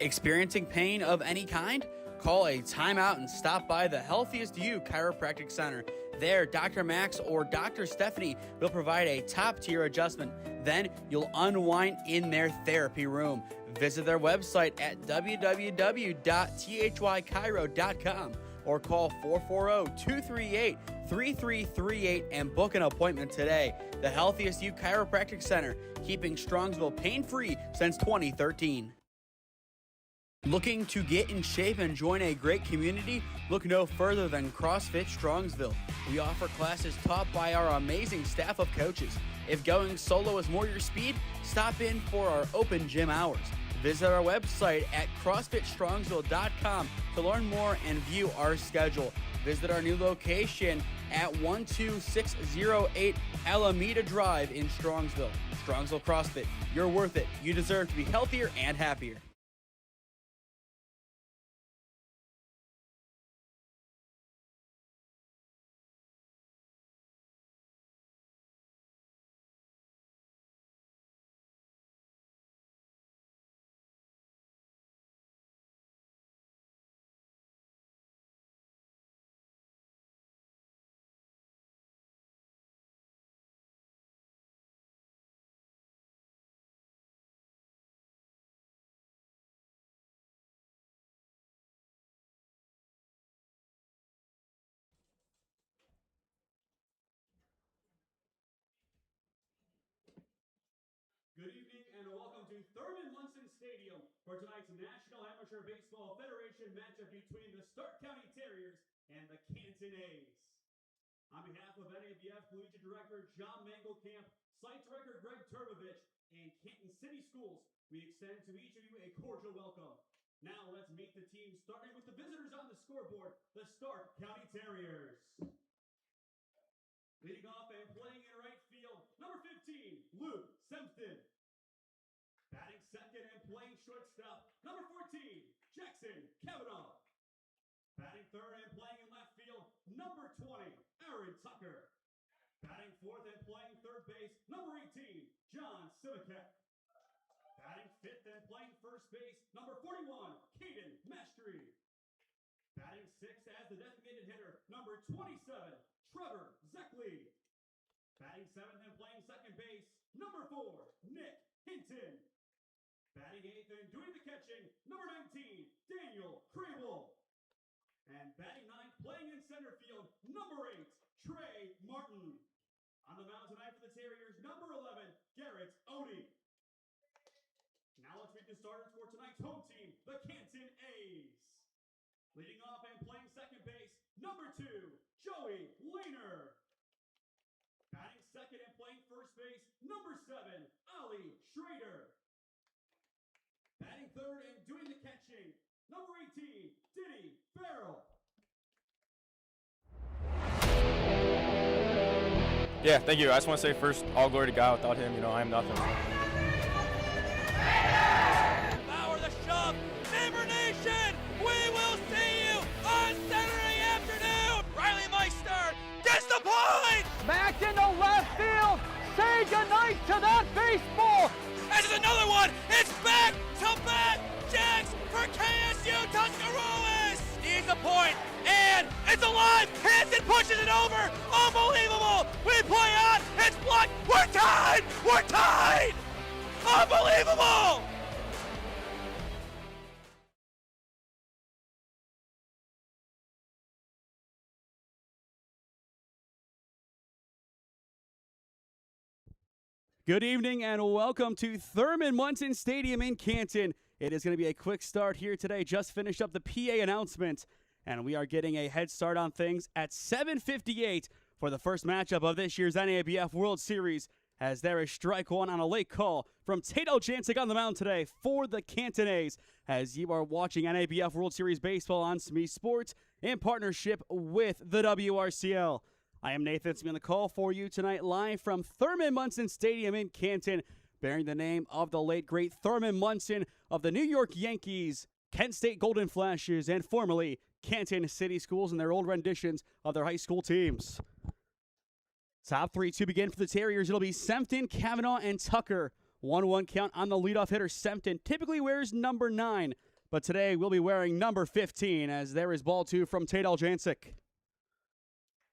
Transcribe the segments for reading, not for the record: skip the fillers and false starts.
Experiencing pain of any kind? Call a timeout and stop by the Healthiest You Chiropractic Center. There, Dr. Max or Dr. Stephanie will provide a top-tier adjustment. Then you'll unwind in their therapy room. Visit their website at www.thychiro.com or call 440-238-3338 and book an appointment today. The Healthiest You Chiropractic Center, keeping Strongsville pain-free since 2013. Looking to get in shape and join a great community? Look no further than CrossFit Strongsville. We offer classes taught by our amazing staff of coaches. If going solo is more your speed, stop in for our open gym hours. Visit our website at CrossFitStrongsville.com to learn more and view our schedule. Visit our new location at 12608 Alameda Drive in Strongsville. Strongsville CrossFit, you're worth it. You deserve to be healthier and happier. Good evening and welcome to Thurman Munson Stadium for tonight's National Amateur Baseball Federation matchup between the Stark County Terriers and the Canton A's. On behalf of NABF Collegiate Director John Mangelkamp, Site Director Greg Turbovich, and Canton City Schools, we extend to each of you a cordial welcome. Now let's meet the team, starting with the visitors on the scoreboard, the Stark County Terriers. Leading off and playing in right field, number 15, Luke Sempton. Batting second and playing shortstop, number 14, Jackson Kavanaugh. Batting third and playing in left field, number 20, Aaron Tucker. Batting fourth and playing third base, number 18, John Sivakek. Batting fifth and playing first base, number 41, Caden Mastry. Batting sixth as the designated hitter, number 27, Trevor Zeckley. Batting seventh and playing second base, number 4, Nick Hinton. Batting eighth and doing the catching, number 19, Daniel Crable. And batting ninth, playing in center field, number 8, Trey Martin. On the mound tonight for the Terriers, number 11, Garrett Odie. Now let's meet the starters for tonight's home team, the Canton A's. Leading off and playing second base, number 2, Joey Lehner. Batting second and playing first base, number 7, Ali Schrader. Batting third and doing the catching, number 18, Diddy Farrell. Yeah, thank you. I just want to say first, all glory to God. Without him, I am nothing. Power the shove, Neighbor Nation, we will see you on Saturday afternoon. Riley Meister gets the point. Back into left field. Say goodnight to that baseball. And there's another one. It's back to back jacks for KSU Tuscarawas. He's the point, and it's alive. Hanson pushes it over. Unbelievable. We play on. It's blocked. We're tied. We're tied. Unbelievable. Good evening and welcome to Thurman Munson Stadium in Canton. It is going to be a quick start here today. Just finished up the PA announcement, and we are getting a head start on things at 7:58 for the first matchup of this year's NABF World Series, as there is strike one on a late call from Tato Jancic on the mound today for the Canton A's, as you are watching NABF World Series baseball on SmeeSports in partnership with the WRCL. I am Nathan Smee on the call for you tonight, live from Thurman Munson Stadium in Canton, bearing the name of the late, great Thurman Munson of the New York Yankees, Kent State Golden Flashes, and formerly Canton City Schools and their old renditions of their high school teams. Top three to begin for the Terriers. It'll be Sempton, Kavanaugh, and Tucker. 1-1 count on the leadoff hitter. Sempton typically wears number 9. but today we'll be wearing number 15 as there is ball 2 from Tate Aljancic.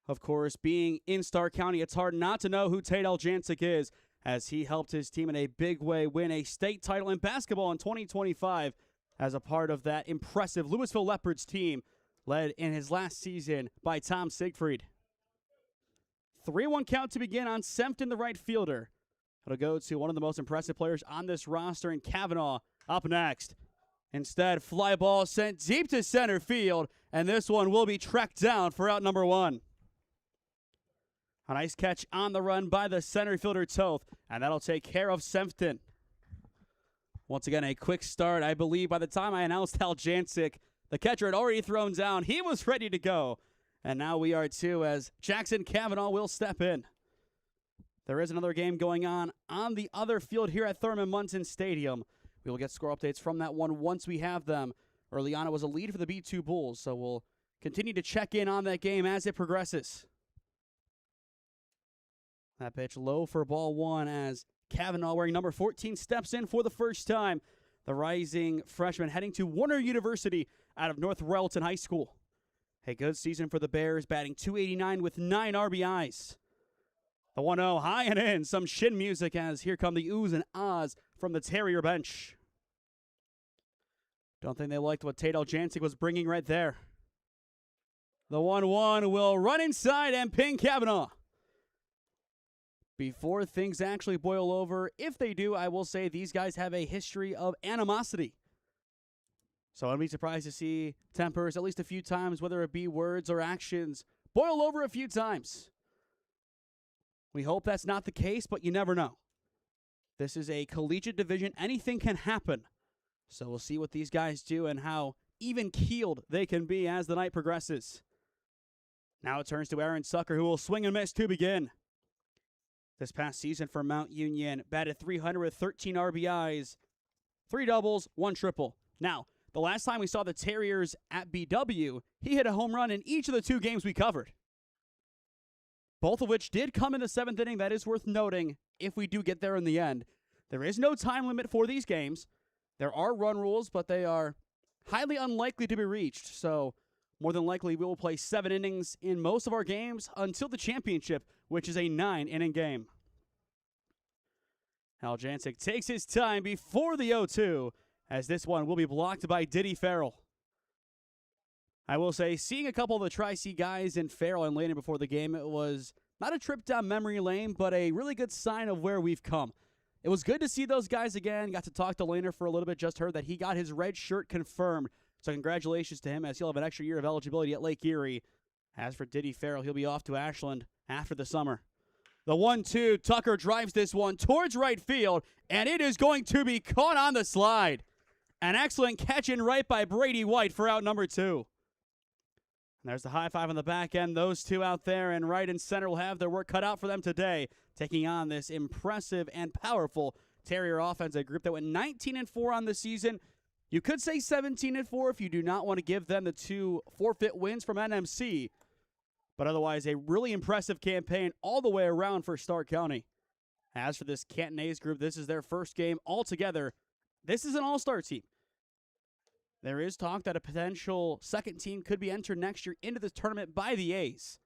Of course, being in Stark County, it's hard not to know who Tate Aljancic is, as he helped his team in a big way win a state title in basketball in 2025 as a part of that impressive Louisville Leopards team led in his last season by Tom Siegfried. 3-1 count to begin on Sempton, the right fielder. It'll go to one of the most impressive players on this roster in Kavanaugh up next. Instead, fly ball sent deep to center field, and this one will be tracked down for out number 1. A nice catch on the run by the center fielder Toth, and that'll take care of Sempton. Once again, a quick start. I believe by the time I announced Aljancic, the catcher had already thrown down. He was ready to go. And now we are too, as Jackson Kavanaugh will step in. There is another game going on the other field here at Thurman Munson Stadium. We will get score updates from that one once we have them. Early on, it was a lead for the B2 Bulls, so we'll continue to check in on that game as it progresses. That pitch low for ball 1 as Kavanaugh, wearing number 14, steps in for the first time. The rising freshman heading to Warner University out of North Royalton High School. A good season for the Bears, batting .289 with 9 RBIs. The 1-0 high and in, some shin music as here come the oohs and ahs from the Terrier bench. Don't think they liked what Tate Aljancic was bringing right there. The 1-1 will run inside and ping Kavanaugh. Before things actually boil over, if they do, I will say these guys have a history of animosity. So I'd be surprised to see tempers at least a few times, whether it be words or actions, boil over a few times. We hope that's not the case, but you never know. This is a collegiate division. Anything can happen. So we'll see what these guys do and how even-keeled they can be as the night progresses. Now it turns to Aaron Sucker, who will swing and miss to begin. This past season for Mount Union, batted .300 with 13 RBIs, 3 doubles, 1 triple. Now, the last time we saw the Terriers at BW, he hit a home run in each of the 2 games we covered. Both of which did come in the 7th inning. That is worth noting if we do get there in the end. There is no time limit for these games. There are run rules, but they are highly unlikely to be reached. So, more than likely, we will play 7 innings in most of our games until the championship, which is a 9-inning game. Aljancic takes his time before the 0-2, as this one will be blocked by Diddy Farrell. I will say, seeing a couple of the Tri-C guys in Farrell and Lehner before the game, it was not a trip down memory lane, but a really good sign of where we've come. It was good to see those guys again. Got to talk to Lehner for a little bit. Just heard that he got his red shirt confirmed. So congratulations to him, as he'll have an extra year of eligibility at Lake Erie. As for Diddy Farrell, he'll be off to Ashland after the summer. The 1-2, Tucker drives this one towards right field, and it is going to be caught on the slide. An excellent catch in right by Brady White for out number 2. And there's the high five on the back end. Those two out there in right and center will have their work cut out for them today, taking on this impressive and powerful Terrier offense, a group that went 19-4 on the season. You could say 17-4 if you do not want to give them the 2 forfeit wins from NMC. But otherwise, a really impressive campaign all the way around for Stark County. As for this Canton A's group, this is their first game altogether. This is an all-star team. There is talk that a potential second team could be entered next year into this tournament by the A's.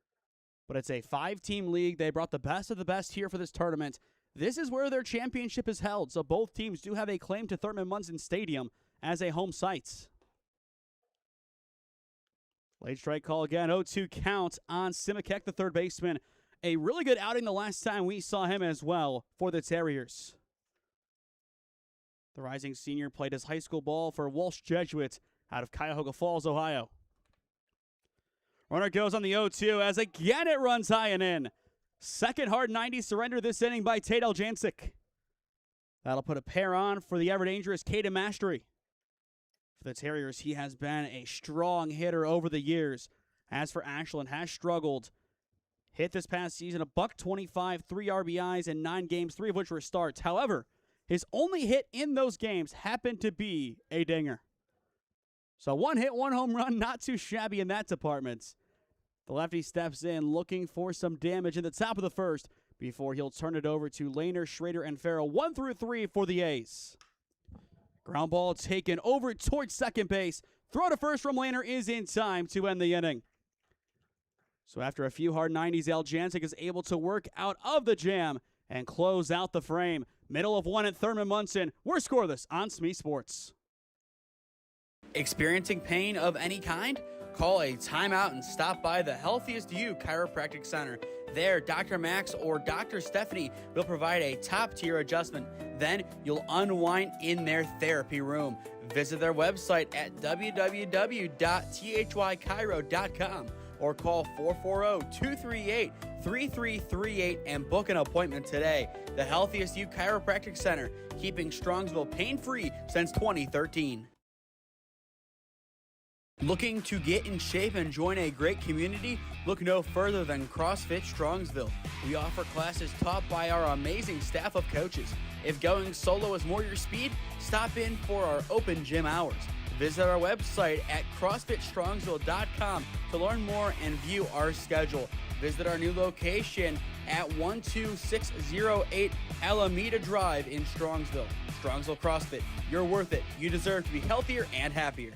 But it's a 5-team league. They brought the best of the best here for this tournament. This is where their championship is held, so both teams do have a claim to Thurman Munson Stadium as a home site. Late strike call again, 0-2 count on Simikek, the third baseman. A really good outing the last time we saw him as well for the Terriers. The rising senior played his high school ball for Walsh Jesuit out of Cuyahoga Falls, Ohio. Runner goes on the 0-2 as again it runs high and in. Second hard 90 surrender this inning by Tate Aljancic. That'll put a pair on for the ever-dangerous Caden Mastery. For the Terriers, he has been a strong hitter over the years. As for Ashland, has struggled. Hit this past season, $125, 3 RBIs in 9 games, 3 of which were starts. However, his only hit in those games happened to be a dinger. So 1 hit, 1 home run, not too shabby in that department. The lefty steps in looking for some damage in the top of the first before he'll turn it over to Lehner, Schrader, and Farrell. 1 through 3 for the A's. Ground ball taken over towards second base. Throw to first from Laner is in time to end the inning. So after a few hard 90s, Aljancic is able to work out of the jam and close out the frame. Middle of one at Thurman Munson. We're scoreless on SmeeSports. Experiencing pain of any kind? Call a timeout and stop by the Healthiest You Chiropractic Center. There, Dr. Max or Dr. Stephanie will provide a top-tier adjustment. Then you'll unwind in their therapy room. Visit their website at www.thychiro.com or call 440-238-3338 and book an appointment today. The Healthiest You Chiropractic Center, keeping Strongsville pain-free since 2013. Looking to get in shape and join a great community? Look no further than CrossFit Strongsville. We offer classes taught by our amazing staff of coaches. If going solo is more your speed, stop in for our open gym hours. Visit our website at CrossFitStrongsville.com to learn more and view our schedule. Visit our new location at 12608 Alameda Drive in Strongsville. Strongsville CrossFit, you're worth it. You deserve to be healthier and happier.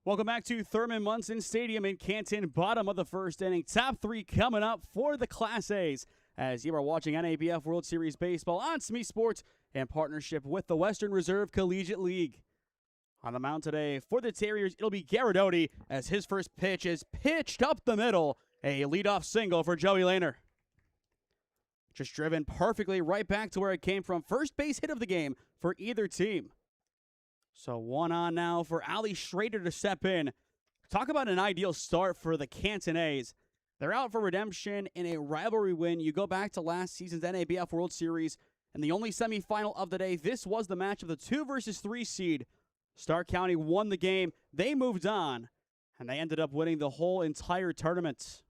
Welcome back to Thurman Munson Stadium in Canton, bottom of the first inning. Top three coming up for the Class A's as you are watching NABF World Series baseball on SmeeSports in partnership with the Western Reserve Collegiate League. On the mound today for the Terriers, it'll be Garridotti as his first pitch is pitched up the middle. A leadoff single for Joey Laner. Just driven perfectly right back to where it came from. First base hit of the game for either team. So one on now for Ali Schrader to step in. Talk about an ideal start for the Canton A's. They're out for redemption in a rivalry win. You go back to last season's NABF World Series, and the only semifinal of the day, this was the match of the 2 versus 3 seed. Stark County won the game. They moved on, and they ended up winning the whole entire tournament.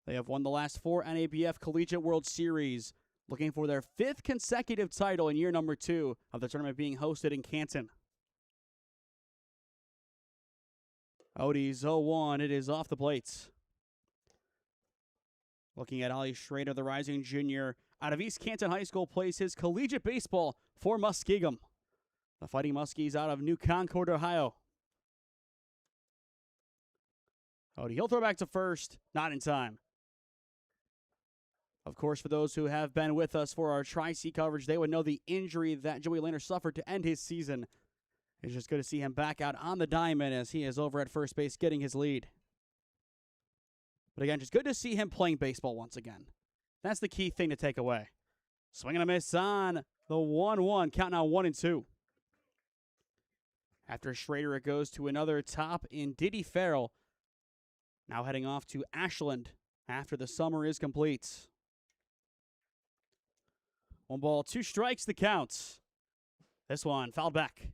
They have won the last 4 NABF Collegiate World Series, looking for their 5th consecutive title in year number 2 of the tournament being hosted in Canton. Odie's 0-1. It is off the plates. Looking at Ali Schrader, the rising junior out of East Canton High School, plays his collegiate baseball for Muskegum. The Fighting Muskies out of New Concord, Ohio. Odie, he'll throw back to first. Not in time. Of course, for those who have been with us for our Tri-C coverage, they would know the injury that Joey Laner suffered to end his season. It's just good to see him back out on the diamond as he is over at first base getting his lead. But again, just good to see him playing baseball once again. That's the key thing to take away. Swing and a miss on the 1-1, count now 1-2. After Schrader, it goes to another top in Diddy Farrell. Now heading off to Ashland after the summer is complete. 1 ball, 2 strikes, the count. This one fouled back.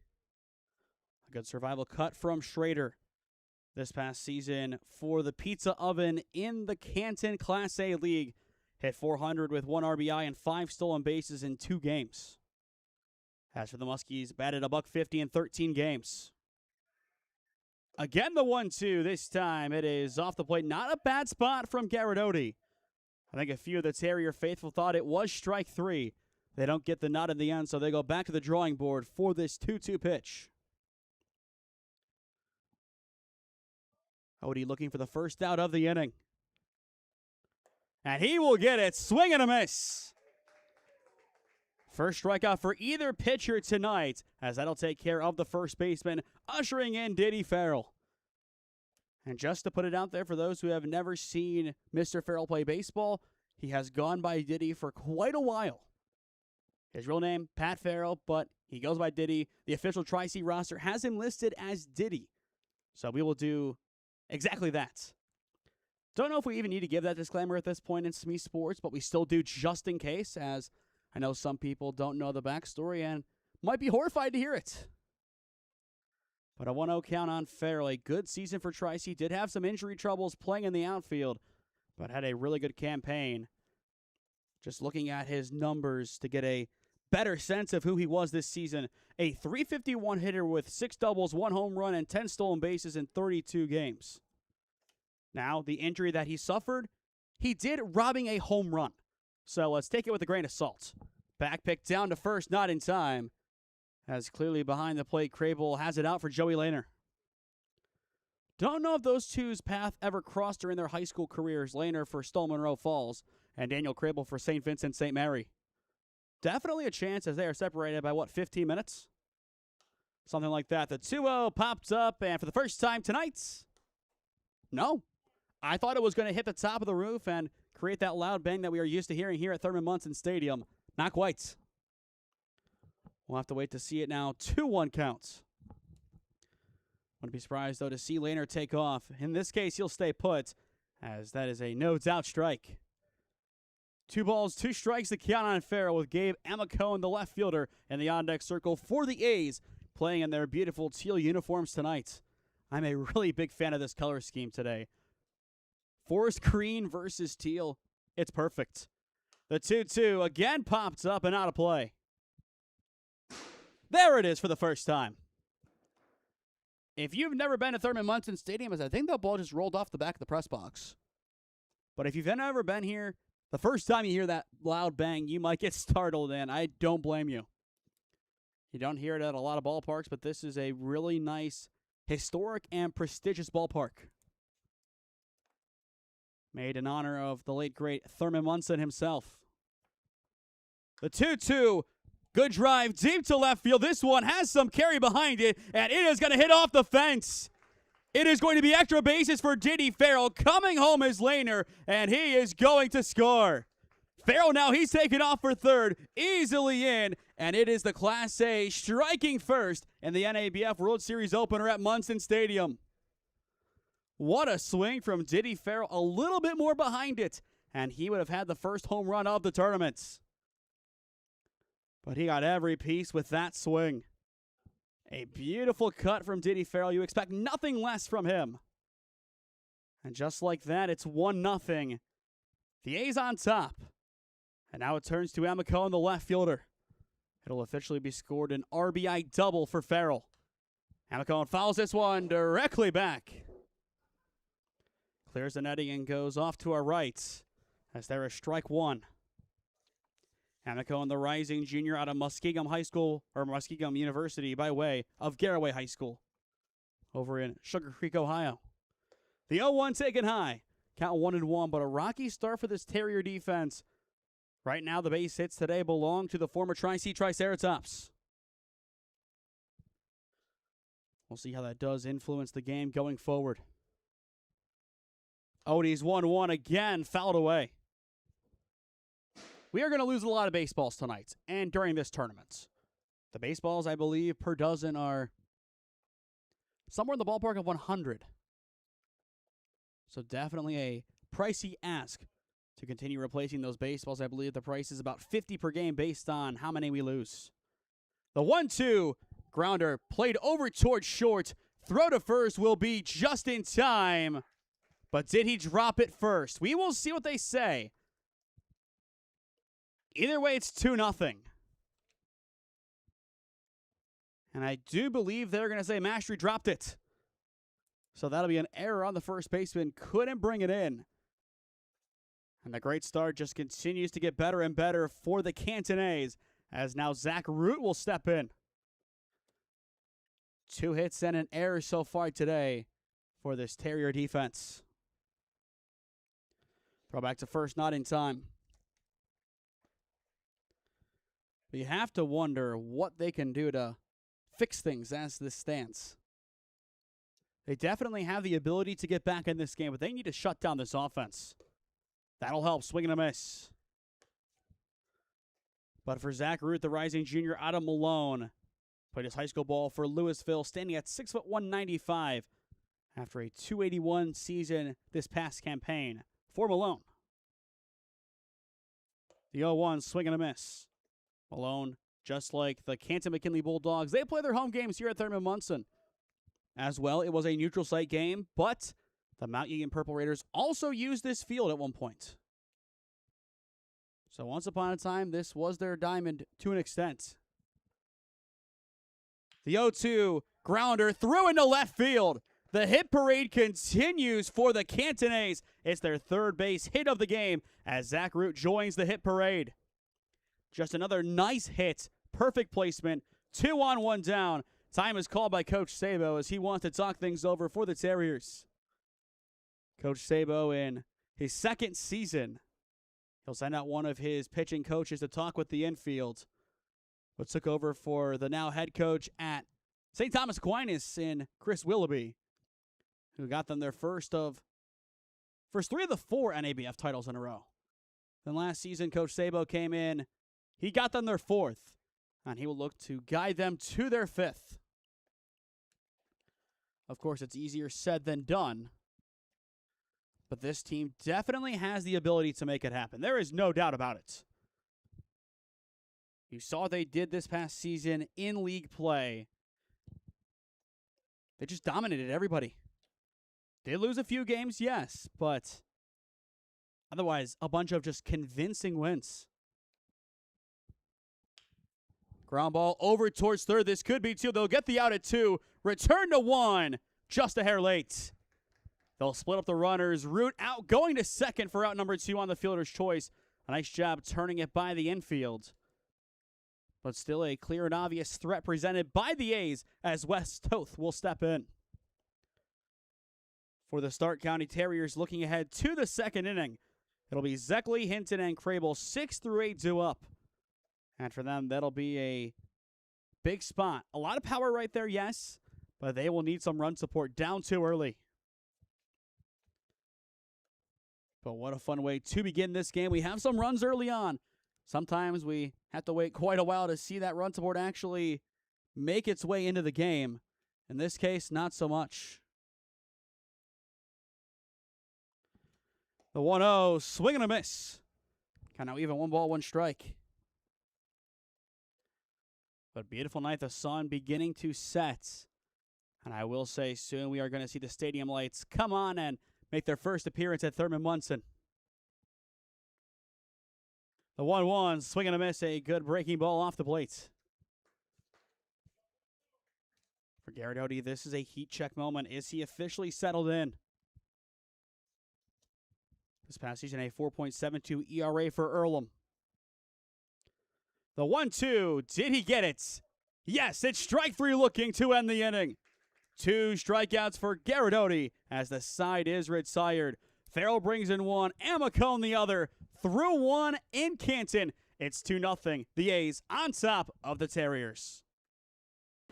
A good survival cut from Schrader this past season for the Pizza Oven in the Canton Class A League. Hit 400 with 1 RBI and 5 stolen bases in 2 games. As for the Muskies, batted $150 in 13 games. Again, the 1-2. This time it is off the plate. Not a bad spot from Garridotti. I think a few of the Terrier faithful thought it was strike 3. They don't get the nod in the end, so they go back to the drawing board for this 2-2 pitch. Odie looking for the first out of the inning. And he will get it. Swing and a miss. First strikeout for either pitcher tonight, as that'll take care of the first baseman, ushering in Diddy Farrell. And just to put it out there for those who have never seen Mr. Farrell play baseball, he has gone by Diddy for quite a while. His real name, Pat Farrell, but he goes by Diddy. The official Tri-C roster has him listed as Diddy. So we will do exactly that. Don't know if we even need to give that disclaimer at this point in SmeeSports, but we still do just in case, as I know some people don't know the backstory and might be horrified to hear it. But a 1-0 count on Farrell. A good season for Tri-C. Did have some injury troubles playing in the outfield, but had a really good campaign. Just looking at his numbers to get a better sense of who he was this season. A .351 hitter with 6 doubles, 1 home run, and 10 stolen bases in 32 games. Now, the injury that he suffered, he did robbing a home run. So let's take it with a grain of salt. Back pick down to first, not in time. As clearly behind the plate, Crable has it out for Joey Lehner. Don't know if those two's path ever crossed during their high school careers. Lehner for Stoll Monroe Falls and Daniel Crable for St. Vincent St. Mary. Definitely a chance as they are separated by, 15 minutes? Something like that. The 2-0 pops up, and for the first time tonight, no. I thought it was going to hit the top of the roof and create that loud bang that we are used to hearing here at Thurman Munson Stadium. Not quite. We'll have to wait to see it now. 2-1 counts. Wouldn't be surprised, though, to see Lehner take off. In this case, he'll stay put, as that is a no-doubt strike. 2 balls, 2 strikes to count on Farrell, with Gabe Amico, the left fielder, in the on-deck circle for the A's, playing in their beautiful teal uniforms tonight. I'm a really big fan of this color scheme today. Forest green versus teal. It's perfect. The 2-2 again pops up and out of play. There it is for the first time. If you've never been to Thurman Munson Stadium, I think that ball just rolled off the back of the press box. But if you've never been here, the first time you hear that loud bang, you might get startled, and I don't blame you. You don't hear it at a lot of ballparks, but this is a really nice, historic, and prestigious ballpark. Made in honor of the late, great Thurman Munson himself. The 2-2. Good drive deep to left field. This one has some carry behind it, and it is going to hit off the fence. It is going to be extra bases for Diddy Farrell. Coming home is Lehner, and he is going to score. Farrell now, he's taken off for third, easily in, and it is the Class A striking first in the NABF World Series opener at Munson Stadium. What a swing from Diddy Farrell. A little bit more behind it, and he would have had the first home run of the tournament. But he got every piece with that swing. A beautiful cut from Diddy Farrell. You expect nothing less from him. And just like that, it's 1-0. The A's on top. And now it turns to Amico in the left fielder. It'll officially be scored an RBI double for Farrell. Amico fouls this one directly back. Clears the netting and goes off to our right as there is strike 1. Amico, the rising junior out of Muskingum High School, or Muskingum University, by way of Garraway High School, over in Sugar Creek, Ohio. The 0-1 taken high. Count 1-1, but a rocky start for this Terrier defense. Right now, the base hits today belong to the former Tri-C Triceratops. We'll see how that does influence the game going forward. Odie's 1-1 again, fouled away. We are going to lose a lot of baseballs tonight and during this tournament. The baseballs, I believe, per dozen are somewhere in the ballpark of 100. So definitely a pricey ask to continue replacing those baseballs. I believe the price is about 50 per game based on how many we lose. The 1-2 grounder played over towards short. Throw to first will be just in time. But did he drop it first? We will see what they say. Either way, it's 2-0. And I do believe they're going to say Mastery dropped it. So that'll be an error on the first baseman. Couldn't bring it in. And the great start just continues to get better and better for the Canton A's, as now Zach Root will step in. 2 hits and an error so far today for this Terrier defense. Throw back to first, not in time. But you have to wonder what they can do to fix things as this stands. They definitely have the ability to get back in this game, but they need to shut down this offense. That'll help. Swing and a miss. But for Zach Root, the rising junior out of Malone, played his high school ball for Louisville, standing at 6'1", 195 after a 281 season this past campaign for Malone. The 0-1, swing and a miss. Malone, just like the Canton McKinley Bulldogs, they play their home games here at Thurman Munson. As well, it was a neutral site game, but the Mount Union Purple Raiders also used this field at one point. So once upon a time, this was their diamond to an extent. The 0-2 grounder threw into left field. The hit parade continues for the Canton A's. It's their third base hit of the game as Zach Root joins the hit parade. Just another nice hit. Perfect placement. 2 on, 1 down. Time is called by Coach Sabo as he wants to talk things over for the Terriers. Coach Sabo in his second season. He'll send out one of his pitching coaches to talk with the infield. But took over for the now head coach at St. Thomas Aquinas in Chris Willoughby, who got them their first 3 of the 4 NABF titles in a row. Then last season, Coach Sabo came in. He got them their 4th, and he will look to guide them to their 5th. Of course, it's easier said than done, but this team definitely has the ability to make it happen. There is no doubt about it. You saw what they did this past season in league play. They just dominated everybody. They lose a few games, yes, but otherwise, a bunch of just convincing wins. Ground ball over towards third. This could be 2. They'll get the out at 2. Return to 1. Just a hair late. They'll split up the runners. Root out, going to second for out number 2 on the fielder's choice. A nice job turning it by the infield. But still a clear and obvious threat presented by the A's as Wes Toth will step in. For the Stark County Terriers looking ahead to the second inning, it'll be Zeckley, Hinton, and Crable 6 through 8 due up. And for them, that'll be a big spot. A lot of power right there, yes, but they will need some run support down too early. But what a fun way to begin this game. We have some runs early on. Sometimes we have to wait quite a while to see that run support actually make its way into the game. In this case, not so much. The 1-0, swing and a miss. Kind of even 1 ball, 1 strike. But beautiful night, the sun beginning to set. And I will say soon we are going to see the stadium lights come on and make their first appearance at Thurman Munson. The 1-1, swing and a miss, a good breaking ball off the plate. For Garrett Odie, this is a heat check moment. Is he officially settled in? This past season, a 4.72 ERA for Earlham. The 1-2, did he get it? Yes, it's strike 3 looking to end the inning. 2 strikeouts for Garrett Odie as the side is retired. Farrell brings in 1, Amacone the other. Through 1 in Canton. It's 2-0. The A's on top of the Terriers.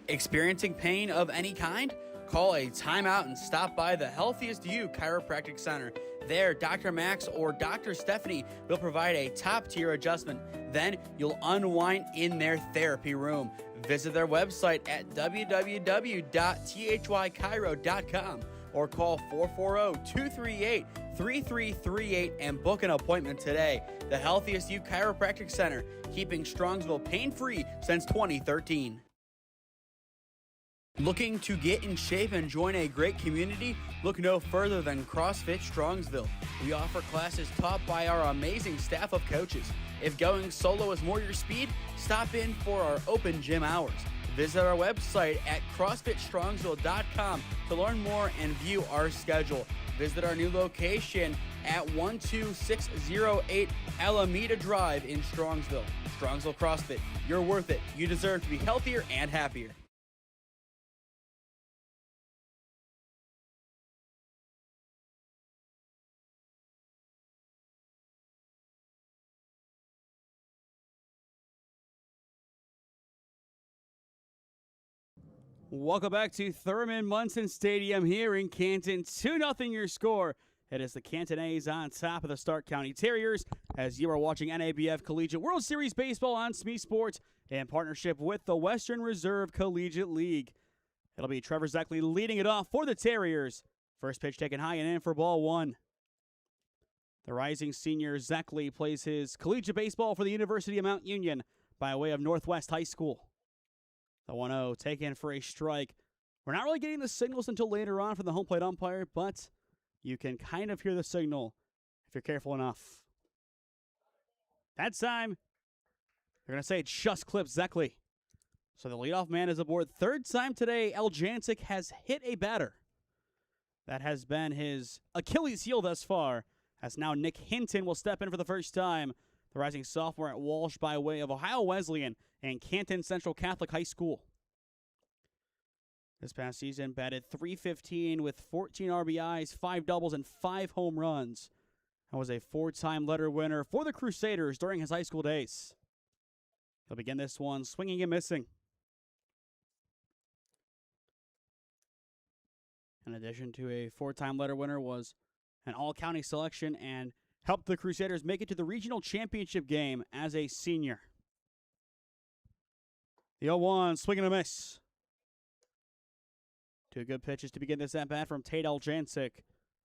Experiencing pain of any kind? Call a timeout and stop by the Healthiest You Chiropractic Center. There, Dr. Max or Dr. Stephanie will provide a top-tier adjustment. Then you'll unwind in their therapy room. Visit their website at www.thychiro.com or call 440-238-3338 and book an appointment today. The Healthiest You Chiropractic Center, keeping Strongsville pain-free since 2013. Looking to get in shape and join a great community? Look no further than CrossFit Strongsville. We offer classes taught by our amazing staff of coaches. If going solo is more your speed, stop in for our open gym hours. Visit our website at CrossFitStrongsville.com to learn more and view our schedule. Visit our new location at 12608 Alameda Drive in Strongsville. Strongsville CrossFit, you're worth it. You deserve to be healthier and happier. Welcome back to Thurman Munson Stadium here in Canton. 2-0 your score. It is the Canton A's on top of the Stark County Terriers as you are watching NABF Collegiate World Series Baseball on SmeeSports in partnership with the Western Reserve Collegiate League. It'll be Trevor Zeckley leading it off for the Terriers. First pitch taken high and in for ball one. The rising senior Zeckley plays his collegiate baseball for the University of Mount Union by way of Northwest High School. The 1-0 taken for a strike. We're not really getting the signals until later on from the home plate umpire, but you can kind of hear the signal if you're careful enough. That time, they're going to say it just clipped Zeckley. So the leadoff man is aboard. Third time today, Aljancic has hit a batter. That has been his Achilles heel thus far, as now Nick Hinton will step in for the first time. The rising sophomore at Walsh by way of Ohio Wesleyan and Canton Central Catholic High School. This past season, batted .315 with 14 RBIs, 5 doubles, and 5 home runs. And was a 4-time letter winner for the Crusaders during his high school days. He'll begin this one swinging and missing. In addition to a 4-time letter winner, was an all-county selection and helped the Crusaders make it to the regional championship game as a senior. The 0-1, swing and a miss. Two good pitches to begin this at-bat from Tate Aljancic.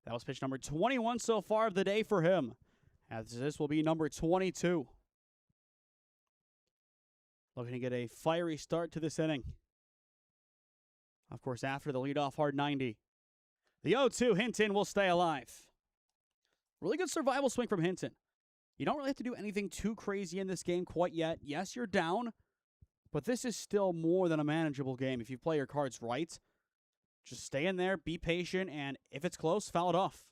That was pitch number 21 so far of the day for him, as this will be number 22. Looking to get a fiery start to this inning. Of course, after the leadoff hard 90. The 0-2, Hinton will stay alive. Really good survival swing from Hinton. You don't really have to do anything too crazy in this game quite yet. Yes, you're down, but this is still more than a manageable game if you play your cards right. Just stay in there, be patient, and if it's close, foul it off.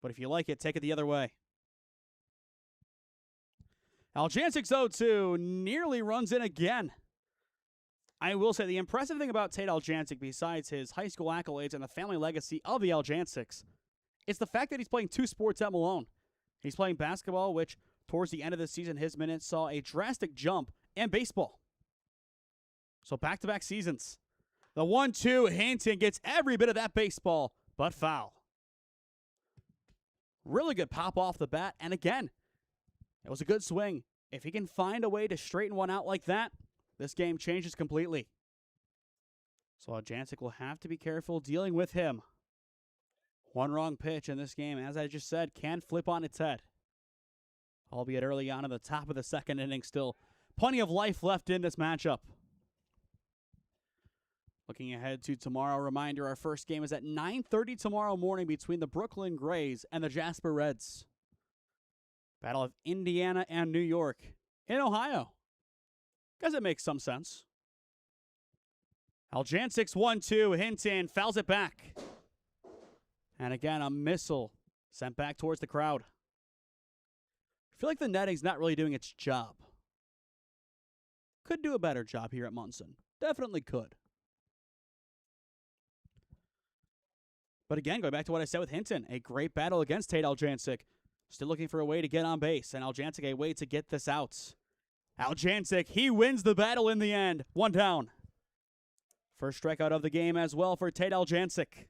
But if you like it, take it the other way. Aljancic's 0-2 nearly runs in again. I will say the impressive thing about Tate Aljancic, besides his high school accolades and the family legacy of the Aljancics, it's the fact that he's playing 2 sports at Malone. He's playing basketball, which towards the end of the season, his minutes saw a drastic jump, and baseball. So back-to-back seasons. The 1-2, Hinton gets every bit of that baseball, but foul. Really good pop off the bat, and again, it was a good swing. If he can find a way to straighten one out like that, this game changes completely. So Aljancic will have to be careful dealing with him. One wrong pitch in this game, as I just said, can flip on its head. Albeit early on in the top of the second inning, still plenty of life left in this matchup. Looking ahead to tomorrow, reminder, our first game is at 9:30 tomorrow morning between the Brooklyn Grays and the Jasper Reds. Battle of Indiana and New York in Ohio. Guess it makes some sense. Aljancic's 1-2, Hinton fouls it back. And again, a missile sent back towards the crowd. I feel like the netting's not really doing its job. Could do a better job here at Munson. Definitely could. But again, going back to what I said with Hinton, a great battle against Tate Aljancic. Still looking for a way to get on base, and Aljancic a way to get this out. Aljancic, he wins the battle in the end. 1 down. First strikeout of the game as well for Tate Aljancic.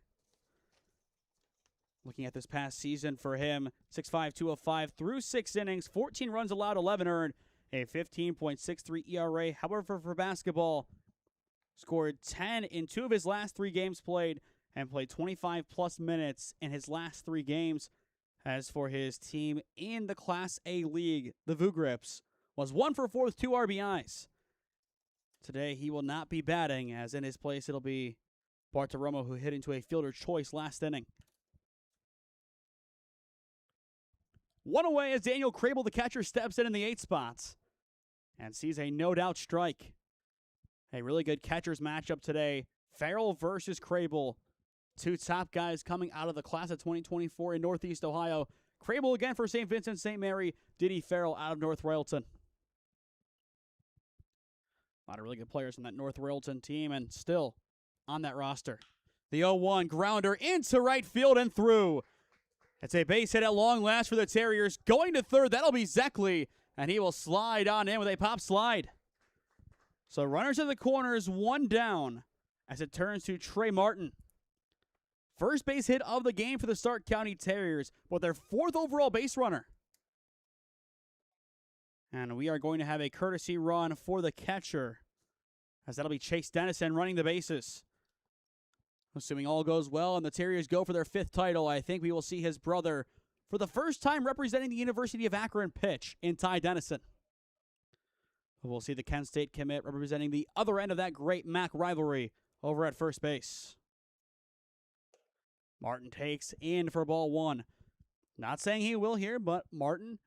Looking at this past season for him, 6.5, 205 through 6 innings, 14 runs allowed, 11 earned, a 15.63 ERA. However, for basketball, scored 10 in 2 of his last 3 games played and played 25-plus minutes in his last 3 games. As for his team in the Class A League, the Vugrips, was 1 for 4 with 2 RBIs. Today, he will not be batting, as in his place it'll be Bartiromo, who hit into a fielder choice last inning. 1 away as Daniel Crable, the catcher, steps in the 8 spots and sees a no-doubt strike. A really good catcher's matchup today. Farrell versus Crable. 2 top guys coming out of the class of 2024 in Northeast Ohio. Crable again for St. Vincent St. Mary. Diddy Farrell out of North Royalton. A lot of really good players on that North Royalton team and still on that roster. The 0-1 grounder into right field and through. It's a base hit at long last for the Terriers. Going to third, that'll be Zeckley, and he will slide on in with a pop slide. So runners in the corners, 1 down as it turns to Trey Martin. First base hit of the game for the Stark County Terriers with their 4th overall base runner. And we are going to have a courtesy run for the catcher, as that'll be Chase Dennison running the bases. Assuming all goes well and the Terriers go for their 5th title, I think we will see his brother, for the first time representing the University of Akron, pitch in Ty Dennison. We'll see the Kent State commit representing the other end of that great MAC rivalry over at first base. Martin takes in for ball 1. Not saying he will here, but Martin,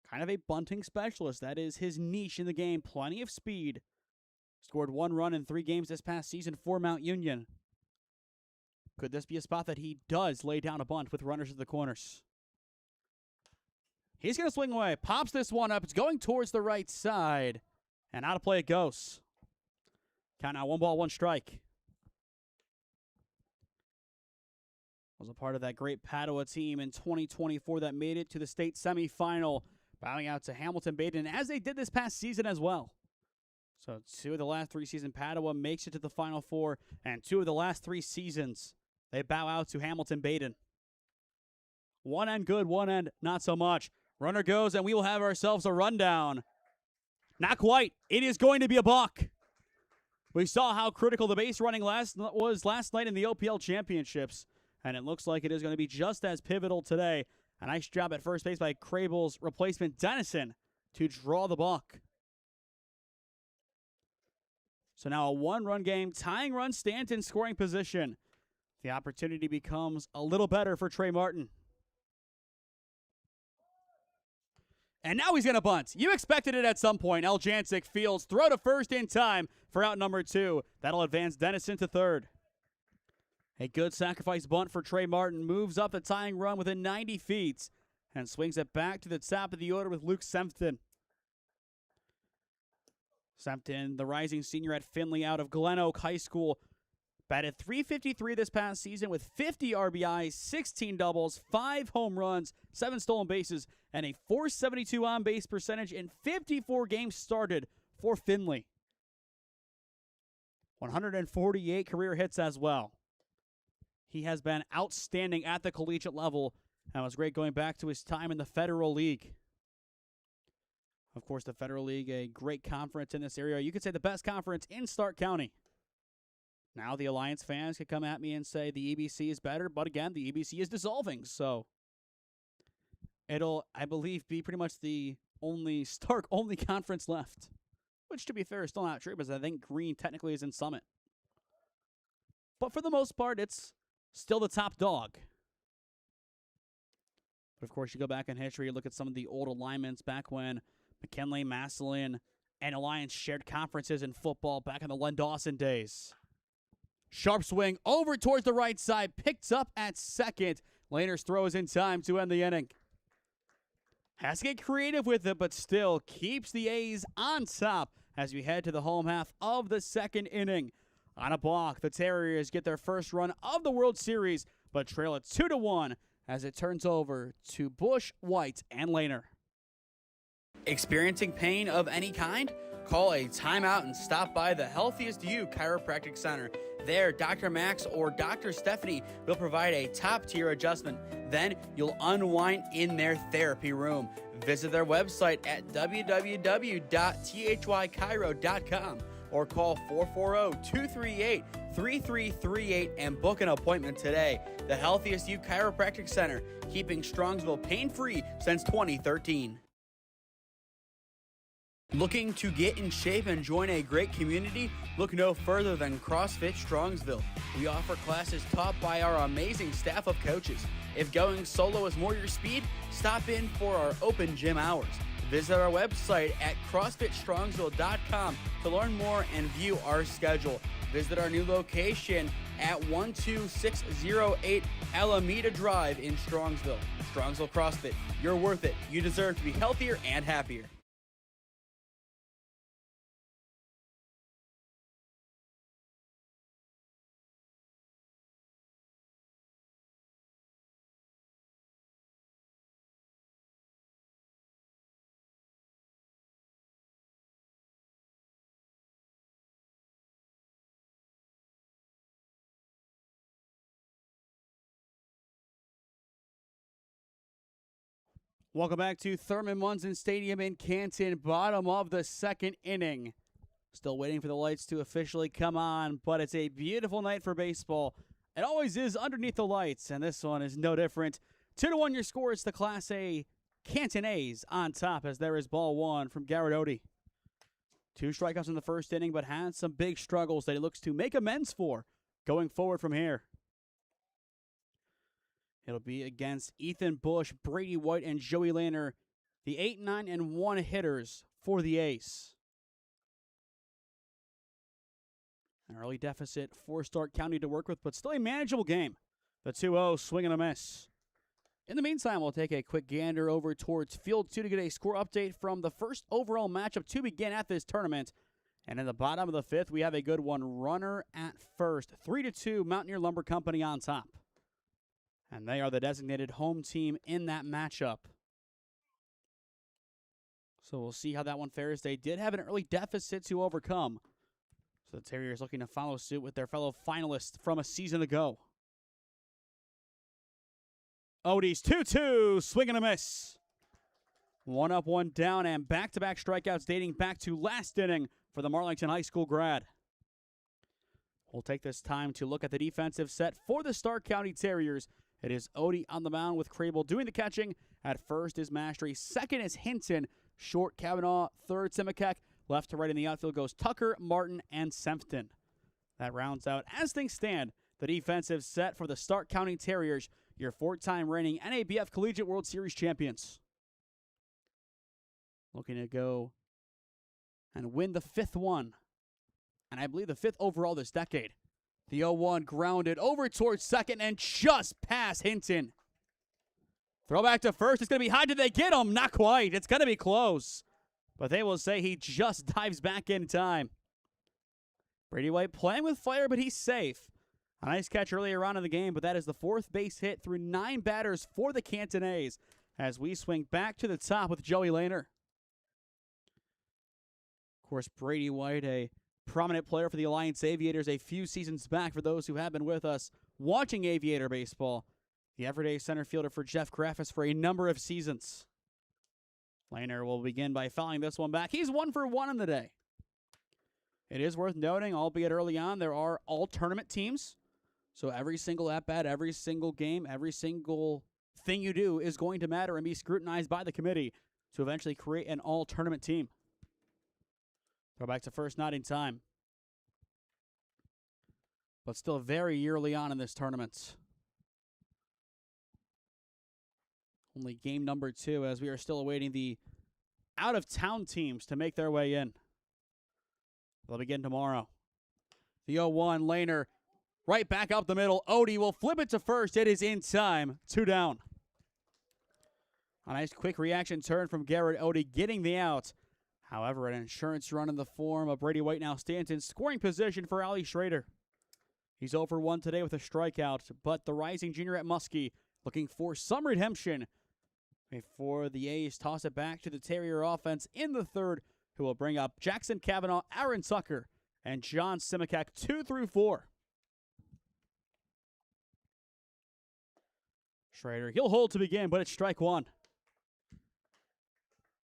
kind of a bunting specialist. That is his niche in the game. Plenty of speed. Scored 1 run in 3 games this past season for Mount Union. Could this be a spot that he does lay down a bunt with runners at the corners? He's going to swing away. Pops this one up. It's going towards the right side. And out of play it goes. Count now 1 ball, 1 strike. Was a part of that great Padua team in 2024 that made it to the state semifinal, bowing out to Hamilton-Baden, as they did this past season as well. So 2 of the last 3 seasons, Padua makes it to the Final Four, and 2 of the last 3 seasons, they bow out to Hamilton-Baden. One end good, one end not so much. Runner goes, and we will have ourselves a rundown. Not quite. It is going to be a buck. We saw how critical the base running was last night in the OPL championships, and it looks like it is going to be just as pivotal today. A nice job at first base by Crable's replacement, Dennison, to draw the buck. So now a 1-run game, tying run, Stanton scoring position. The opportunity becomes a little better for Trey Martin. And now he's going to bunt. You expected it at some point. Eljancic fields, throw to first in time for out number 2. That'll advance Dennison to 3rd. A good sacrifice bunt for Trey Martin. Moves up the tying run within 90 feet and swings it back to the top of the order with Luke Sempton. Sempton, the rising senior at Findlay out of Glen Oak High School, batted .353 this past season with 50 RBIs, 16 doubles, 5 home runs, 7 stolen bases, and a .472 on-base percentage in 54 games started for Findlay. 148 career hits as well. He has been outstanding at the collegiate level and was great going back to his time in the Federal League. Of course, the Federal League, a great conference in this area. You could say the best conference in Stark County. Now the Alliance fans could come at me and say the EBC is better, but again, the EBC is dissolving, so it'll, I believe, be pretty much the only Stark-only conference left, which, to be fair, is still not true because I think Green technically is in Summit. But for the most part, it's still the top dog. But, of course, you go back in history, you look at some of the old alignments back when McKinley, Massillon, and Alliance shared conferences in football back in the Len Dawson days. Sharp swing over towards the right side, picked up at second. Laner's throw is in time to end the inning. Has to get creative with it, but still keeps the A's on top as we head to the home half of the 2nd inning. On a block, the Terriers get their first run of the World Series, but trail it 2-1 as it turns over to Bush, White, and Laner. Experiencing pain of any kind? Call a timeout and stop by the Healthiest You Chiropractic Center. There, Dr. Max or Dr. Stephanie will provide a top-tier adjustment. Then you'll unwind in their therapy room. Visit their website at www.thychiro.com or call 440-238-3338 and book an appointment today. The Healthiest You Chiropractic Center, keeping Strongsville pain-free since 2013. Looking to get in shape and join a great community? Look no further than CrossFit Strongsville. We offer classes taught by our amazing staff of coaches. If going solo is more your speed, stop in for our open gym hours. Visit our website at CrossFitStrongsville.com to learn more and view our schedule. Visit our new location at 12608 Alameda Drive in Strongsville. Strongsville CrossFit, you're worth it. You deserve to be healthier and happier. Welcome back to Thurman Munson Stadium in Canton, bottom of the second inning. Still waiting for the lights to officially come on, but it's a beautiful night for baseball. It always is underneath the lights, and this one is no different. 2-1 your score. It's the Class A Canton A's on top as there is ball one from Garrett Odie. 2 strikeouts in the first inning, but had some big struggles that he looks to make amends for going forward from here. It'll be against Ethan Bush, Brady White, and Joey Lehner, the 8, 9, and 1 hitters for the A's. An early deficit for Stark County to work with, but still a manageable game. The 2-0 swing and a miss. In the meantime, we'll take a quick gander over towards Field 2 to get a score update from the first overall matchup to begin at this tournament. And in the bottom of the 5th, we have a good one. Runner at first. 3-2, Mountaineer Lumber Company on top. And they are the designated home team in that matchup. So we'll see how that one fares. They did have an early deficit to overcome. So the Terriers looking to follow suit with their fellow finalists from a season ago. Odie's 2-2, swing and a miss. 1 up, 1 down, and back-to-back strikeouts dating back to last inning for the Marlington High School grad. We'll take this time to look at the defensive set for the Stark County Terriers. It is Odie on the mound with Crable doing the catching. At first is Mastery. Second is Hinton. Short, Kavanaugh. Third, Simicek. Left to right in the outfield goes Tucker, Martin, and Sempton. That rounds out, as things stand, the defensive set for the Stark County Terriers, your 4-time reigning NABF Collegiate World Series champions. Looking to go and win the 5th one. And I believe the 5th overall this decade. The 0-1 grounded over towards second and just past Hinton. Throw back to first. It's going to be high. Did they get him? Not quite. It's going to be close. But they will say he just dives back in time. Brady White playing with fire, but he's safe. A nice catch earlier on in the game, but that is the 4th base hit through 9 batters for the Canton A's as we swing back to the top with Joey Lehner. Of course, Brady White, a prominent player for the Alliance Aviators a few seasons back for those who have been with us watching Aviator baseball. The everyday center fielder for Jeff Graffis for a number of seasons. Lehner will begin by fouling this one back. He's 1 for 1 in the day. It is worth noting, albeit early on, there are all tournament teams. So every single at-bat, every single game, every single thing you do is going to matter and be scrutinized by the committee to eventually create an all-tournament team. Throw back to first, not in time. But still very early on in this tournament. Only game number 2 as we are still awaiting the out-of-town teams to make their way in. They'll begin tomorrow. The 0-1, Lehner, right back up the middle. Odie will flip it to first. It is in time. 2 down. A nice quick reaction turn from Garrett Odie getting the out. However, an insurance run in the form of Brady White now stands in scoring position for Ali Schrader. He's 0 for 1 today with a strikeout, but the rising junior at Muskie looking for some redemption before the A's toss it back to the Terrier offense in the 3rd, who will bring up Jackson Kavanaugh, Aaron Tucker, and John Simicek 2 through 4. Schrader, he'll hold to begin, but it's strike 1.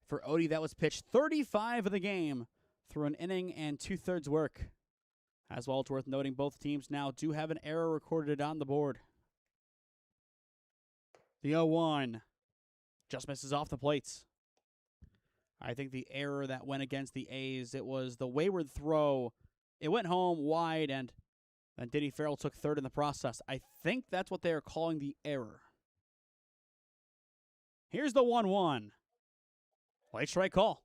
For Odie, that was pitched 35 of the game through an inning and 2/3 work. As well, it's worth noting both teams now do have an error recorded on the board. The 0-1 just misses off the plates. I think the error that went against the A's, it was the wayward throw. It went home wide, and then Diddy Farrell took 3rd in the process. I think that's what they are calling the error. Here's the 1-1. Late strike call.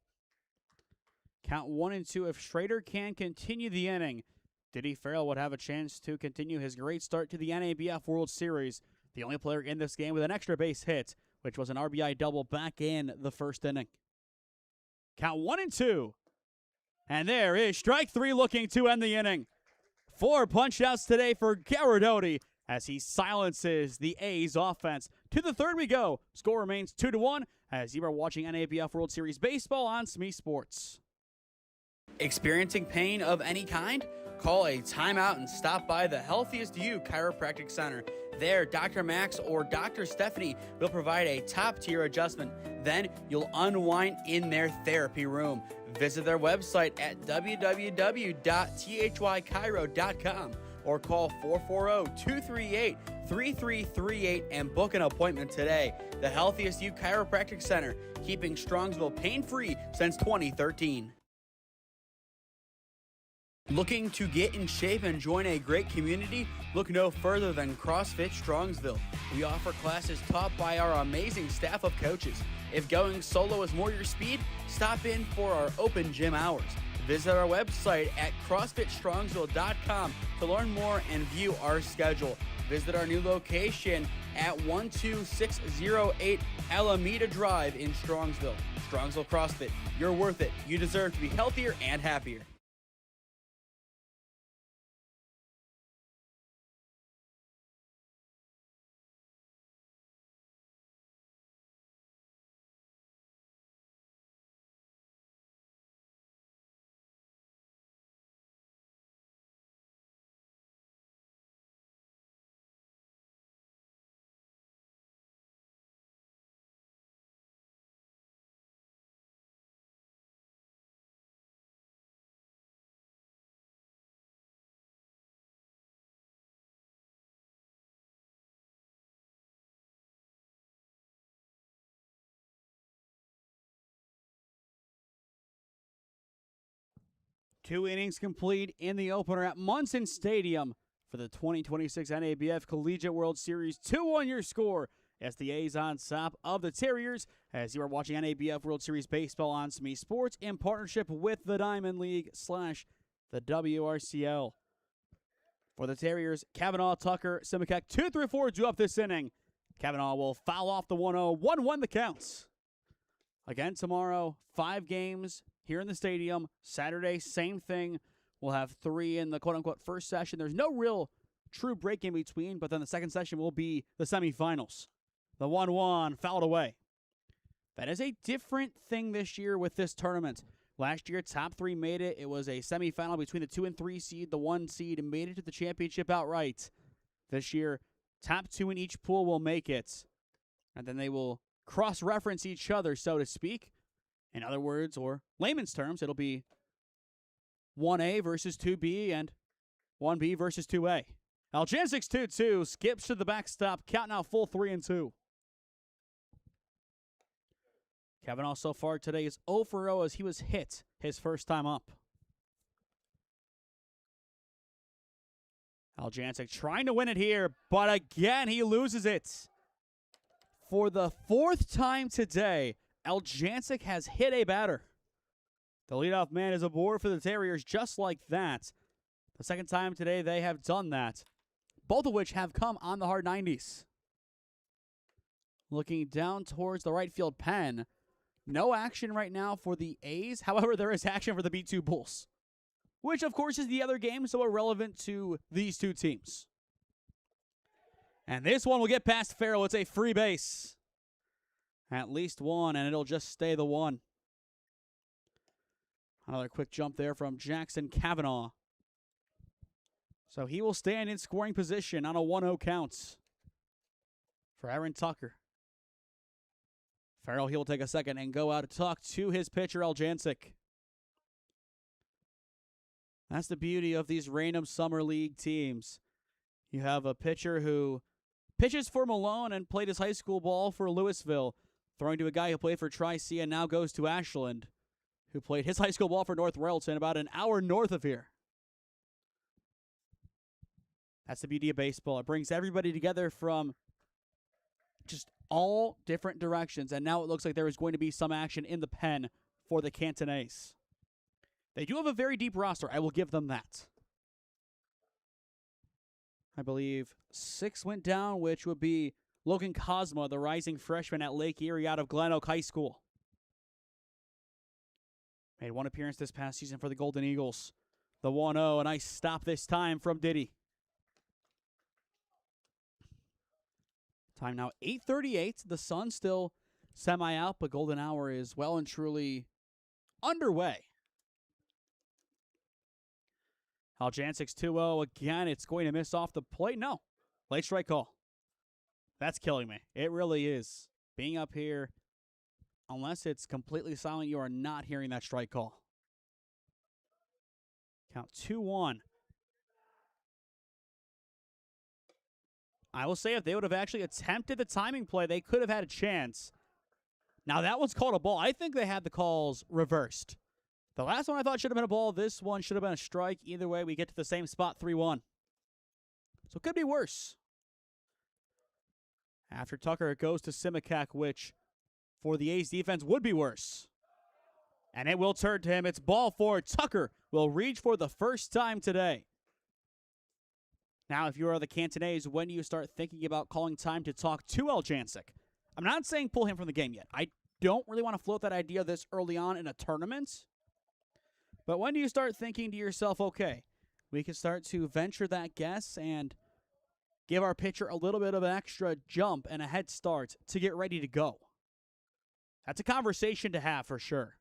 Count 1 and 2. If Schrader can continue the inning, Diddy Farrell would have a chance to continue his great start to the NABF World Series. The only player in this game with an extra base hit, which was an RBI double back in the 1st inning. Count 1 and 2. And there is strike 3 looking to end the inning. 4 punch-outs today for Garrett Odie as he silences the A's offense. To the 3rd we go. Score remains 2-1 as you are watching NABF World Series Baseball on SmeeSports. Experiencing pain of any kind? call a timeout and stop by the Healthiest You Chiropractic Center. There, Dr. Max or Dr. Stephanie will provide a top-tier adjustment. Then you'll unwind in their therapy room. Visit their website at www.thychiro.com or call 440-238-3338 and book an appointment today. The Healthiest You Chiropractic Center, keeping Strongsville pain-free since 2013. Looking to get in shape and join a great community? Look no further than CrossFit Strongsville. We offer classes taught by our amazing staff of coaches. If going solo is more your speed, stop in for our open gym hours. Visit our website at CrossFitStrongsville.com to learn more and view our schedule. Visit our new location at 12608 Alameda Drive in Strongsville. Strongsville CrossFit, you're worth it. You deserve to be healthier and happier. Two innings complete in the opener at Munson Stadium for the 2026 NABF Collegiate World Series. 2-1 your score as the A's on top of the Terriers as you are watching NABF World Series Baseball on SmeeSports in partnership with the Diamond League / the WRCL. For the Terriers, Kavanaugh, Tucker, Simicek, 2-3-4 due up this inning. Kavanaugh will foul off the 1-0, 1-1 the counts. Again tomorrow, 5 games here in the stadium. Saturday, same thing. We'll have 3 in the quote-unquote first session. There's no real true break in between, but then the second session will be the semifinals. The 1-1 fouled away. That is a different thing this year with this tournament. Last year, top 3 made it. It was a semifinal between the 2 and 3 seed. The 1 seed made it to the championship outright. This year, top 2 in each pool will make it. And then they will cross-reference each other, so to speak. In other words, or layman's terms, it'll be 1A versus 2B and 1B versus 2A. Aljancic's 2-2 skips to the backstop, count now full 3-2. Kavanaugh so far today is 0 for 0 as he was hit his first time up. Aljancic trying to win it here, but again he loses it. For the 4th time today, Aljancic has hit a batter. The leadoff man is aboard for the Terriers just like that. The second time today they have done that, both of which have come on the hard 90s. Looking down towards the right field pen, no action right now for the A's. However, there is action for the B2 Bulls, which of course is the other game, so irrelevant to these two teams. And this one will get past Farrell. It's a free base. At least one, and it'll just stay the 1. Another quick jump there from Jackson Kavanaugh. So he will stand in scoring position on a 1-0 count for Aaron Tucker. Farrell, he'll take a second and go out to talk to his pitcher, Aljancic. That's the beauty of these random summer league teams. You have a pitcher who pitches for Malone and played his high school ball for Louisville, throwing to a guy who played for Tri-C and now goes to Ashland, who played his high school ball for North Royalton about an hour north of here. That's the beauty of baseball. It brings everybody together from just all different directions, and now it looks like there is going to be some action in the pen for the Canton A's. They do have a very deep roster. I will give them that. I believe 6 went down, which would be Logan Cosma, the rising freshman at Lake Erie out of Glen Oak High School. Made 1 appearance this past season for the Golden Eagles. The 1-0, a nice stop this time from Diddy. Time now 8:38. The sun still semi-out, but golden hour is well and truly underway. Aljancik's 2-0 again. It's going to miss off the plate. No. Late strike call. That's killing me. It really is. Being up here, unless it's completely silent, you are not hearing that strike call. Count 2-1. I will say if they would have actually attempted the timing play, they could have had a chance. Now, that one's called a ball. I think they had the calls reversed. The last one I thought should have been a ball. This one should have been a strike. Either way, we get to the same spot, 3-1. So it could be worse. After Tucker, it goes to Simikak, which for the A's defense would be worse. And it will turn to him. It's ball four. Tucker will reach for the first time today. Now, if you are the Canton A's, when do you start thinking about calling time to talk to Aljancic? I'm not saying pull him from the game yet. I don't really want to float that idea this early on in a tournament. But when do you start thinking to yourself, okay, we can start to venture that guess and give our pitcher a little bit of an extra jump and a head start to get ready to go? That's a conversation to have for sure.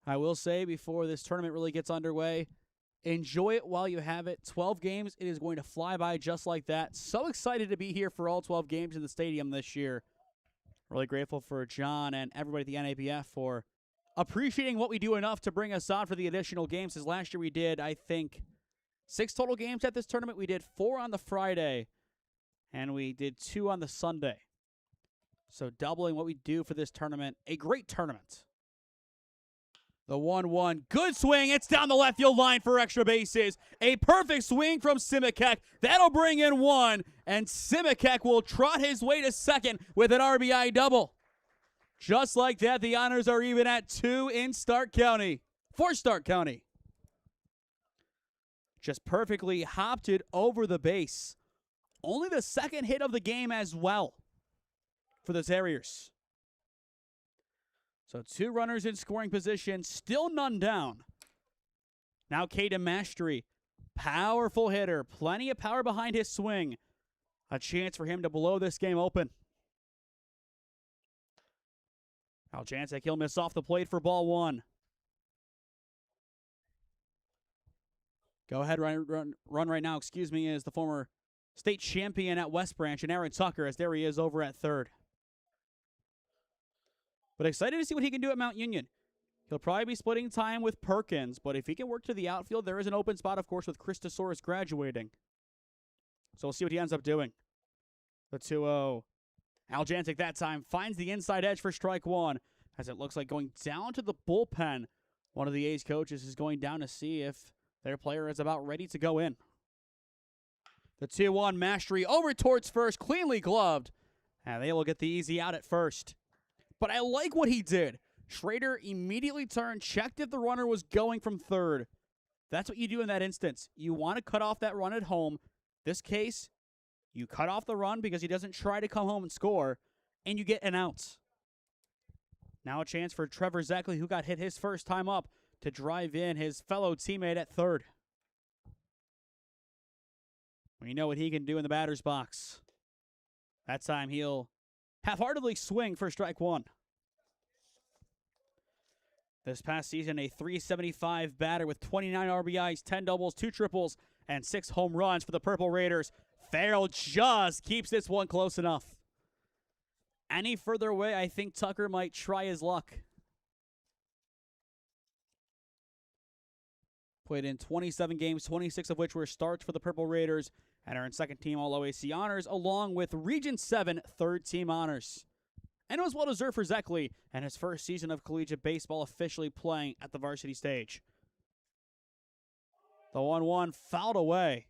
I will say before this tournament really gets underway, enjoy it while you have it. 12 games, it is going to fly by just like that. So excited to be here for all 12 games in the stadium this year. Really grateful for John and everybody at the NABF for appreciating what we do enough to bring us on for the additional games. As last year we did, I think, 6 total games at this tournament. We did 4 on the Friday, and we did 2 on the Sunday. So doubling what we do for this tournament. A great tournament. The 1-1. Good swing. It's down the left field line for extra bases. A perfect swing from Simikak. That'll bring in 1, and Simikak will trot his way to second with an RBI double. Just like that, the honors are even at 2 in Stark County. For Stark County. Just perfectly hopped it over the base. Only the second hit of the game as well for the Terriers. So 2 runners in scoring position, still none down. Now Caden Mastery, powerful hitter, plenty of power behind his swing. A chance for him to blow this game open. Aljancic, he'll miss off the plate for ball 1. Go ahead, run right now, is the former state champion at West Branch, and Aaron Tucker, as there he is over at third. But excited to see what he can do at Mount Union. He'll probably be splitting time with Perkins, but if he can work to the outfield, there is an open spot, of course, with Christosaurus graduating. So we'll see what he ends up doing. The 2-0. Aljancic that time finds the inside edge for strike 1, as it looks like going down to the bullpen. One of the A's coaches is going down to see if their player is about ready to go in. The 2-1 Mastery over towards first, cleanly gloved, and they will get the easy out at first. But I like what he did. Schrader immediately turned, checked if the runner was going from third. That's what you do in that instance. You want to cut off that run at home. This case, you cut off the run because he doesn't try to come home and score, and you get an out. Now a chance for Trevor Zackley, who got hit his first time up, to drive in his fellow teammate at third. We know what he can do in the batter's box. That time he'll half-heartedly swing for strike 1. This past season, a .375 batter with 29 RBIs, 10 doubles, 2 triples, and 6 home runs for the Purple Raiders. Farrell just keeps this one close enough. Any further away, I think Tucker might try his luck. Played in 27 games, 26 of which were starts for the Purple Raiders, and earned second-team All-OAC honors, along with Region 7 third-team honors. And it was well-deserved for Zackley and his first season of collegiate baseball officially playing at the varsity stage. The 1-1 fouled away.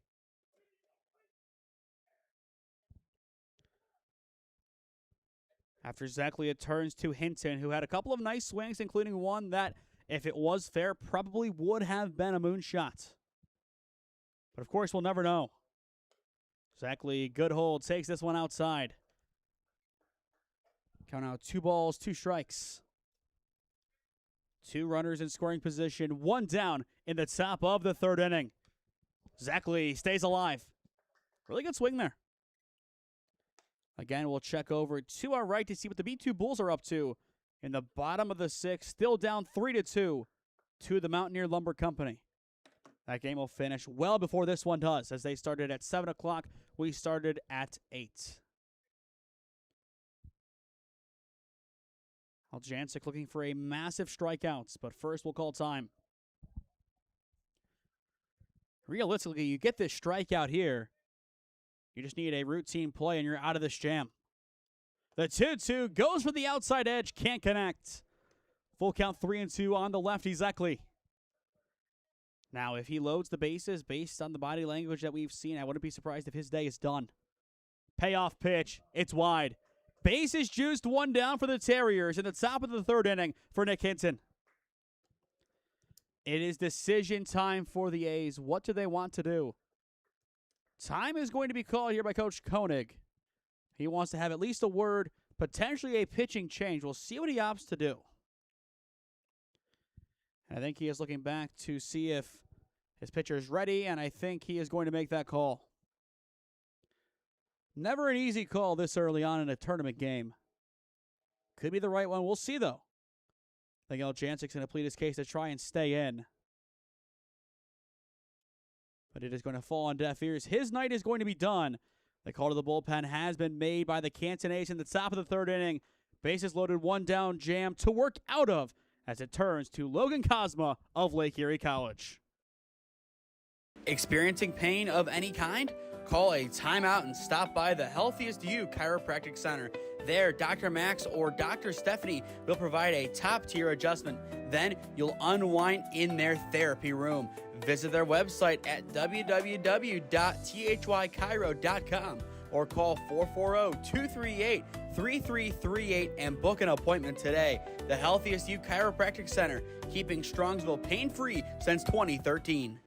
After Zackley, it turns to Hinton, who had a couple of nice swings, including one that, if it was fair, probably would have been a moonshot. But of course, we'll never know. Zackley, good hold, takes this one outside. Count out 2 balls, 2 strikes. 2 runners in scoring position, 1 down in the top of the 3rd inning. Zackley stays alive. Really good swing there. Again, we'll check over to our right to see what the B2 Bulls are up to. In the bottom of the 6th, still down 3-2 to the Mountaineer Lumber Company. That game will finish well before this one does, as they started at 7 o'clock. We started at 8. Aljancic looking for a massive strikeouts, but first we'll call time. Realistically, you get this strikeout here. You just need a routine play, and you're out of this jam. The 2-2 goes for the outside edge, can't connect. Full count 3-2 on the lefty, Zeckley. Now, if he loads the bases based on the body language that we've seen, I wouldn't be surprised if his day is done. Payoff pitch. It's wide. Bases juiced, one down for the Terriers in the top of the 3rd inning for Nick Hinton. It is decision time for the A's. What do they want to do? Time is going to be called here by Coach Koenig. He wants to have at least a word, potentially a pitching change. We'll see what he opts to do. And I think he is looking back to see if his pitcher is ready, and I think he is going to make that call. Never an easy call this early on in a tournament game. Could be the right one. We'll see, though. I think Aljancic's going to plead his case to try and stay in. But it is going to fall on deaf ears. His night is going to be done. The call to the bullpen has been made by the Canton A's in the top of the 3rd inning. Bases loaded, one down jam to work out of as it turns to Logan Cosma of Lake Erie College. Experiencing pain of any kind? Call a timeout and stop by the Healthiest You Chiropractic Center. There, Dr. Max or Dr. Stephanie will provide a top-tier adjustment. Then you'll unwind in their therapy room. Visit their website at www.thychiro.com or call 440-238-3338 and book an appointment today. The Healthiest You Chiropractic Center, keeping Strongsville pain-free since 2013.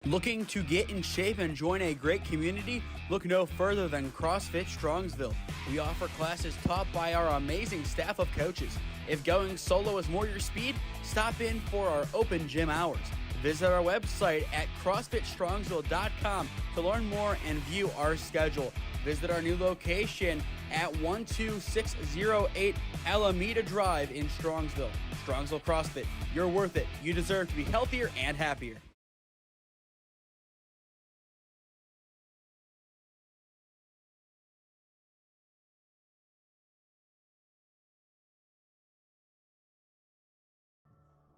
Looking to get in shape and join a great community? Look no further than CrossFit Strongsville. We offer classes taught by our amazing staff of coaches. If going solo is more your speed, stop in for our open gym hours. Visit our website at CrossFitStrongsville.com to learn more and view our schedule. Visit our new location at 12608 Alameda Drive in Strongsville. Strongsville CrossFit, you're worth it. You deserve to be healthier and happier.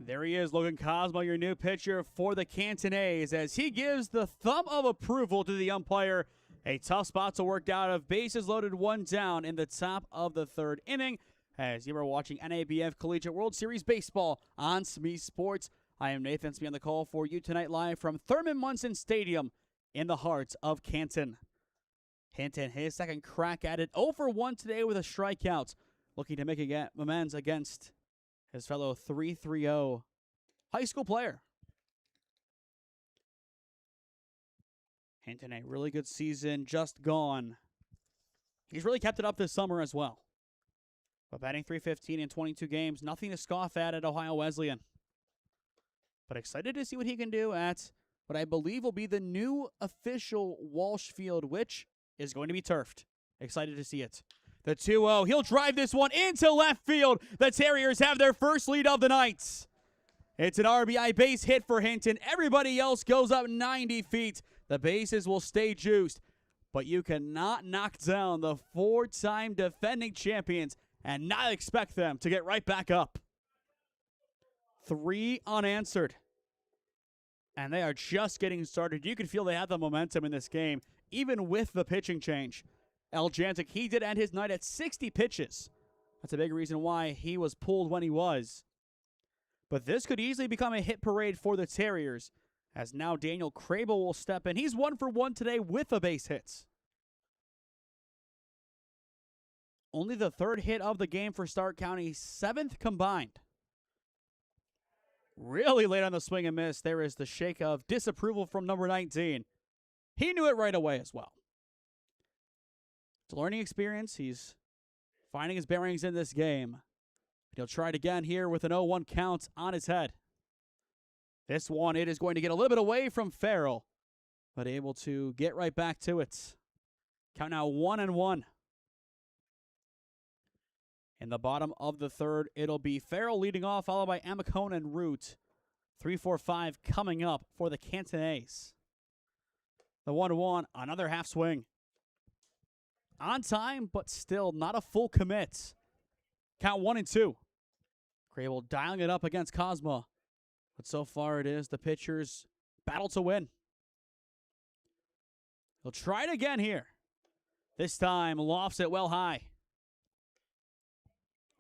There he is, Logan Cosmo, your new pitcher for the Canton A's, as he gives the thumb of approval to the umpire. A tough spot to work out of. Bases loaded, one down in the top of the 3rd inning. As you are watching NABF Collegiate World Series Baseball on SmeeSports. I am Nathan Smee on the call for you tonight live from Thurman Munson Stadium in the heart of Canton. Hinton, his second crack at it. 0 for 1 today with a strikeout. Looking to make amends against his fellow 3-3-0 high school player. Hinton, a really good season just gone. He's really kept it up this summer as well. But batting .315 in 22 games, nothing to scoff at Ohio Wesleyan. But excited to see what he can do at what I believe will be the new official Walsh Field, which is going to be turfed. Excited to see it. The 2-0, he'll drive this one into left field. The Terriers have their first lead of the night. It's an RBI base hit for Hinton. Everybody else goes up 90 feet. The bases will stay juiced. But you cannot knock down the 4-time defending champions and not expect them to get right back up. 3 unanswered. And they are just getting started. You can feel they have the momentum in this game, even with the pitching change. Aljancic, he did end his night at 60 pitches. That's a big reason why he was pulled when he was. But this could easily become a hit parade for the Terriers, as now Daniel Crable will step in. He's 1 for 1 today with a base hit. Only the 3rd hit of the game for Stark County, 7th combined. Really late on the swing and miss. There is the shake of disapproval from number 19. He knew it right away as well. It's a learning experience. He's finding his bearings in this game. He'll try it again here with an 0-1 count on his head. This one, it is going to get a little bit away from Farrell, but able to get right back to it. Count now 1-1. In the bottom of the 3rd, it'll be Farrell leading off, followed by Amacone and Root. 3-4-5 coming up for the Canton A's. The 1-1, another half swing. On time, but still not a full commit. Count 1-2. Crable dialing it up against Cosma. But so far it is the pitcher's battle to win. He'll try it again here. This time lofts it well high.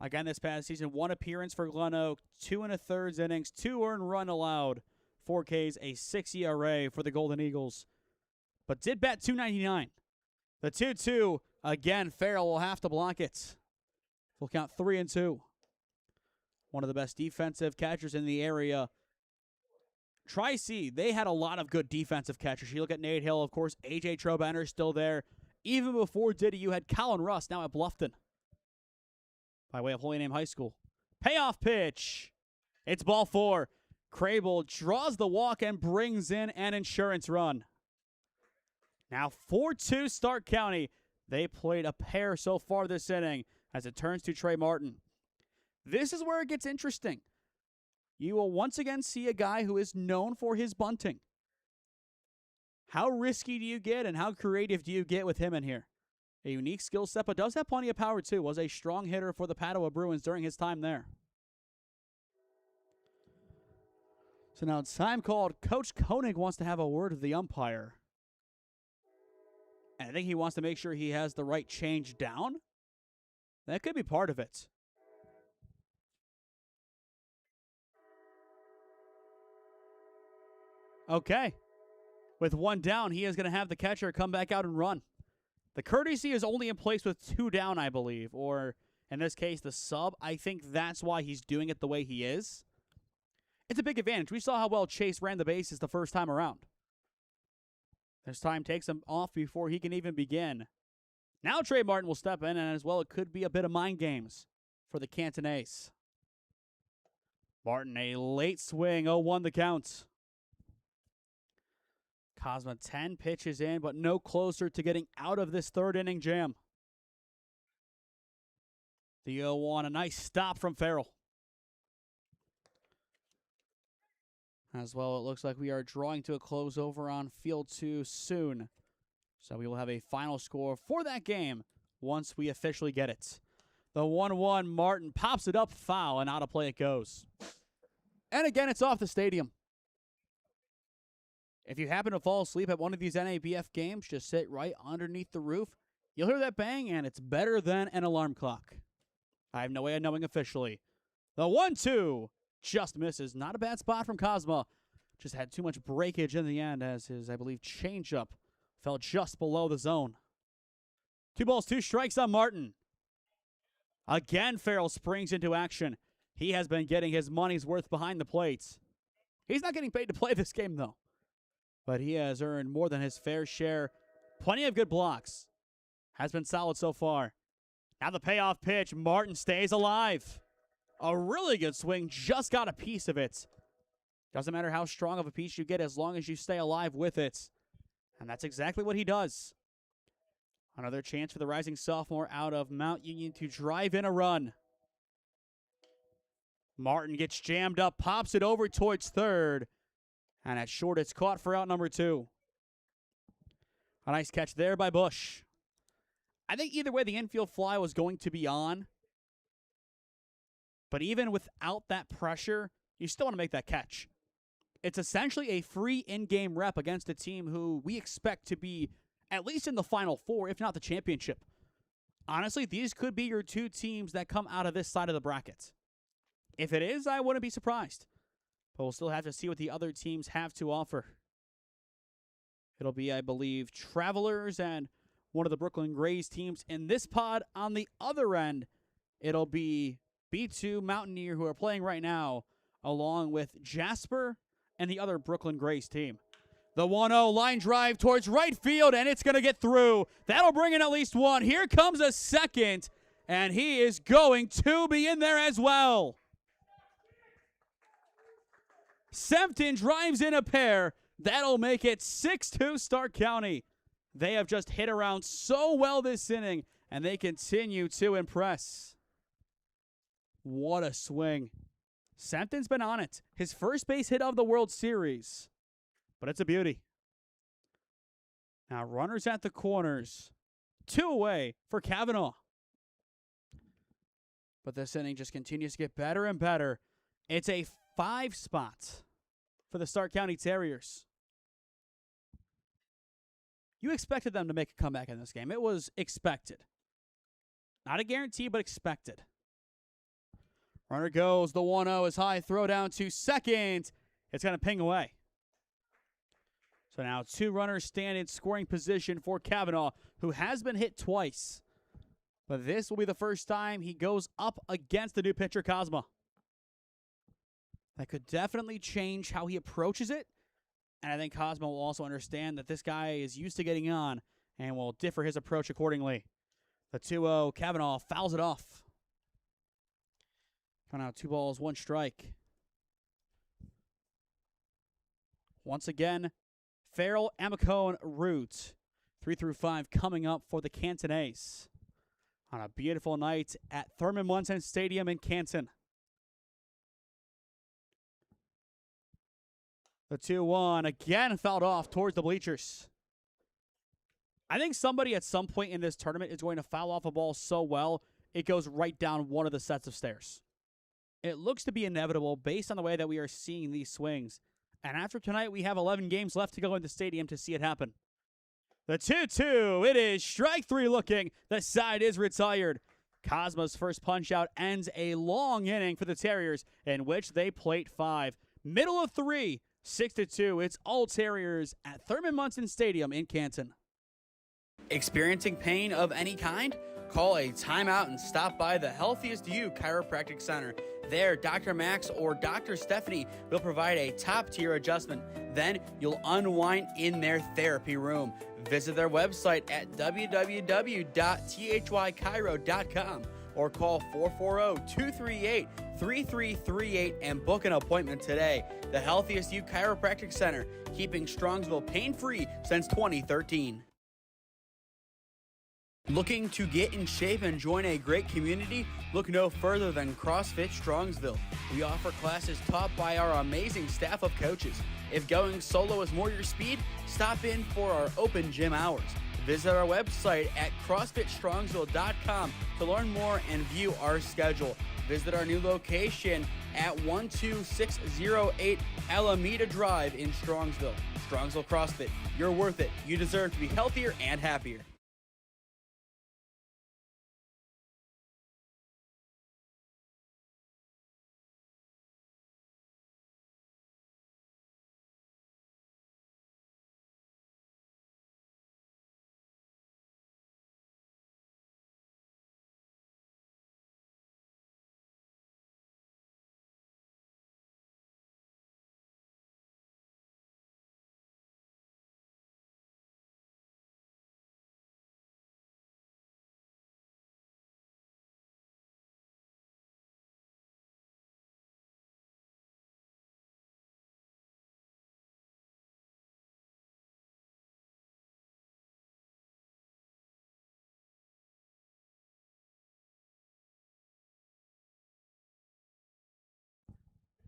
Again this past season, 1 appearance for Glen Oak, 2 1/3 innings, 2 earned run allowed, 4 Ks, a 6 ERA for the Golden Eagles. But did bat .299. The 2-2, again, Farrell will have to block it. We'll count 3-2. One of the best defensive catchers in the area. Tri-C, they had a lot of good defensive catchers. You look at Nate Hill, of course, A.J. Trobanner still there. Even before Diddy, you had Colin Russ, now at Bluffton, by way of Holy Name High School. Payoff pitch. It's ball 4. Crable draws the walk and brings in an insurance run. Now 4-2 Stark County. They played a pair so far this inning as it turns to Trey Martin. This is where it gets interesting. You will once again see a guy who is known for his bunting. How risky do you get and how creative do you get with him in here? A unique skill set, but does have plenty of power too. Was a strong hitter for the Padua Bruins during his time there. So now it's time called. Coach Koenig wants to have a word with the umpire. And I think he wants to make sure he has the right change down. That could be part of it. Okay. With 1 down, he is going to have the catcher come back out and run. The courtesy is only in place with 2 down, I believe. Or, in this case, the sub. I think that's why he's doing it the way he is. It's a big advantage. We saw how well Chase ran the bases the first time around. This time takes him off before he can even begin. Now Trey Martin will step in, and as well, it could be a bit of mind games for the Canton A's. Martin, a late swing, 0-1 the count. Cosma 10 pitches in, but no closer to getting out of this 3rd inning jam. The 0-1, a nice stop from Farrell. As well, it looks like we are drawing to a close over on Field 2 soon. So we will have a final score for that game once we officially get it. The 1-1, Martin pops it up, foul, and out of play it goes. And again, it's off the stadium. If you happen to fall asleep at one of these NABF games, just sit right underneath the roof. You'll hear that bang, and it's better than an alarm clock. I have no way of knowing officially. The 1-2 just misses. Not a bad spot from Cosma. Just had too much breakage in the end as his, I believe, changeup fell just below the zone. 2 balls, 2 strikes on Martin. Again, Farrell springs into action. He has been getting his money's worth behind the plates. He's not getting paid to play this game, though. But he has earned more than his fair share. Plenty of good blocks. Has been solid so far. Now the payoff pitch. Martin stays alive. A really good swing. Just got a piece of it. Doesn't matter how strong of a piece you get as long as you stay alive with it. And that's exactly what he does. Another chance for the rising sophomore out of Mount Union to drive in a run. Martin gets jammed up, pops it over towards 3rd. And at short, it's caught for out number 2. A nice catch there by Bush. I think either way, the infield fly was going to be on. But even without that pressure, you still want to make that catch. It's essentially a free in-game rep against a team who we expect to be at least in the Final Four, if not the championship. Honestly, these could be your 2 teams that come out of this side of the bracket. If it is, I wouldn't be surprised. But we'll still have to see what the other teams have to offer. It'll be, I believe, Travelers and one of the Brooklyn Grays teams in this pod. On the other end, it'll be B2 Mountaineer, who are playing right now, along with Jasper and the other Brooklyn Grays team. The 1-0 line drive towards right field, and it's going to get through. That'll bring in at least 1. Here comes a second, and he is going to be in there as well. Sempton drives in a pair. That'll make it 6-2 Stark County. They have just hit around so well this inning, and they continue to impress. What a swing. Sempton's been on it. His first base hit of the World Series. But it's a beauty. Now runners at the corners. 2 away for Kavanaugh. But this inning just continues to get better and better. It's a 5 spot for the Stark County Terriers. You expected them to make a comeback in this game. It was expected. Not a guarantee, but expected. Runner goes. The 1-0 is high. Throw down to second. It's going to ping away. So now 2 runners stand in scoring position for Kavanaugh, who has been hit twice. But this will be the first time he goes up against the new pitcher, Cosma. That could definitely change how he approaches it. And I think Cosmo will also understand that this guy is used to getting on and will differ his approach accordingly. The 2-0, Kavanaugh fouls it off. Coming out 2 balls, 1 strike. Once again, Farrell, Amico, and Root. 3 through 5 coming up for the Canton A's on a beautiful night at Thurman Munson Stadium in Canton. The 2-1 again fouled off towards the bleachers. I think somebody at some point in this tournament is going to foul off a ball so well, it goes right down one of the sets of stairs. It looks to be inevitable based on the way that we are seeing these swings. And after tonight, we have 11 games left to go in the stadium to see it happen. The 2-2, it is strike 3 looking. The side is retired. Cosmo's first punch out ends a long inning for the Terriers in which they plate 5. Middle of 3, 6-2. It's all Terriers at Thurman Munson Stadium in Canton. Experiencing pain of any kind? Call a timeout and stop by the Healthiest You Chiropractic Center. There, Dr. Max or Dr. Stephanie will provide a top-tier adjustment. Then you'll unwind in their therapy room. Visit their website at www.thychiro.com or call 440-238-3338 and book an appointment today. The Healthiest You Chiropractic Center, keeping Strongsville pain-free since 2013. Looking to get in shape and join a great community? Look no further than CrossFit Strongsville. We offer classes taught by our amazing staff of coaches. If going solo is more your speed, stop in for our open gym hours. Visit our website at CrossFitStrongsville.com to learn more and view our schedule. Visit our new location at 12608 Alameda Drive in Strongsville. Strongsville CrossFit, you're worth it. You deserve to be healthier and happier.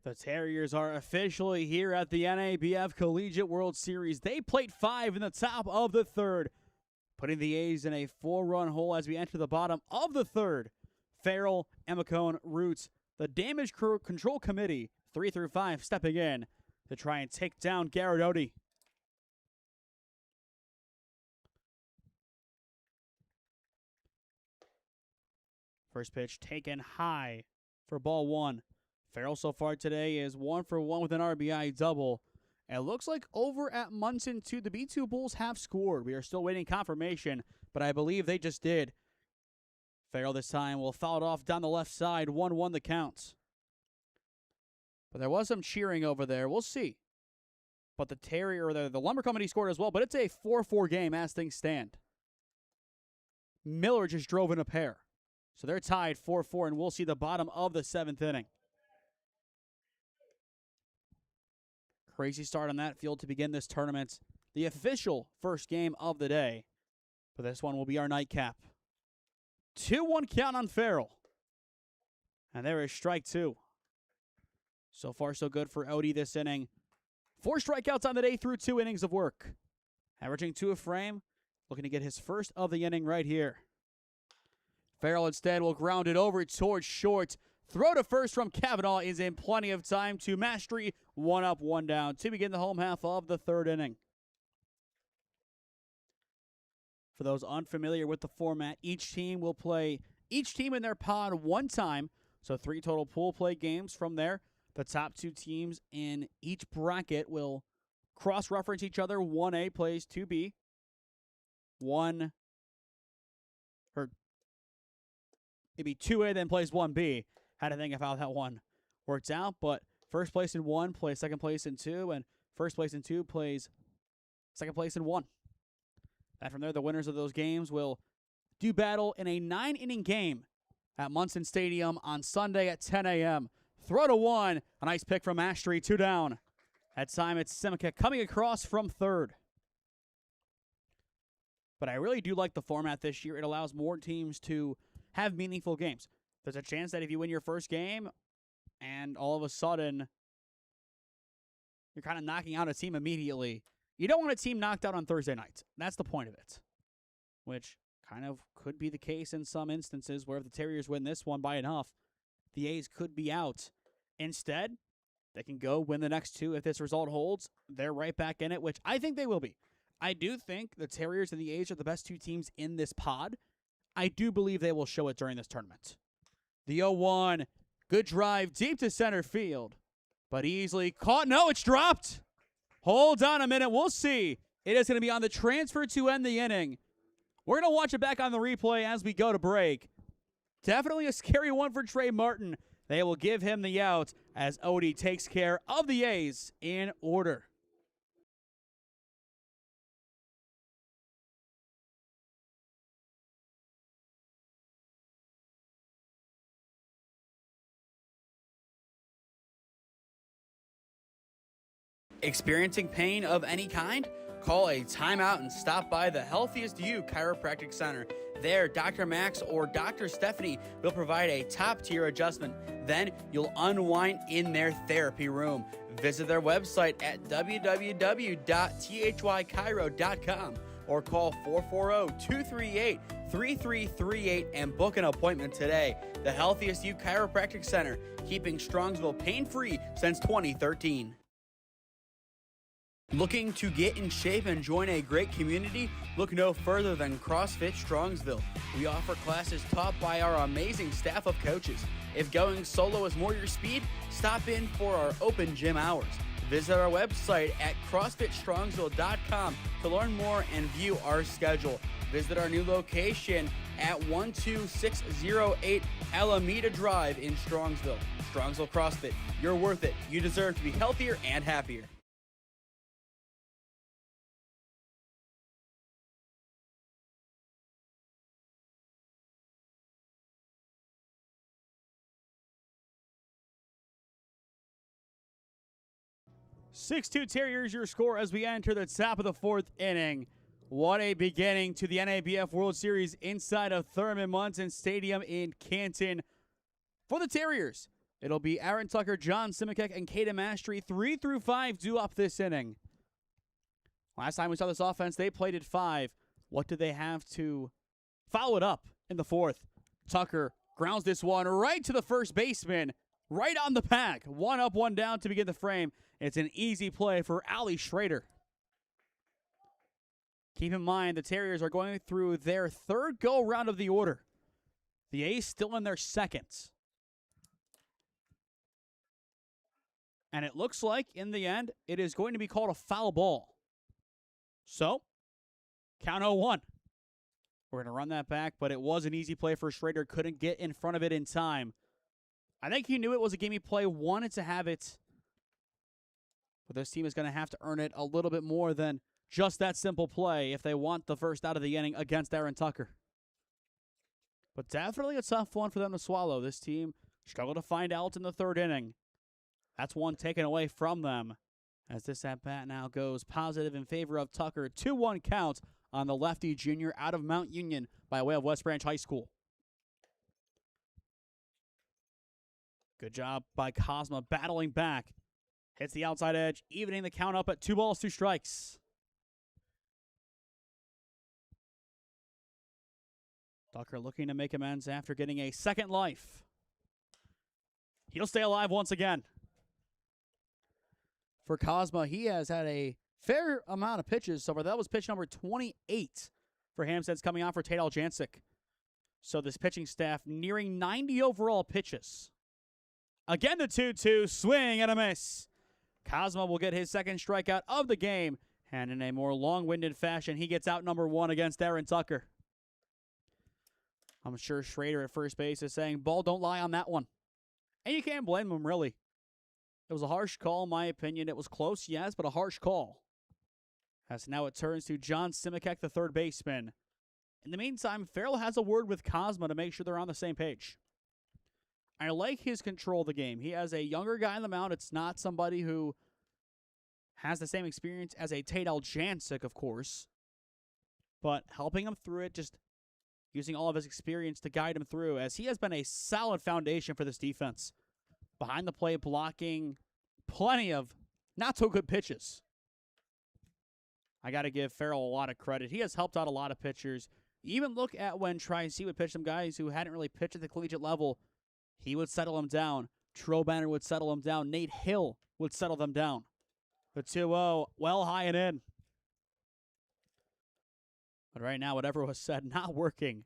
The Terriers are officially here at the NABF Collegiate World Series. They plate 5 in the top of the 3rd, putting the A's in a 4-run hole as we enter the bottom of the 3rd. Farrell, Emacone, Roots, the Damage Control Committee, 3 through 5, stepping in to try and take down Garodotti. First pitch taken high for ball 1. Farrell so far today is 1 for 1 with an RBI double. And it looks like over at Munson 2, the B2 Bulls have scored. We are still waiting confirmation, but I believe they just did. Farrell this time will foul it off down the left side, 1-1 the count. But there was some cheering over there. We'll see. But the Lumber Company scored as well, but it's a 4-4 game as things stand. Miller just drove in a pair. So they're tied 4-4, and we'll see the bottom of the 7th inning. Crazy start on that field to begin this tournament. The official first game of the day. But this one will be our nightcap. 2-1 count on Farrell. And there is strike 2. So far, so good for Odie this inning. 4 strikeouts on the day through 2 innings of work. Averaging 2 a frame. Looking to get his first of the inning right here. Farrell instead will ground it over towards short. Throw to first from Kavanaugh is in plenty of time to Mastery. 1 up, 1 down to begin the home half of the 3rd inning. For those unfamiliar with the format, each team in their pod 1 time. So 3 total pool play games from there. The top 2 teams in each bracket will cross-reference each other. 1A plays 2B. Maybe 2A then plays 1B. Had to think of how that one works out, but first place in 1 plays second place in 2, and first place in 2 plays second place in 1. And from there, the winners of those games will do battle in a 9-inning game at Munson Stadium on Sunday at 10 a.m. Throw to 1. A nice pick from Mastery. 2 down. That time it's Simicek coming across from third. But I really do like the format this year. It allows more teams to have meaningful games. There's a chance that if you win your first game and all of a sudden you're kind of knocking out a team immediately, you don't want a team knocked out on Thursday night. That's the point of it, which kind of could be the case in some instances where if the Terriers win this one by enough, the A's could be out. Instead, they can go win the next 2. If this result holds, they're right back in it, which I think they will be. I do think the Terriers and the A's are the best 2 teams in this pod. I do believe they will show it during this tournament. The 0-1, good drive deep to center field, but easily caught. No, it's dropped. Hold on a minute. We'll see. It is going to be on the transfer to end the inning. We're going to watch it back on the replay as we go to break. Definitely a scary one for Trey Martin. They will give him the out as Odie takes care of the A's in order. Experiencing pain of any kind? Call a timeout and stop by the Healthiest You Chiropractic Center. There, Dr. Max or Dr. Stephanie will provide a top-tier adjustment. Then you'll unwind in their therapy room. Visit their website at www.thychiro.com or call 440-238-3338 and book an appointment today. The Healthiest You Chiropractic Center, keeping Strongsville pain-free since 2013. Looking to get in shape and join a great community? Look no further than CrossFit Strongsville. We offer classes taught by our amazing staff of coaches. If going solo is more your speed, stop in for our open gym hours. Visit our website at CrossFitStrongsville.com to learn more and view our schedule. Visit our new location at 12608 Alameda Drive in Strongsville. Strongsville CrossFit, you're worth it. You deserve to be healthier and happier. Six-2 Terriers, your score as we enter the top of the 4th inning. What a beginning to the NABF World Series inside of Thurman Munson Stadium in Canton. For the Terriers, it'll be Aaron Tucker, John Simicek, and Caden Mastery. 3 through 5 due up this inning. Last time we saw this offense, they played at 5. What do they have to follow it up in the 4th? Tucker grounds this one right to the first baseman, right on the pack. 1 up, 1 down to begin the frame. It's an easy play for Ali Schrader. Keep in mind, the Terriers are going through their 3rd go-round of the order. The A's still in their 2nd. And it looks like, in the end, it is going to be called a foul ball. So, count 0-1. We're going to run that back, but it was an easy play for Schrader. Couldn't get in front of it in time. I think he knew it was a game he play, wanted to have it. But this team is going to have to earn it a little bit more than just that simple play if they want the first out of the inning against Aaron Tucker. But definitely a tough one for them to swallow. This team struggled to find out in the 3rd inning. That's one taken away from them as this at-bat now goes positive in favor of Tucker. 2-1 count on the lefty junior out of Mount Union by way of West Branch High School. Good job by Cosma battling back. Hits the outside edge, evening the count up at 2 balls, 2 strikes. Tucker looking to make amends after getting a second life. He'll stay alive once again. For Cosma, he has had a fair amount of pitches so far. That was pitch number 28 for him since coming on for Tate Aljancic. So this pitching staff nearing 90 overall pitches. Again, the 2-2, swing and a miss. Cosma will get his second strikeout of the game, and in a more long-winded fashion, he gets out number 1 against Aaron Tucker. I'm sure Schrader at first base is saying, ball don't lie on that one. And you can't blame him, really. It was a harsh call, in my opinion. It was close, yes, but a harsh call. As now it turns to John Simicek, the third baseman. In the meantime, Farrell has a word with Cosma to make sure they're on the same page. I like his control of the game. He has a younger guy on the mound. It's not somebody who has the same experience as a Tate Aljancic, of course. But helping him through it, just using all of his experience to guide him through, as he has been a solid foundation for this defense. Behind the plate, blocking plenty of not-so-good pitches. I got to give Farrell a lot of credit. He has helped out a lot of pitchers. Even look at when Tri-C would pitch some guys who hadn't really pitched at the collegiate level. He would settle them down. Trobanner would settle them down. Nate Hill would settle them down. The 2-0, well high and in. But right now, whatever was said, not working.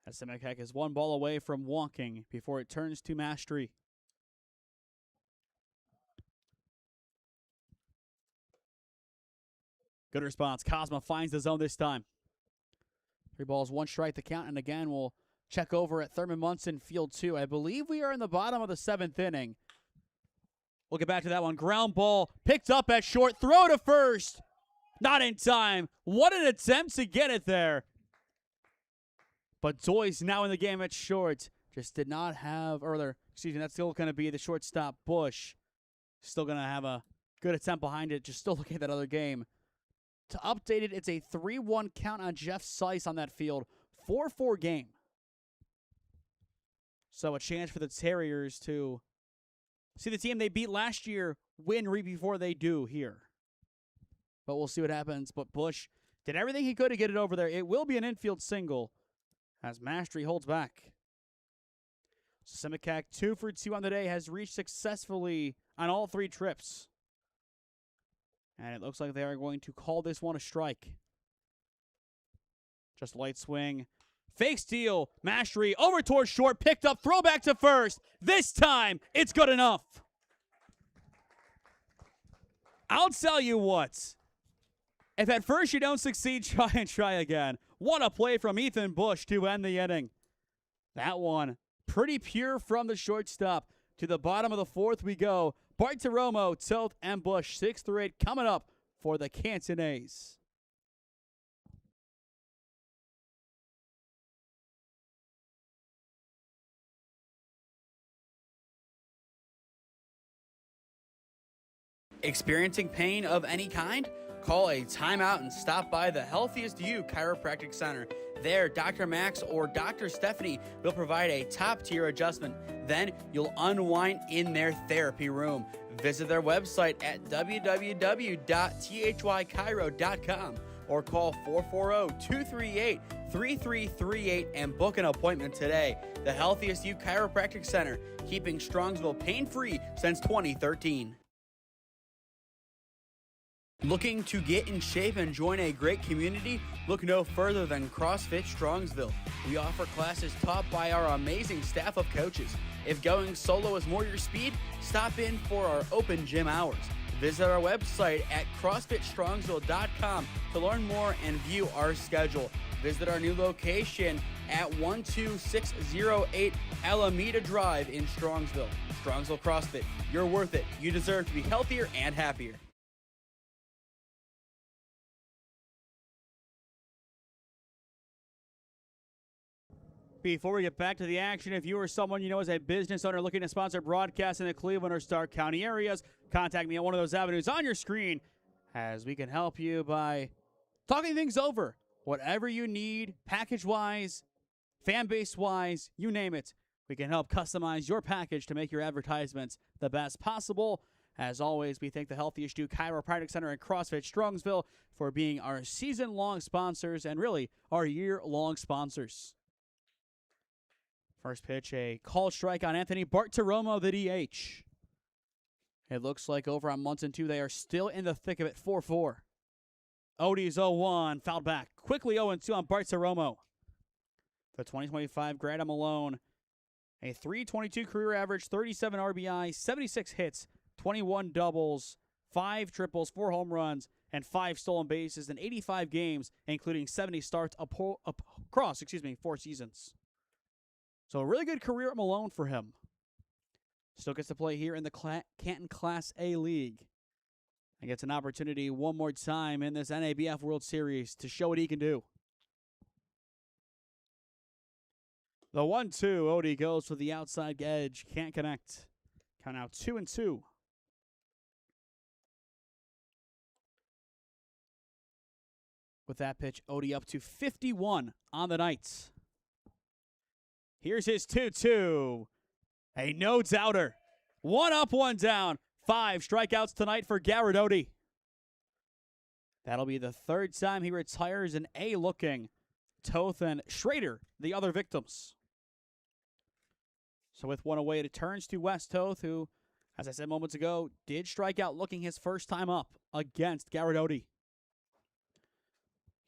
As Simicek is 1 ball away from walking before it turns to Mastery. Good response. Cosma finds the zone this time. 3 balls, 1 strike the count. And again, we'll check over at Thurman Munson Field 2. I believe we are in the bottom of the 7th inning. We'll get back to that one. Ground ball picked up at short. Throw to first. Not in time. What an attempt to get it there. But Doyce now in the game at short. Just did not have, that's still going to be the shortstop, Bush. Still going to have a good attempt behind it. Just still looking at that other game. To update it, it's a 3-1 count on Jeff Seiss on that field. 4-4 game. So a chance for the Terriers to see the team they beat last year win right before they do here. But we'll see what happens. But Bush did everything he could to get it over there. It will be an infield single as Mastery holds back. Simicek, 2 for 2 on the day, has reached successfully on all 3 trips. And it looks like they are going to call this one a strike. Just light swing. Fake steal. Mastery over towards short. Picked up. Throwback to first. This time, it's good enough. I'll tell you what. If at first you don't succeed, try and try again. What a play from Ethan Bush to end the inning. That one pretty pure from the shortstop. To the bottom of the 4th we go. Bartiromo, Toth, and Bush, 6 through 8 coming up for the Canton A's. Experiencing pain of any kind? Call a timeout and stop by the Healthiest You Chiropractic Center. There, Dr. Max or Dr. Stephanie will provide a top-tier adjustment. Then you'll unwind in their therapy room. Visit their website at www.thychiro.com or call 440-238-3338 and book an appointment today. The Healthiest You Chiropractic Center, keeping Strongsville pain-free since 2013. Looking to get in shape and join a great community? Look no further than CrossFit Strongsville. We offer classes taught by our amazing staff of coaches. If going solo is more your speed, stop in for our open gym hours. Visit our website at CrossFitStrongsville.com to learn more and view our schedule. Visit our new location at 12608 Alameda Drive in Strongsville. Strongsville CrossFit, you're worth it. You deserve to be healthier and happier. Before we get back to the action, if you or someone you know is a business owner looking to sponsor broadcasts in the Cleveland or Stark County areas, contact me on one of those avenues on your screen, as we can help you by talking things over. Whatever you need, package-wise, fan base-wise, you name it. We can help customize your package to make your advertisements the best possible. As always, we thank the Healthiest You Chiropractic Center and CrossFit Strongsville for being our season-long sponsors and really our year-long sponsors. First pitch, a called strike on Anthony Bartiromo, the DH. It looks like over on Munson 2, they are still in the thick of it, 4-4. Odie's 0-1, fouled back. Quickly 0-2 on Bartiromo. The 2025 grad Malone, a .322 career average, 37 RBI, 76 hits, 21 doubles, 5 triples, 4 home runs, and 5 stolen bases in 85 games, including 70 starts across 4 seasons. So a really good career at Malone for him. Still gets to play here in the Canton Class A League. And gets an opportunity one more time in this NABF World Series to show what he can do. The 1-2, Odie goes for the outside edge. Can't connect. Count out 2-2. With that pitch, Odie up to 51 on the night. Here's his 2-2. A no-doubter. 1 up, 1 down. 5 strikeouts tonight for Garrett Odie. That'll be the 3rd time he retires an A-looking. Toth and Schrader, the other victims. So with 1 away, it turns to West Toth, who, as I said moments ago, did strike out looking his first time up against Garrett Odie.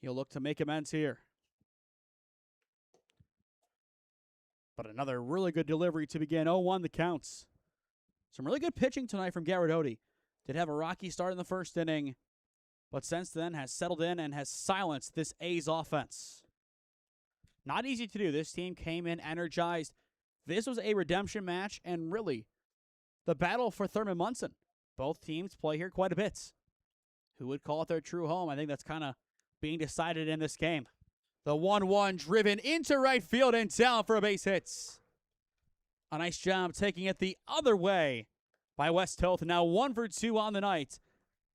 He'll look to make amends here. But another really good delivery to begin. 0-1 the counts. Some really good pitching tonight from Garrett Odie. Did have a rocky start in the first inning, but since then has settled in and has silenced this A's offense. Not easy to do. This team came in energized. This was a redemption match, and really, the battle for Thurman Munson. Both teams play here quite a bit. Who would call it their true home? I think that's kind of being decided in this game. The 1-1 driven into right field and down for a base hit. A nice job taking it the other way by West Toth. Now 1 for 2 on the night.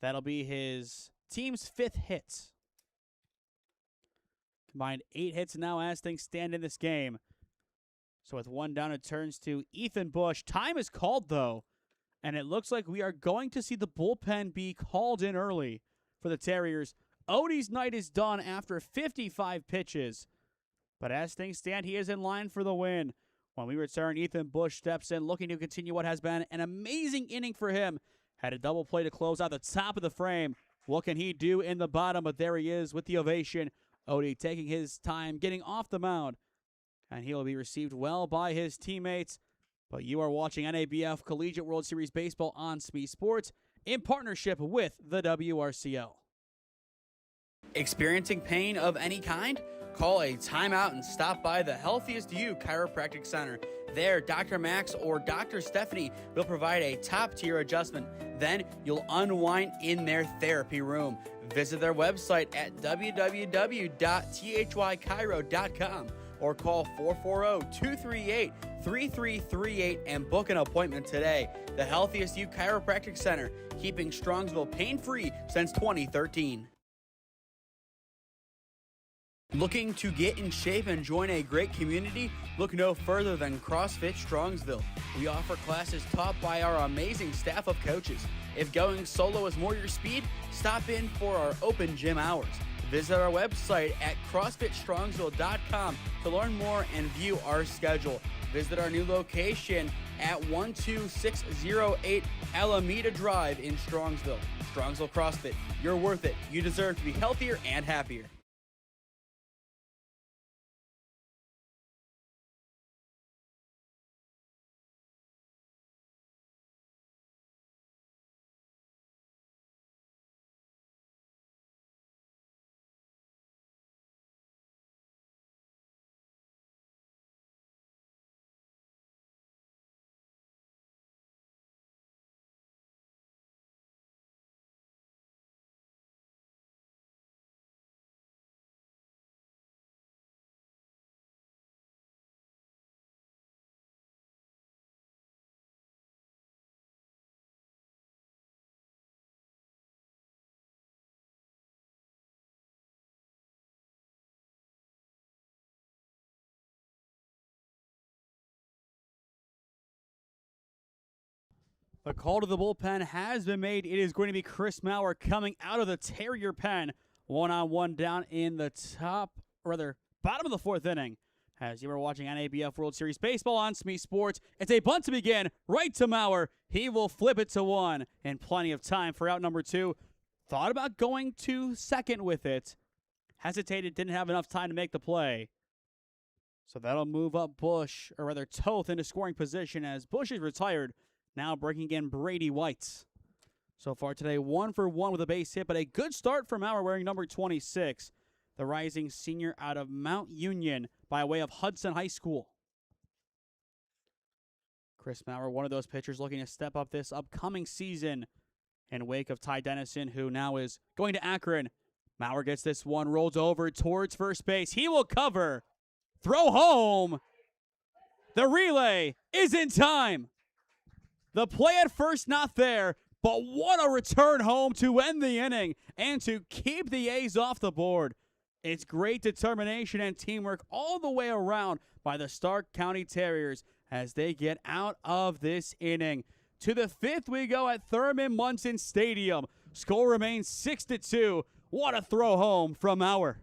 That'll be his team's 5th hit. Combined 8 hits now as things stand in this game. So with 1 down, it turns to Ethan Bush. Time is called, though, and it looks like we are going to see the bullpen be called in early for the Terriers. Odie's night is done after 55 pitches. But as things stand, he is in line for the win. When we return, Ethan Bush steps in, looking to continue what has been an amazing inning for him. Had a double play to close out the top of the frame. What can he do in the bottom? But there he is with the ovation. Odie taking his time, getting off the mound. And he will be received well by his teammates. But you are watching NABF Collegiate World Series Baseball on SmeeSports in partnership with the WRCL. Experiencing pain of any kind? Call a timeout and stop by the Healthiest You Chiropractic Center. There, Dr. Max or Dr. Stephanie will provide a top-tier adjustment. Then you'll unwind in their therapy room. Visit their website at www.thychiro.com or call 440-238-3338 and book an appointment today. The Healthiest You Chiropractic Center, keeping Strongsville pain-free since 2013. Looking to get in shape and join a great community? Look no further than CrossFit Strongsville. We offer classes taught by our amazing staff of coaches. If going solo is more your speed, stop in for our open gym hours. Visit our website at CrossFitStrongsville.com to learn more and view our schedule. Visit our new location at 12608 Alameda Drive in Strongsville. Strongsville CrossFit, you're worth it. You deserve to be healthier and happier. The call to the bullpen has been made. It is going to be Chris Maurer coming out of the Terrier pen. 1-on-1 down in the bottom of the fourth inning. As you are watching NABF World Series baseball on SmeeSports, it's a bunt to begin. Right to Maurer. He will flip it to one. And plenty of time for out number 2. Thought about going to second with it. Hesitated, didn't have enough time to make the play. So that'll move up Toth into scoring position as Bush is retired. Now bringing in Brady White. So far today, 1 for 1 with a base hit, but a good start for Maurer wearing number 26. The rising senior out of Mount Union by way of Hudson High School. Chris Maurer, one of those pitchers looking to step up this upcoming season in wake of Ty Dennison, who now is going to Akron. Maurer gets this one, rolls over towards first base. He will cover. Throw home. The relay is in time. The play at first not there, but what a return home to end the inning and to keep the A's off the board. It's great determination and teamwork all the way around by the Stark County Terriers as they get out of this inning. To the 5th we go at Thurman Munson Stadium. Score remains 6-2. What a throw home from Maurer.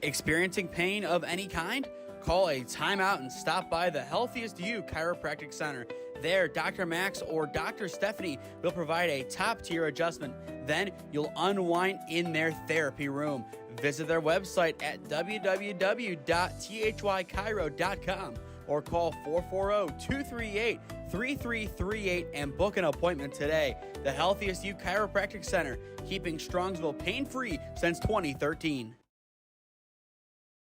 Experiencing pain of any kind? Call a timeout and stop by the Healthiest You Chiropractic Center. There, Dr. Max or Dr. Stephanie will provide a top-tier adjustment. Then you'll unwind in their therapy room. Visit their website at www.thychiro.com or call 440-238-3338 and book an appointment today. The Healthiest You Chiropractic Center, keeping Strongsville pain-free since 2013.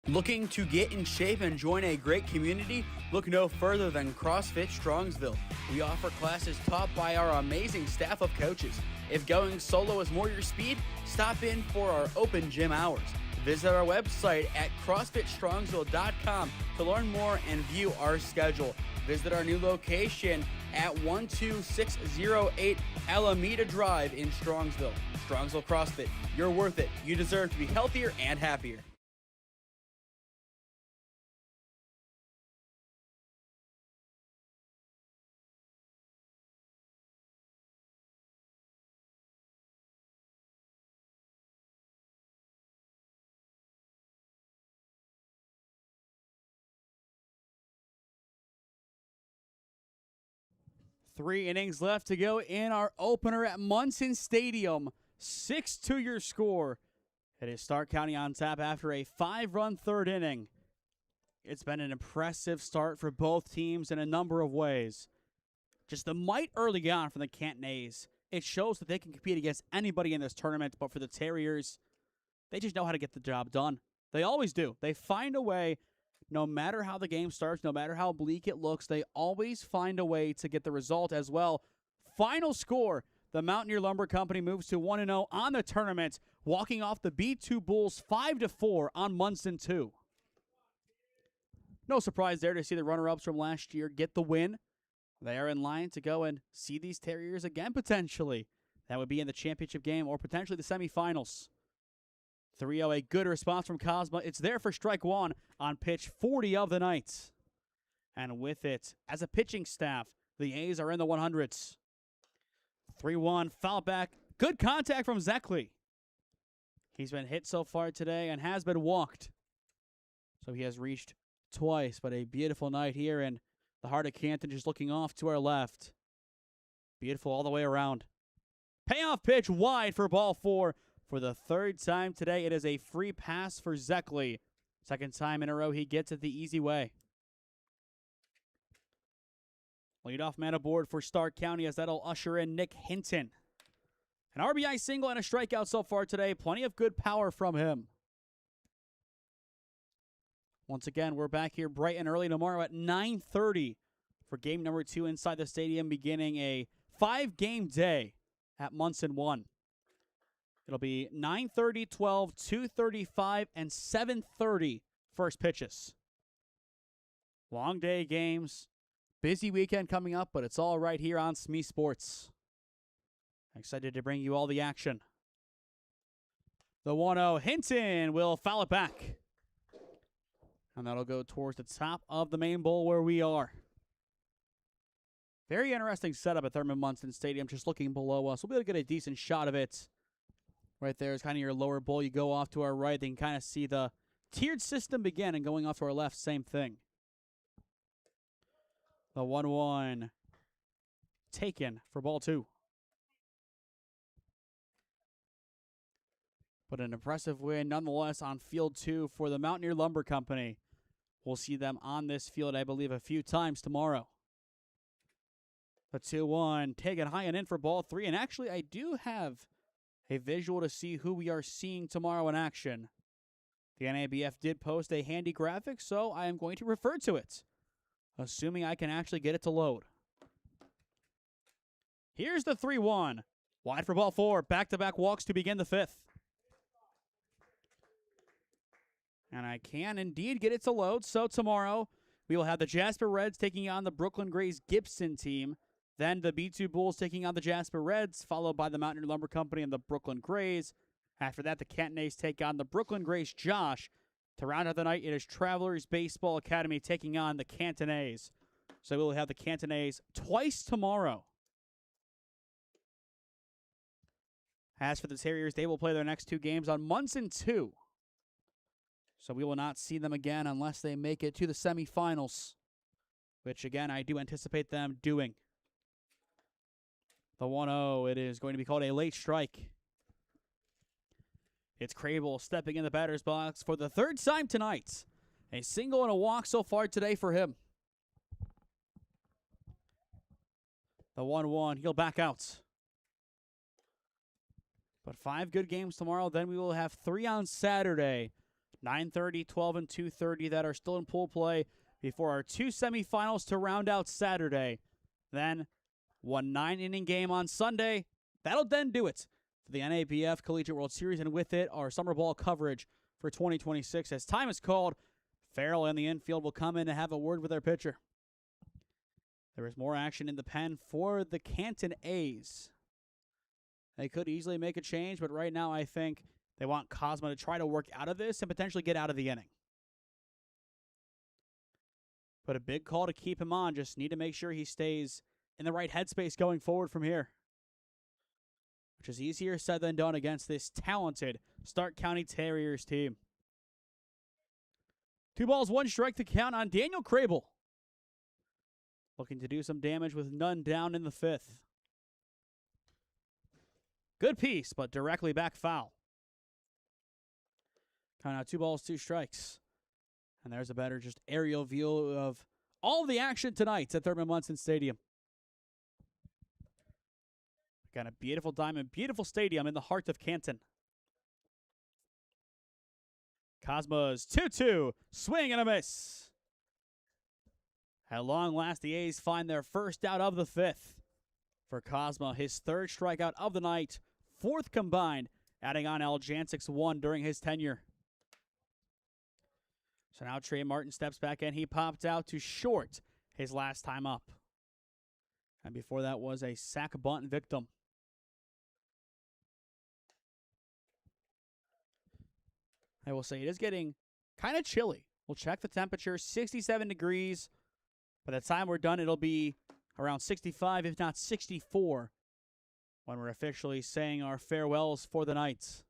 Looking to get in shape and join a great community? Look no further than CrossFit Strongsville. We offer classes taught by our amazing staff of coaches. If going solo is more your speed, stop in for our open gym hours. Visit our website at CrossFitStrongsville.com to learn more and view our schedule. Visit our new location at 12608 Alameda Drive in Strongsville. Strongsville CrossFit, you're worth it. You deserve to be healthier and happier. Three innings left to go in our opener at Munson Stadium. 6-2 your score. It is Stark County on top after a 5-run third inning. It's been an impressive start for both teams in a number of ways. Just the might early on from the Canton A's. It shows that they can compete against anybody in this tournament, but for the Terriers, they just know how to get the job done. They always do. They find a way. No matter how the game starts, no matter how bleak it looks, they always find a way to get the result as well. Final score, the Mountaineer Lumber Company moves to 1-0 on the tournament, walking off the B2 Bulls 5-4 on Munson 2. No surprise there to see the runner-ups from last year get the win. They are in line to go and see these Terriers again potentially. That would be in the championship game or potentially the semifinals. 3-0, a good response from Cosma. It's there for strike one on pitch 40 of the night. And with it, as a pitching staff, the A's are in the 100s. 3-1, foul back. Good contact from Zeckley. He's been hit so far today and has been walked. So he has reached twice, but a beautiful night here in the heart of Canton, just looking off to our left. Beautiful all the way around. Payoff pitch wide for ball 4. For the third time today, it is a free pass for Zeckley. Second time in a row he gets it the easy way. Leadoff man aboard for Stark County as that'll usher in Nick Hinton. An RBI single and a strikeout so far today. Plenty of good power from him. Once again, we're back here bright and early tomorrow at 9:30 for game number 2 inside the stadium, beginning a 5-game day at Munson 1. It'll be 9:30, 12, 2:35, and 7:30 first pitches. Long day games. Busy weekend coming up, but it's all right here on SmeeSports. Excited to bring you all the action. The 1-0, Hinton will foul it back. And that'll go towards the top of the main bowl where we are. Very interesting setup at Thurman Munson Stadium, just looking below us. We'll be able to get a decent shot of it. Right there is kind of your lower bowl. You go off to our right, then you can kind of see the tiered system begin, and going off to our left, same thing. The 1-1 taken for ball 2. But an impressive win nonetheless on field 2 for the Mountaineer Lumber Company. We'll see them on this field, I believe, a few times tomorrow. The 2-1 taken high and in for ball 3. And actually, I do have a visual to see who we are seeing tomorrow in action. The NABF did post a handy graphic, so I am going to refer to it, assuming I can actually get it to load. Here's the 3-1. Wide for ball 4. Back-to-back walks to begin the 5th. And I can indeed get it to load. So tomorrow, we will have the Jasper Reds taking on the Brooklyn Grays Gibson team. Then the B2 Bulls taking on the Jasper Reds, followed by the Mountaineer Lumber Company and the Brooklyn Grays. After that, the Canton A's take on the Brooklyn Grays Josh. To round out the night, it is Travelers Baseball Academy taking on the Canton A's. So we will have the Canton A's twice tomorrow. As for the Terriers, they will play their next 2 games on Munson 2. So we will not see them again unless they make it to the semifinals, which, again, I do anticipate them doing. The 1-0, it is going to be called a late strike. It's Crable stepping in the batter's box for the 3rd time tonight. A single and a walk so far today for him. The 1-1, he'll back out. But 5 good games tomorrow. Then we will have 3 on Saturday. 9:30, 12, and 2:30 that are still in pool play before our 2 semifinals to round out Saturday. Then 1 9-inning game on Sunday. That'll then do it for the NABF Collegiate World Series, and with it, our summer ball coverage for 2026. As time is called, Farrell in the infield will come in and have a word with their pitcher. There is more action in the pen for the Canton A's. They could easily make a change, but right now I think they want Cosmo to try to work out of this and potentially get out of the inning. But a big call to keep him on. Just need to make sure he stays in the right headspace going forward from here, which is easier said than done against this talented Stark County Terriers team. 2 balls, 1 strike to count on Daniel Crable. Looking to do some damage with none down in the 5th. Good piece, but directly back foul. Count out 2 balls, 2 strikes. And there's a better just aerial view of all the action tonight at Thurman Munson Stadium. Got a beautiful diamond, beautiful stadium in the heart of Canton. Cosmos 2-2, swing and a miss. At long last, the A's find their first out of the 5th. For Cosmo, his 3rd strikeout of the night, 4th combined, adding on Al Jancic's 1 during his tenure. So now Trey Martin steps back in. He popped out to short his last time up. And before that was a sac bunt victim. I will say it is getting kind of chilly. We'll check the temperature, 67 degrees. By the time we're done, it'll be around 65, if not 64, when we're officially saying our farewells for the night.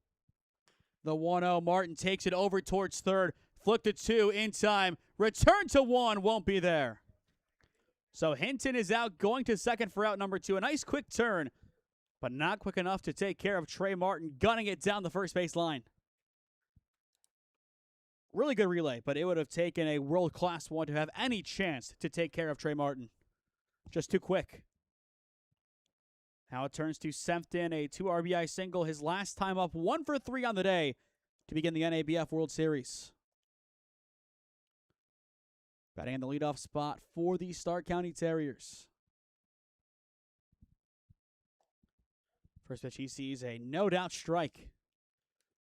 The 1-0, Martin takes it over towards 3rd. Flipped to 2 in time. Return to 1 won't be there. So Hinton is out, going to 2nd for out number 2. A nice quick turn, but not quick enough to take care of Trey Martin, gunning it down the first base line. Really good relay, but it would have taken a world-class one to have any chance to take care of Trey Martin. Just too quick. Now it turns to Sempton, a 2 RBI single, his last time up, 1 for 3 on the day to begin the NABF World Series. Batting in the leadoff spot for the Stark County Terriers. First pitch he sees a no-doubt strike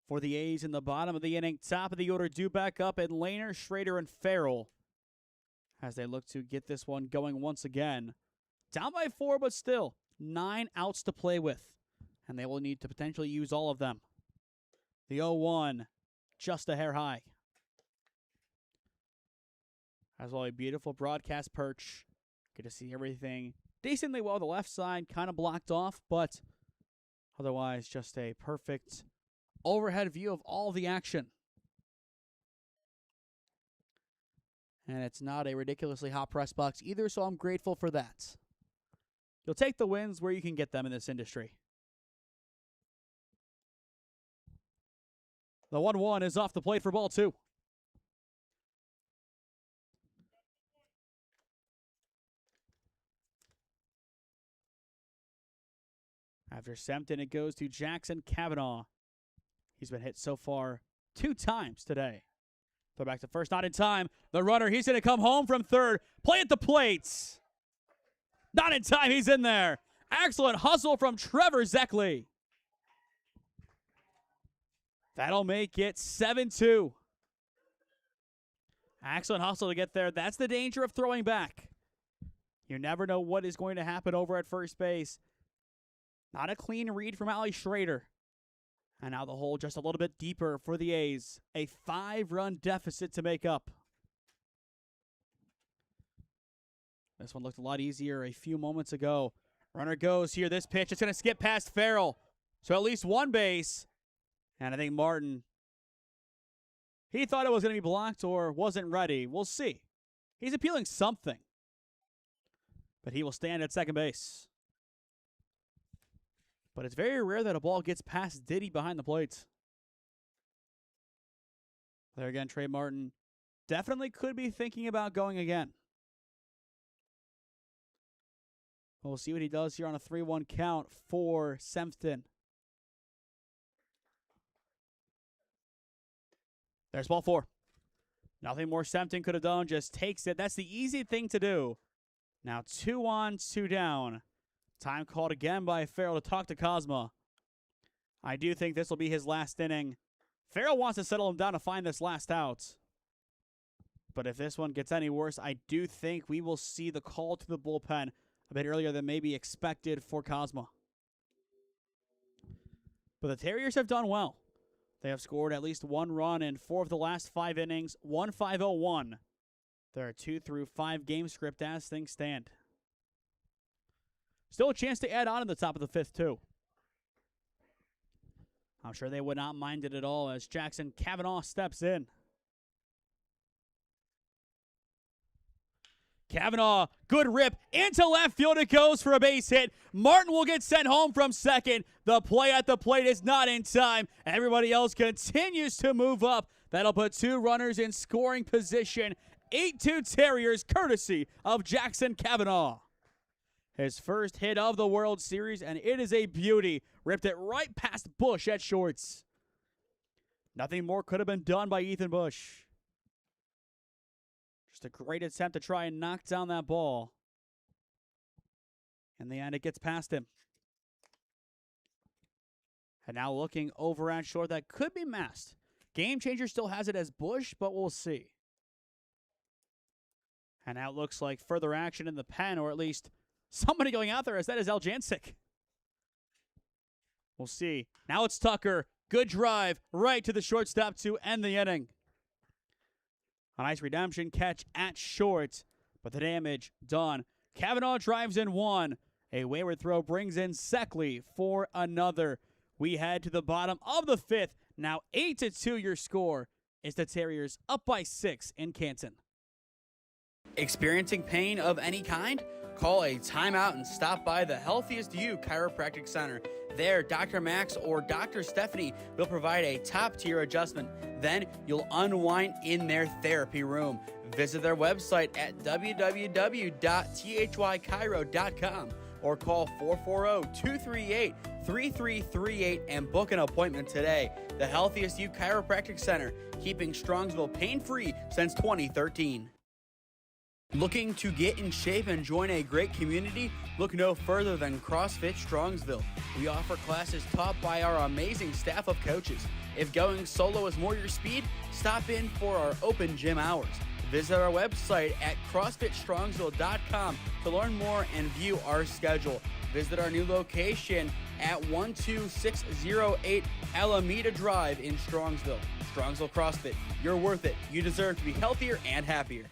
for the A's in the bottom of the inning. Top of the order due back up, and Lehner, Schrader, and Farrell as they look to get this one going once again. Down by 4, but still 9 outs to play with, and they will need to potentially use all of them. The 0-1, just a hair high. As well, a beautiful broadcast perch. Get to see everything decently well. The left side kind of blocked off, but otherwise just a perfect overhead view of all the action. And it's not a ridiculously hot press box either, so I'm grateful for that. You'll take the wins where you can get them in this industry. The 1-1 is off the plate for ball 2. After Sempton, it goes to Jackson Kavanaugh. He's been hit so far 2 times today. Throw back to first, not in time. The runner, he's going to come home from third. Play at the plates. Not in time, he's in there. Excellent hustle from Trevor Zeckley. That'll make it 7-2. Excellent hustle to get there. That's the danger of throwing back. You never know what is going to happen over at first base. Not a clean read from Ali Schrader. And now the hole just a little bit deeper for the A's. A 5-run deficit to make up. This one looked a lot easier a few moments ago. Runner goes here. This pitch, it's going to skip past Farrell. So at least one base. And I think Martin, he thought it was going to be blocked or wasn't ready. We'll see. He's appealing something. But he will stand at second base. But it's very rare that a ball gets past Diddy behind the plate. There again, Trey Martin definitely could be thinking about going again. We'll see what he does here on a 3-1 count for Sempton. There's ball 4. Nothing more Sempton could have done, just takes it. That's the easy thing to do. Now 2 on, 2 down. Time called again by Farrell to talk to Cosma. I do think this will be his last inning. Farrell wants to settle him down to find this last out. But if this one gets any worse, I do think we will see the call to the bullpen a bit earlier than maybe expected for Cosma. But the Terriers have done well. They have scored at least 1 run in 4 of the last 5 innings, 1-5-0-1. There are 2 through 5 game script as things stand. Still a chance to add on in the top of the 5th, too. I'm sure they would not mind it at all as Jackson Kavanaugh steps in. Kavanaugh, good rip, into left field it goes for a base hit. Martin will get sent home from second. The play at the plate is not in time. Everybody else continues to move up. That'll put 2 runners in scoring position. 8-2 Terriers, courtesy of Jackson Kavanaugh. His first hit of the World Series, and it is a beauty. Ripped it right past Bush at shorts. Nothing more could have been done by Ethan Bush. Just a great attempt to try and knock down that ball. In the end, it gets past him. And now looking over at short, that could be masked. Game Changer still has it as Bush, but we'll see. And now it looks like further action in the pen, or at least somebody going out there, as that is Eljancic. We'll see. Now it's Tucker. Good drive right to the shortstop to end the inning. A nice redemption catch at short, but the damage done. Kavanaugh drives in 1. A wayward throw brings in Zeckley for another. We head to the bottom of the 5th. Now 8-2 your score is the Terriers up by 6 in Canton. Experiencing pain of any kind? Call a timeout and stop by the Healthiest You Chiropractic Center. There, Dr. Max or Dr. Stephanie will provide a top-tier adjustment. Then you'll unwind in their therapy room. Visit their website at www.thychiro.com or call 440-238-3338 and book an appointment today. The Healthiest You Chiropractic Center, keeping Strongsville pain-free since 2013. Looking to get in shape and join a great community? Look no further than CrossFit Strongsville. We offer classes taught by our amazing staff of coaches. If going solo is more your speed, stop in for our open gym hours. Visit our website at CrossFitStrongsville.com to learn more and view our schedule. Visit our new location at 12608 Alameda Drive in Strongsville. Strongsville CrossFit, you're worth it. You deserve to be healthier and happier.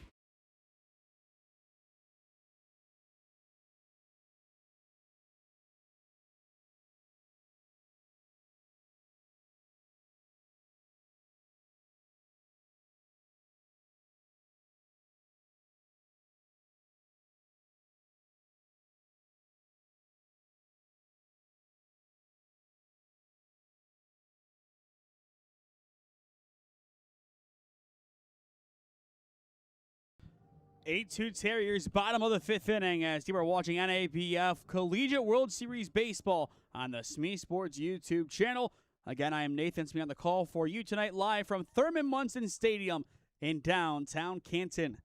8-2 Terriers, bottom of the 5th inning, as you are watching NABF Collegiate World Series Baseball on the SmeeSports YouTube channel. Again, I am Nathan Smee on the call for you tonight, live from Thurman Munson Stadium in downtown Canton.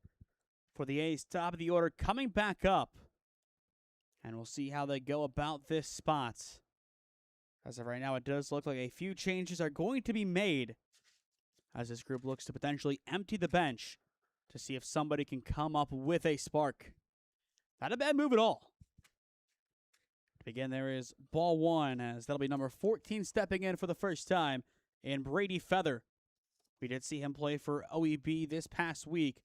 For the A's, top of the order coming back up. And we'll see how they go about this spot. As of right now, it does look like a few changes are going to be made as this group looks to potentially empty the bench to see if somebody can come up with a spark. Not a bad move at all. To begin, there is ball one, as that'll be number 14 stepping in for the first time in Brady Feather. We did see him play for OEB this past week,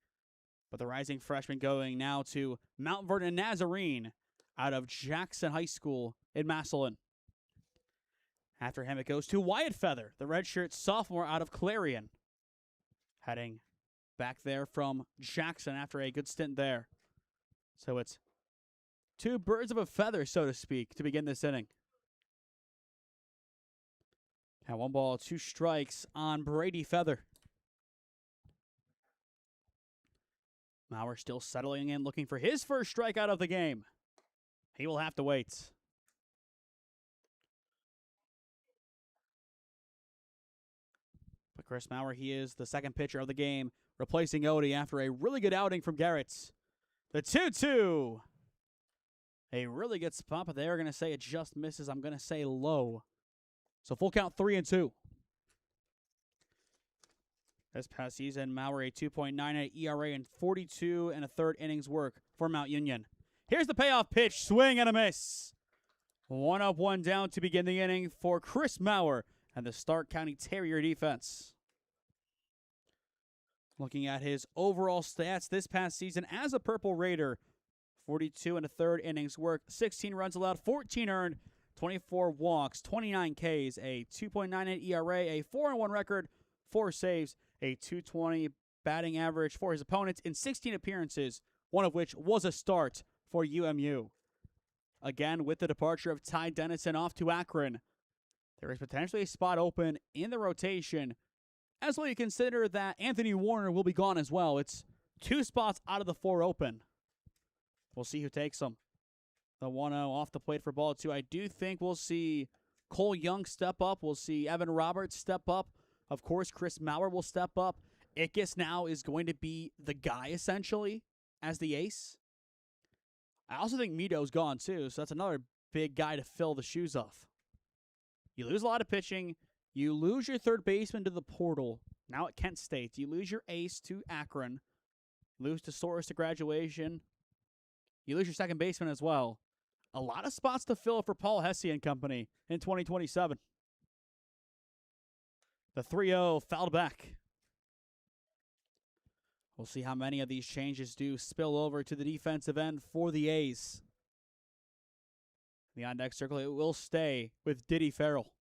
but the rising freshman going now to Mount Vernon Nazarene out of Jackson High School in Massillon. After him, it goes to Wyatt Feather, the redshirt sophomore out of Clarion, heading back there from Jackson after a good stint there. So it's two birds of a feather, so to speak, to begin this inning. Now 1 ball, 2 strikes on Brady Feather. Maurer still settling in, looking for his first strikeout of the game. He will have to wait. But Chris Maurer, he is the second pitcher of the game, replacing Odie after a really good outing from Garrett. The 2-2. A really good spot, but they are going to say it just misses. I'm going to say low. So full count, 3-2. This past season, Maurer a 2.98 ERA and 42 1/3 innings work for Mount Union. Here's the payoff pitch, swing and a miss. 1 up, 1 down to begin the inning for Chris Maurer and the Stark County Terrier defense. Looking at his overall stats this past season as a Purple Raider, 42 1/3 innings work, 16 runs allowed, 14 earned, 24 walks, 29 Ks, a 2.98 ERA, a 4-1 record, 4 saves, a 220 batting average for his opponents in 16 appearances, one of which was a start for UMU. Again, with the departure of Ty Dennison off to Akron, there is potentially a spot open in the rotation, as well you consider that Anthony Warner will be gone as well. It's 2 spots out of the 4 open. We'll see who takes them. The 1-0 off the plate for ball 2. I do think we'll see Cole Young step up. We'll see Evan Roberts step up. Of course, Chris Maurer will step up. Ickes now is going to be the guy, essentially, as the ace. I also think Mito's gone, too, so that's another big guy to fill the shoes of. You lose a lot of pitching. You lose your third baseman to the portal, now at Kent State. You lose your ace to Akron. Lose to Soros to graduation. You lose your second baseman as well. A lot of spots to fill for Paul Hesse and company in 2027. The 3-0 fouled back. We'll see how many of these changes do spill over to the defensive end for the A's. The on-deck circle, it will stay with Diddy Farrell.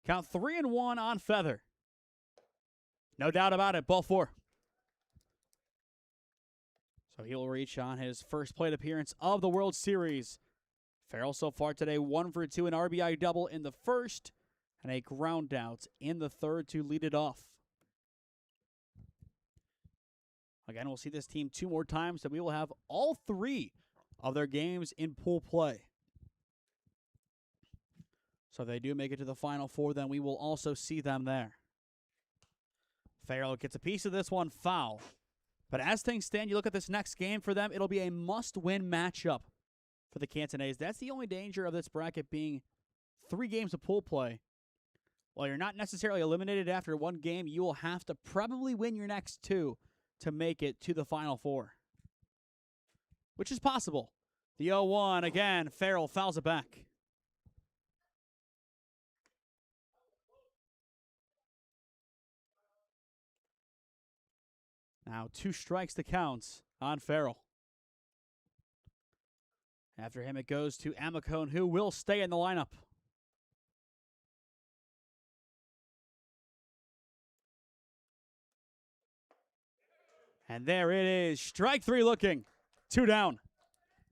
Count 3-1 on Feather. No doubt about it, ball 4. So he will reach on his first plate appearance of the World Series. Farrell so far today, 1 for 2, an RBI double in the first, and a ground out in the third to lead it off. Again, we'll see this team 2 more times, so we will have all 3 of their games in pool play. So if they do make it to the Final Four, then we will also see them there. Farrell gets a piece of this one, foul. But as things stand, you look at this next game for them, it'll be a must-win matchup for the Canton A's. That's the only danger of this bracket being 3 games of pool play. While you're not necessarily eliminated after 1 game, you will have to probably win your next 2 to make it to the Final Four, which is possible. The 0-1, again, Farrell fouls it back. Now 2 strikes to count on Farrell. After him, it goes to Amicone, who will stay in the lineup. And there it is. Strike 3 looking. 2 down.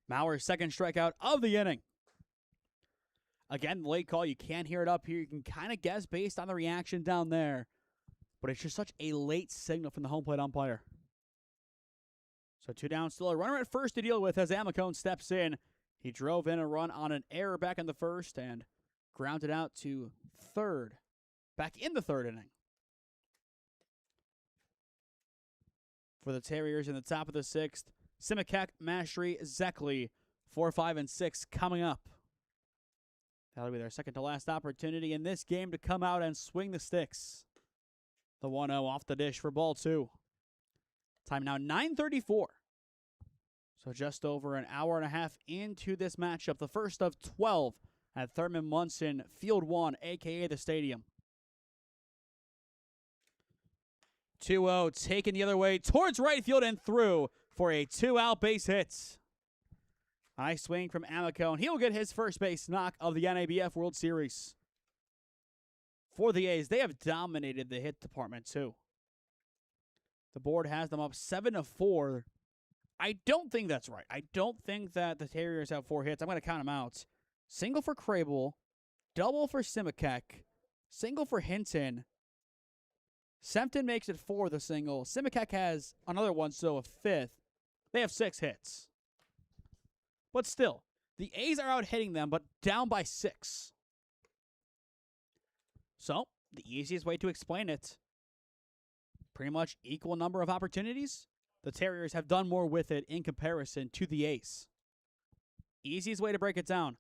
Maurer's second strikeout of the inning. Again, the late call. You can't hear it up here. You can kind of guess based on the reaction down there. But it's just such a late signal from the home plate umpire. So 2 down, still a runner at first to deal with as Amicone steps in. He drove in a run on an error back in the first and grounded out to third, back in the third inning. For the Terriers in the top of the 6th, Simikek, Mashry, Zeckley, 4, 5, and 6 coming up. That'll be their second to last opportunity in this game to come out and swing the sticks. The 1-0 off the dish for ball 2. Time now 9:34. So just over an hour and a half into this matchup, the first of 12 at Thurman Munson Field 1, a.k.a. the stadium. 2-0 taken the other way towards right field and through for a 2-out base hit. Nice swing from Amicone. He'll get his first base knock of the NABF World Series. For the A's, they have dominated the hit department too. The board has them up 7-4. I don't think that's right. I don't think that the Terriers have 4 hits. I'm going to count them out. Single for Crable, double for Simikek, single for Hinton. Sempton makes it 4 with a single. Simikek has another one, so a 5th. They have 6 hits. But still, the A's are out hitting them, but down by 6. So, the easiest way to explain it, pretty much equal number of opportunities. The Terriers have done more with it in comparison to the A's. Easiest way to break it down.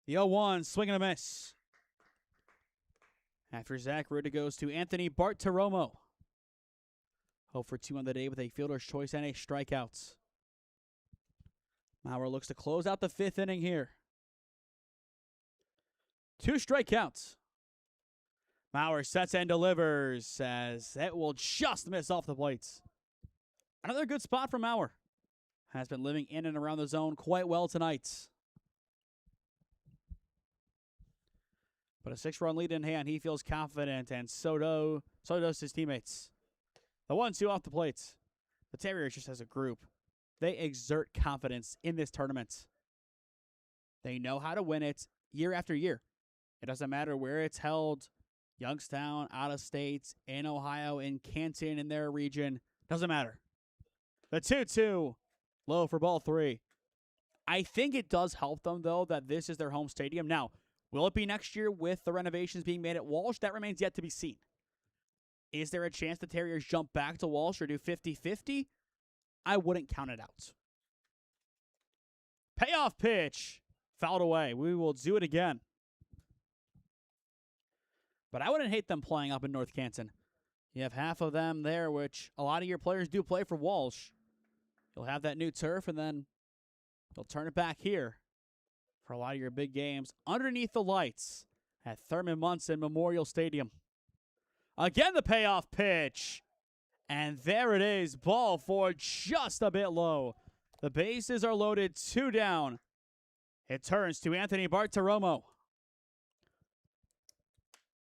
The 0-1, swing and a miss. After Zach Ruda goes to Anthony Bartolomeo. 0 for 2 on the day with a fielder's choice and a strikeout. Maurer looks to close out the 5th inning here. 2 strikeouts. Maurer sets and delivers as it will just miss off the plates. Another good spot from Maurer. Has been living in and around the zone quite well tonight. But a 6-run lead in hand, he feels confident, and so does his teammates. The 1-2 off the plates. The Terriers, just as a group, they exert confidence in this tournament. They know how to win it year after year. It doesn't matter where it's held, Youngstown, out of state, in Ohio, in Canton, in their region. Doesn't matter. The 2-2, low for ball 3. I think it does help them, though, that this is their home stadium. Now, will it be next year with the renovations being made at Walsh? That remains yet to be seen. Is there a chance the Terriers jump back to Walsh or do 50-50? I wouldn't count it out. Payoff pitch. Fouled away. We will do it again. But I wouldn't hate them playing up in North Canton. You have half of them there, which a lot of your players do play for Walsh. You'll have that new turf, and then you'll turn it back here for a lot of your big games underneath the lights at Thurman Munson Memorial Stadium. Again, the payoff pitch. And there it is. Ball 4 just a bit low. The bases are loaded, 2 down. It turns to Anthony Bartolomeo.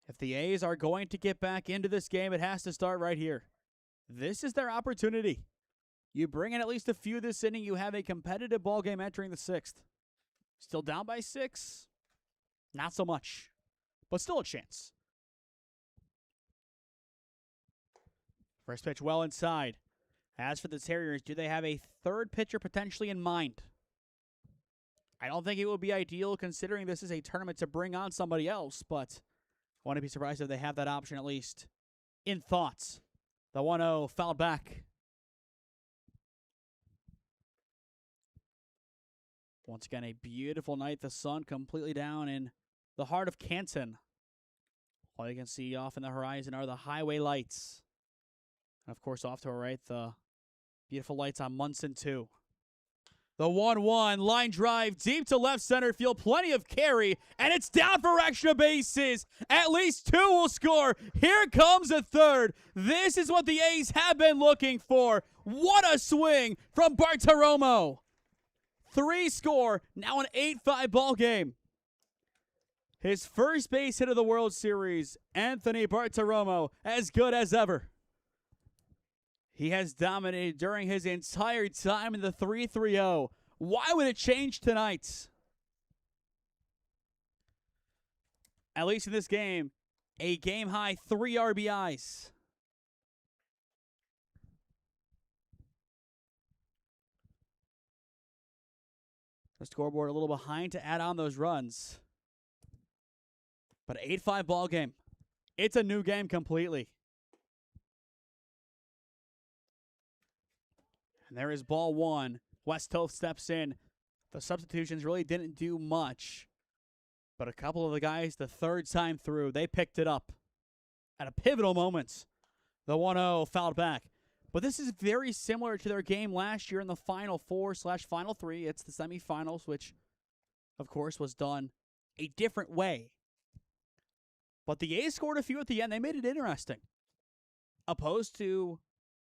If the A's are going to get back into this game, it has to start right here. This is their opportunity. You bring in at least a few this inning, you have a competitive ball game entering the 6th. Still down by 6? Not so much, but still a chance. First pitch well inside. As for the Terriers, do they have a third pitcher potentially in mind? I don't think it would be ideal considering this is a tournament to bring on somebody else, but I wouldn't be surprised if they have that option at least in thoughts. The 1-0 fouled back. Once again, a beautiful night. The sun completely down in the heart of Canton. All you can see off in the horizon are the highway lights. And, of course, off to our right, the beautiful lights on Munson, too. The 1-1 line drive deep to left center field. Plenty of carry, and it's down for extra bases. At least 2 will score. Here comes a third. This is what the A's have been looking for. What a swing from Bartolomeo. 3 score, now an 8-5 ball game. His first base hit of the World Series, Anthony Bartolomeo, as good as ever. He has dominated during his entire time in the 3-3-0. Why would it change tonight? At least in this game, a game-high 3 RBIs. The scoreboard a little behind to add on those runs. But 8-5 ball game. It's a new game completely. And there is ball one. Westhoff steps in. The substitutions really didn't do much. But a couple of the guys, the third time through, they picked it up at a pivotal moment. The 1-0 fouled back. But this is very similar to their game last year in the Final Four/Final Three. It's the semifinals, which, of course, was done a different way. But the A's scored a few at the end. They made it interesting. Opposed to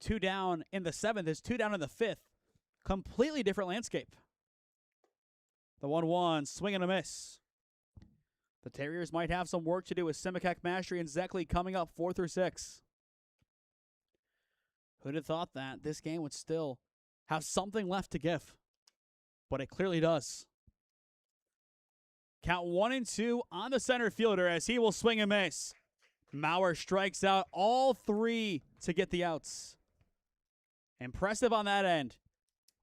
2 down in the 7th, is 2 down in the 5th. Completely different landscape. The 1-1, swing and a miss. The Terriers might have some work to do with Simikek, Mastery, and Zeckley coming up 4 through 6. Who'd have thought that this game would still have something left to give? But it clearly does. Count 1-2 on the center fielder as he will swing and miss. Maurer strikes out all 3 to get the outs. Impressive on that end.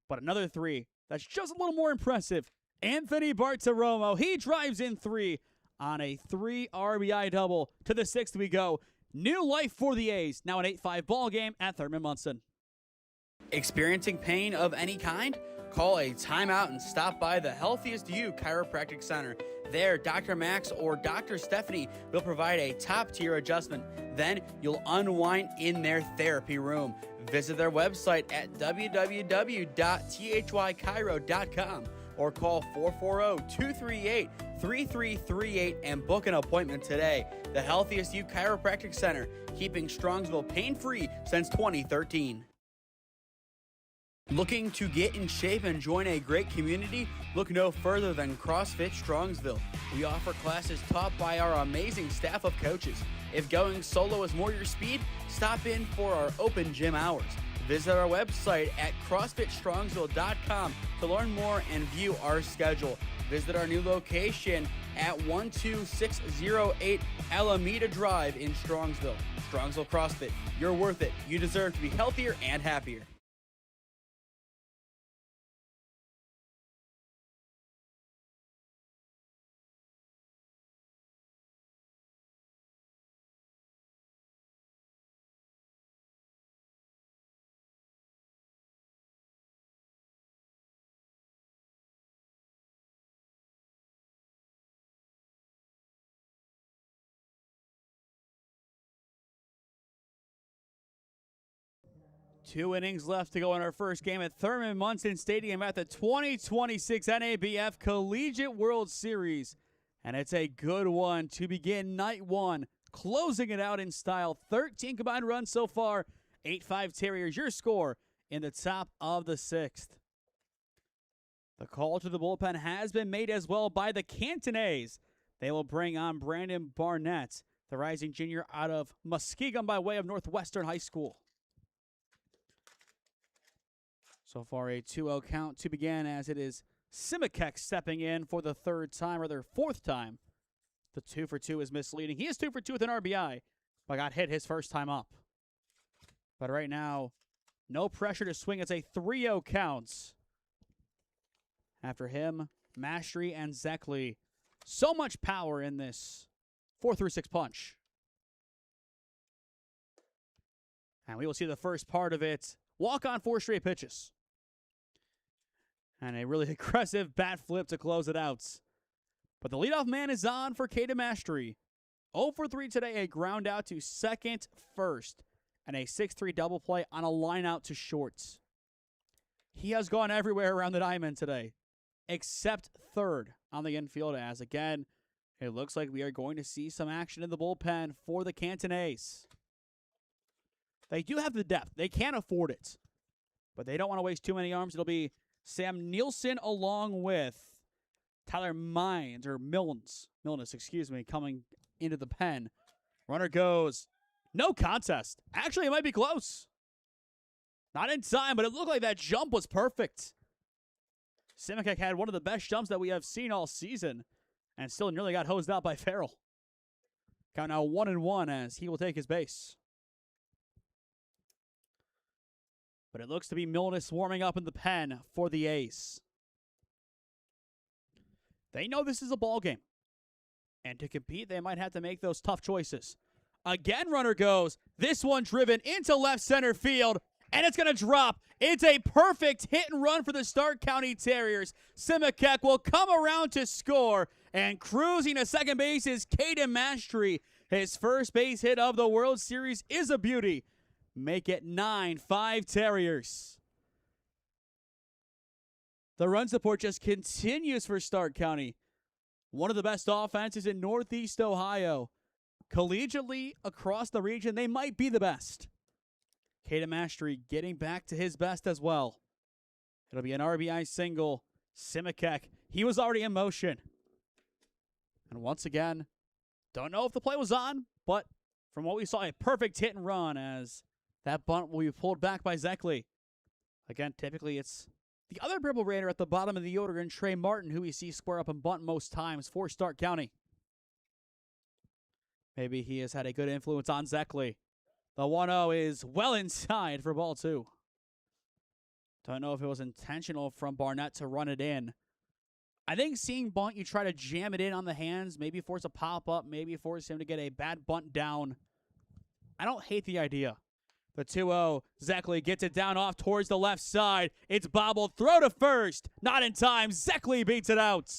But another 3 that's just a little more impressive. Anthony Bartiromo, he drives in 3 on a 3 RBI double. To the 6th we go. New life for the A's. Now an 8-5 ball game at Thurman Munson. Experiencing pain of any kind? Call a timeout and stop by the Healthiest You Chiropractic Center. There, Dr. Max or Dr. Stephanie will provide a top-tier adjustment. Then you'll unwind in their therapy room. Visit their website at www.thychiro.com or call 440-238-3338 and book an appointment today. The Healthiest You Chiropractic Center, keeping Strongsville pain-free since 2013. Looking to get in shape and join a great community? Look no further than CrossFit Strongsville. We offer classes taught by our amazing staff of coaches. If going solo is more your speed, stop in for our open gym hours. Visit our website at CrossFitStrongsville.com to learn more and view our schedule. Visit our new location at 12608 Alameda Drive in Strongsville. Strongsville CrossFit, you're worth it. You deserve to be healthier and happier. Two innings left to go in our first game at Thurman Munson Stadium at the 2026 NABF Collegiate World Series. And it's a good one to begin night one. Closing it out in style. 13 combined runs so far. 8-5 Terriers, your score in the top of the 6th. The call to the bullpen has been made as well by the Canton A's. They will bring on Brandon Barnett, the rising junior out of Muskegon by way of Northwestern High School. So far, a 2-0 count to begin as it is Simikek stepping in for the 4th time. The 2-for-2 is misleading. He is 2-for-2 with an RBI, but got hit his first time up. But right now, no pressure to swing. It's a 3-0 count. After him, Mastery and Zeckley. So much power in this 4-6 punch. And we will see the first part of it. Walk on 4 straight pitches. And a really aggressive bat flip to close it out. But the leadoff man is on for Caden Mastery. 0 for 3 today, a ground out to second, first, and a 6-3 double play on a line out to shorts. He has gone everywhere around the diamond today, except third on the infield, as again, it looks like we are going to see some action in the bullpen for the Canton A's. They do have the depth. They can't afford it. But they don't want to waste too many arms. It'll be Sam Nielsen along with Tyler Milnes, coming into the pen. Runner goes. No contest. Actually, it might be close. Not in time, but it looked like that jump was perfect. Simikek had one of the best jumps that we have seen all season and still nearly got hosed out by Farrell. Count now 1-1 as he will take his base. But it looks to be Milnes warming up in the pen for the A's. They know this is a ball game. And to compete, they might have to make those tough choices. Again, runner goes. This one driven into left center field, and it's going to drop. It's a perfect hit and run for the Stark County Terriers. Simikek will come around to score, and cruising to second base is Caden Mastery. His first base hit of the World Series is a beauty. Make it 9-5 Terriers. The run support just continues for Stark County. One of the best offenses in Northeast Ohio. Collegiately, across the region, they might be the best. Caden Mastery getting back to his best as well. It'll be an RBI single. Simikek, he was already in motion. And once again, don't know if the play was on, but from what we saw, a perfect hit and run as that bunt will be pulled back by Zeckley. Again, typically it's the other Purple Raider at the bottom of the order in Trey Martin, who we see square up and bunt most times for Stark County. Maybe he has had a good influence on Zeckley. The 1-0 is well inside for ball 2. Don't know if it was intentional from Barnett to run it in. I think seeing bunt, you try to jam it in on the hands, maybe force a pop-up, maybe force him to get a bad bunt down. I don't hate the idea. The 2-0, Zeckley gets it down off towards the left side. It's bobbled, throw to first. Not in time, Zeckley beats it out.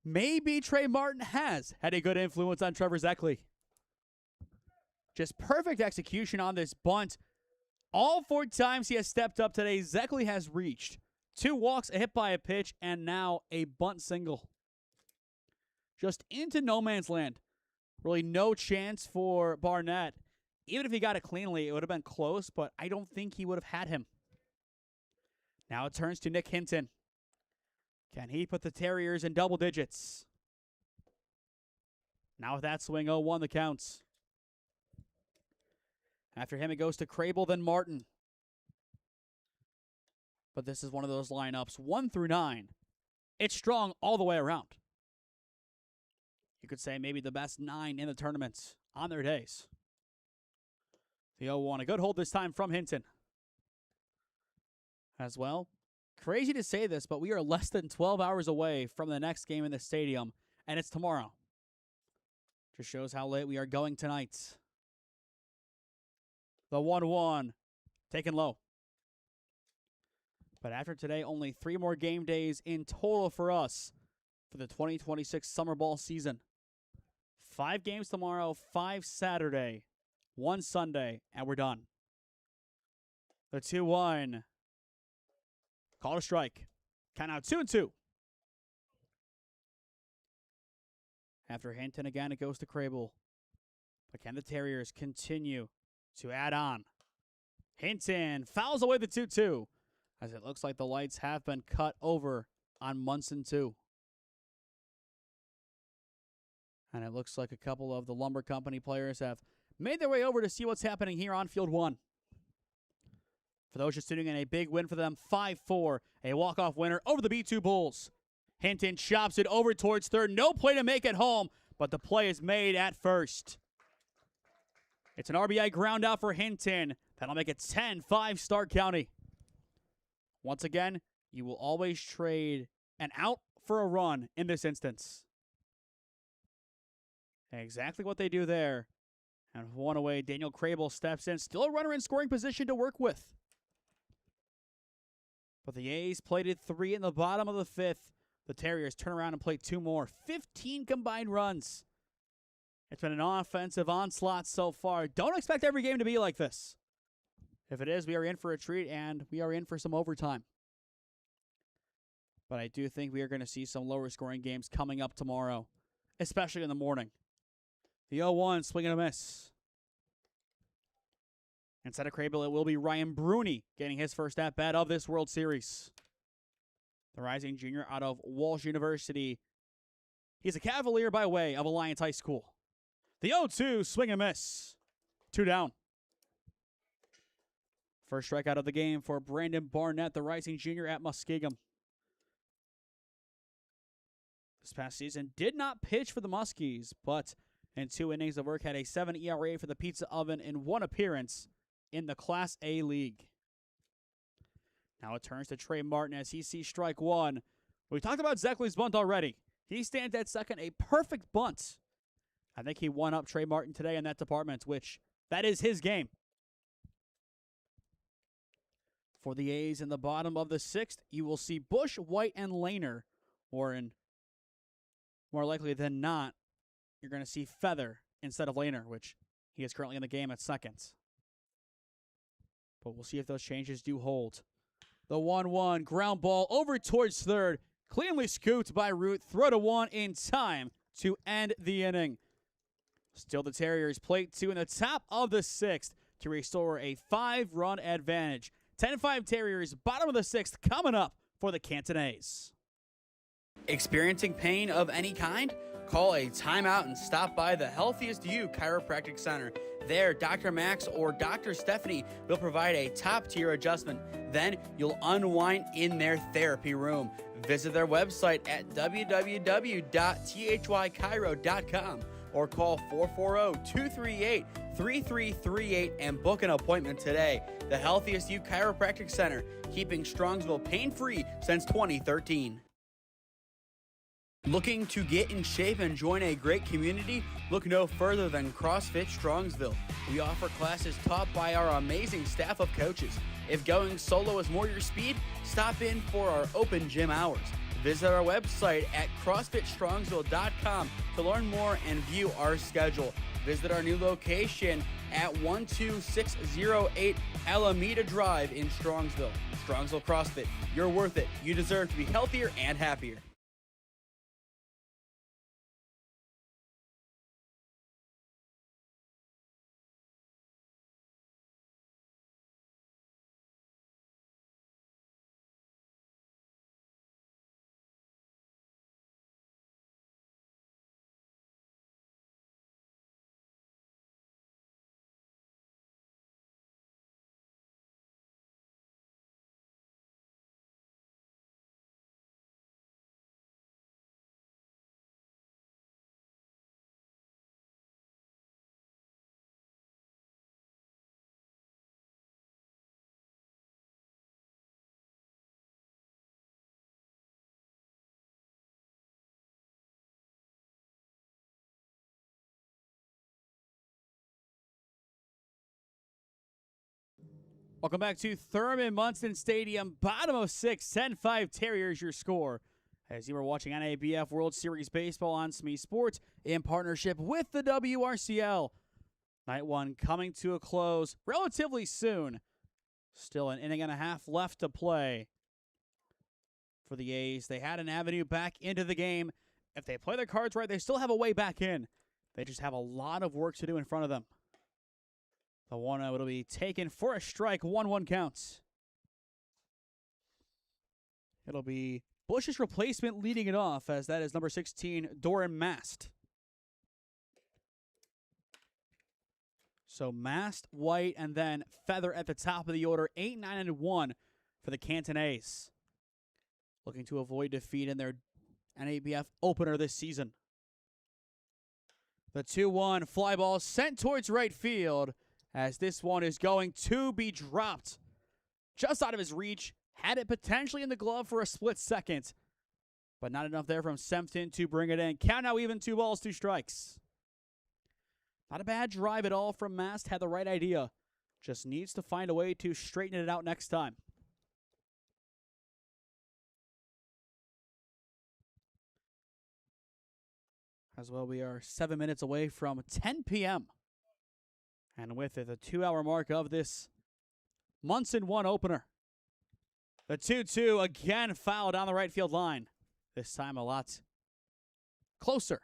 Maybe Trey Martin has had a good influence on Trevor Zeckley. Just perfect execution on this bunt. All 4 times he has stepped up today, Zeckley has reached 2 walks, a hit by a pitch, and now a bunt single. Just into no man's land. Really no chance for Barnett. Even if he got it cleanly, it would have been close, but I don't think he would have had him. Now it turns to Nick Hinton. Can he put the Terriers in double digits? Now with that swing, 0-1 the counts. After him, it goes to Crable, then Martin. But this is one of those lineups, 1 through 9. It's strong all the way around. You could say maybe the best 9 in the tournament on their days. The 0-1, a good hold this time from Hinton. As well, crazy to say this, but we are less than 12 hours away from the next game in the stadium, and it's tomorrow. Just shows how late we are going tonight. The 1-1, taken low. But after today, only 3 more game days in total for us for the 2026 summer ball season. 5 games tomorrow, 5 Saturday, 1 Sunday, and we're done. The 2-1. Call a strike. Count out 2-2. After Hinton again, it goes to Crable. But can the Terriers continue to add on? Hinton fouls away the 2-2. As it looks like the lights have been cut over on Munson 2. And it looks like a couple of the Lumber Company players have made their way over to see what's happening here on Field 1. For those just tuning in, a big win for them, 5-4. A walk-off winner over the B2 Bulls. Hinton chops it over towards third. No play to make it home, but the play is made at first. It's an RBI ground out for Hinton. That'll make it 10-5 Stark County. Once again, you will always trade an out for a run in this instance. Exactly what they do there. And 1 away, Daniel Crable steps in. Still a runner in scoring position to work with. But the A's plated 3 in the bottom of the 5th. The Terriers turn around and play 2 more. 15 combined runs. It's been an offensive onslaught so far. Don't expect every game to be like this. If it is, we are in for a treat, and we are in for some overtime. But I do think we are going to see some lower scoring games coming up tomorrow, especially in the morning. The 0-1, swing and a miss. Instead of Crable, it will be Ryan Bruni getting his first at-bat of this World Series. The rising junior out of Walsh University. He's a Cavalier by way of Alliance High School. The 0-2, swing and miss. 2 down. First strikeout of the game for Brandon Barnett, the rising junior at Muskegum. This past season did not pitch for the Muskies, but in 2 innings of work had a 7 ERA for the Pizza Oven in 1 appearance in the Class A League. Now it turns to Trey Martin as he sees strike 1 We talked about Zeckley's bunt already. He stands at second, a perfect bunt. I think he won up Trey Martin today in that department, which that is his game. For the A's in the bottom of the 6th, you will see Bush, White, and Lehner. Or in more likely than not, you're going to see Feather instead of Lehner, which he is currently in the game at second. But we'll see if those changes do hold. The 1-1 ground ball over towards third. Cleanly scooped by Root. Throw to 1 in time to end the inning. Still the Terriers plate 2 in the top of the 6th to restore a 5-run advantage. 10-5 Terriers, bottom of the 6th, coming up for the Canton A's. Experiencing pain of any kind? Call a timeout and stop by the Healthiest You Chiropractic Center. There, Dr. Max or Dr. Stephanie will provide a top-tier adjustment. Then you'll unwind in their therapy room. Visit their website at www.thychiro.com or call 440-238-3338 and book an appointment today. The Healthiest You Chiropractic Center, keeping Strongsville pain-free since 2013. Looking to get in shape and join a great community? Look no further than CrossFit Strongsville. We offer classes taught by our amazing staff of coaches. If going solo is more your speed, stop in for our open gym hours. Visit our website at CrossFitStrongsville.com to learn more and view our schedule. Visit our new location at 12608 Alameda Drive in Strongsville. Strongsville CrossFit, you're worth it. You deserve to be healthier and happier. Welcome back to Thurman Munson Stadium, bottom of 6, 10-5 Terriers, your score. As you are watching NABF World Series Baseball on SmeeSports in partnership with the WRCL. Night 1 coming to a close relatively soon. Still an inning and a half left to play for the A's. They had an avenue back into the game. If they play their cards right, they still have a way back in. They just have a lot of work to do in front of them. The 1-0 will be taken for a strike. 1-1 counts. It'll be Bush's replacement leading it off, as that is number 16, Doran Mast. So Mast, White, and then Feather at the top of the order. 8, 9, and 1 for the Canton A's. Looking to avoid defeat in their NABF opener this season. The 2-1 fly ball sent towards right field, as this one is going to be dropped just out of his reach. Had it potentially in the glove for a split second, but not enough there from Sempton to bring it in. Count now even, 2 balls, 2 strikes. Not a bad drive at all from Mast. Had the right idea. Just needs to find a way to straighten it out next time. As well, we are 7 minutes away from 10 p.m. And with it, the 2-hour mark of this Munson 1 opener. The 2-2 again fouled down the right field line. This time a lot closer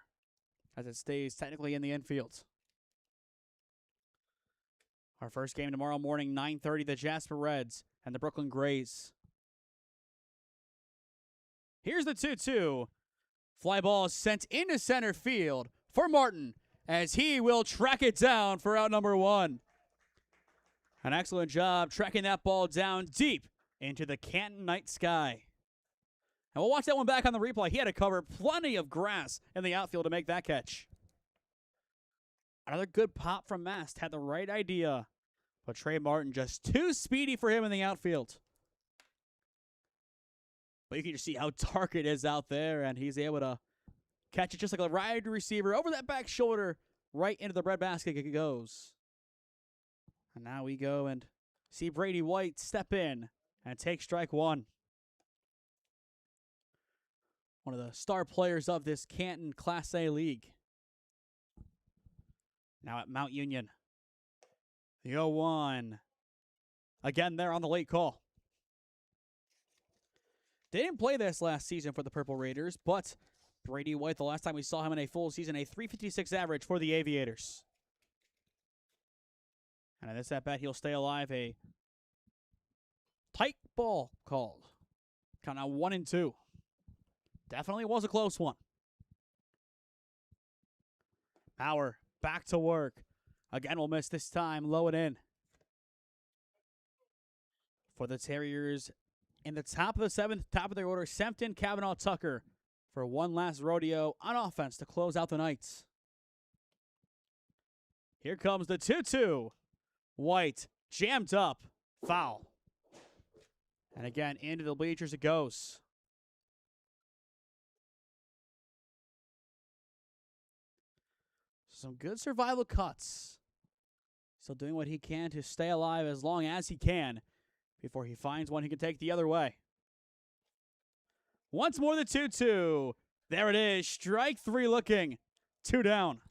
as it stays technically in the infield. Our first game tomorrow morning, 9:30, the Jasper Reds and the Brooklyn Grays. Here's the 2-2. Fly ball sent into center field for Martin, as he will track it down for out number 1. An excellent job tracking that ball down deep into the Canton night sky. And we'll watch that one back on the replay. He had to cover plenty of grass in the outfield to make that catch. Another good pop from Mast. Had the right idea, but Trey Martin just too speedy for him in the outfield. But you can just see how dark it is out there, and he's able to catch it just like a wide receiver over that back shoulder, right into the breadbasket it goes. And now we go and see Brady White step in and take strike one. One of the star players of this Canton Class A league. Now at Mount Union. The 0-1. Again, they're on the late call. They didn't play this last season for the Purple Raiders, but Brady White, the last time we saw him in a full season, a .356 average for the Aviators. And in this at-bat, he'll stay alive. A tight ball called. Count now 1-2. Definitely was a close one. Power back to work. Again, we'll miss this time. Low and in. For the Terriers, in the top of the seventh, top of their order, Sempton, Kavanaugh, Tucker for one last rodeo on offense to close out the night. Here comes the 2-2. White jammed up. Foul. And again, into the bleachers it goes. Some good survival cuts. Still doing what he can to stay alive as long as he can before he finds one he can take the other way. Once more the 2-2. There it is. Strike three looking. 2 down.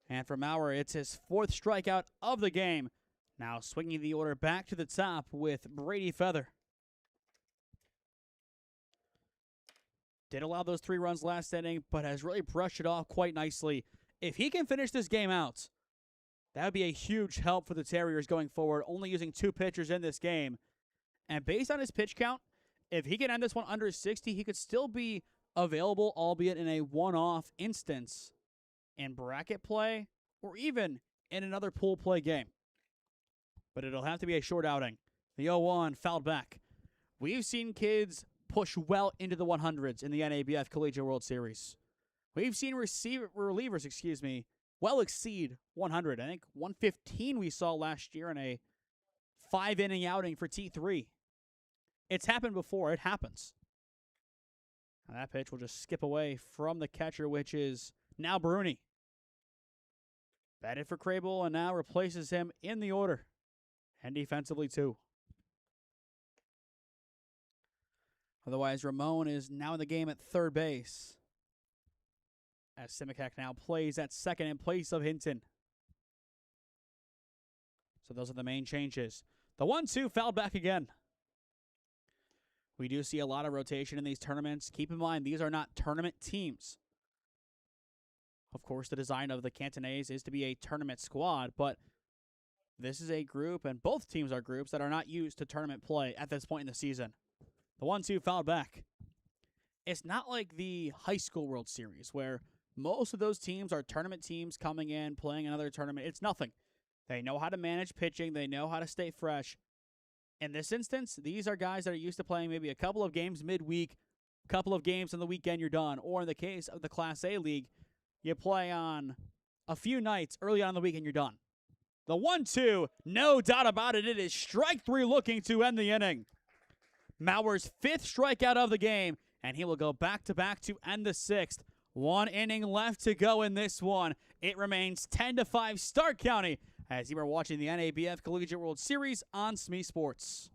And for Maurer, it's his 4th strikeout of the game. Now swinging the order back to the top with Brady Feather. Did allow those 3 runs last inning, but has really brushed it off quite nicely. If he can finish this game out, that would be a huge help for the Terriers going forward, only using 2 pitchers in this game. And based on his pitch count, if he can end this one under 60, he could still be available, albeit in a one-off instance in bracket play or even in another pool play game. But it'll have to be a short outing. The 0-1 fouled back. We've seen kids push well into the 100s in the NABF Collegiate World Series. We've seen relievers, well exceed 100. I think 115 we saw last year in a 5-inning outing for T3. It's happened before. It happens. And that pitch will just skip away from the catcher, which is now Bruni. Batted for Crable and now replaces him in the order. And defensively, too. Otherwise, Ramon is now in the game at third base. As Simicak now plays at second in place of Hinton. So those are the main changes. The 1-2 fouled back again. We do see a lot of rotation in these tournaments. Keep in mind, these are not tournament teams. Of course, the design of the Canton A's is to be a tournament squad, but this is a group, and both teams are groups that are not used to tournament play at this point in the season. The 1-2 fouled back. It's not like the high school World Series, where most of those teams are tournament teams coming in, playing another tournament. It's nothing. They know how to manage pitching. They know how to stay fresh. In this instance, these are guys that are used to playing maybe a couple of games midweek, a couple of games on the weekend, you're done. Or in the case of the Class A League, you play on a few nights early on in the week and you're done. The 1-2, no doubt about it. It is strike three looking to end the inning. Maurer's 5th strikeout of the game, and he will go back-to-back to end the 6th. 1 inning left to go in this one. It remains 10-5 Stark County as you are watching the NABF Collegiate World Series on SmeeSports.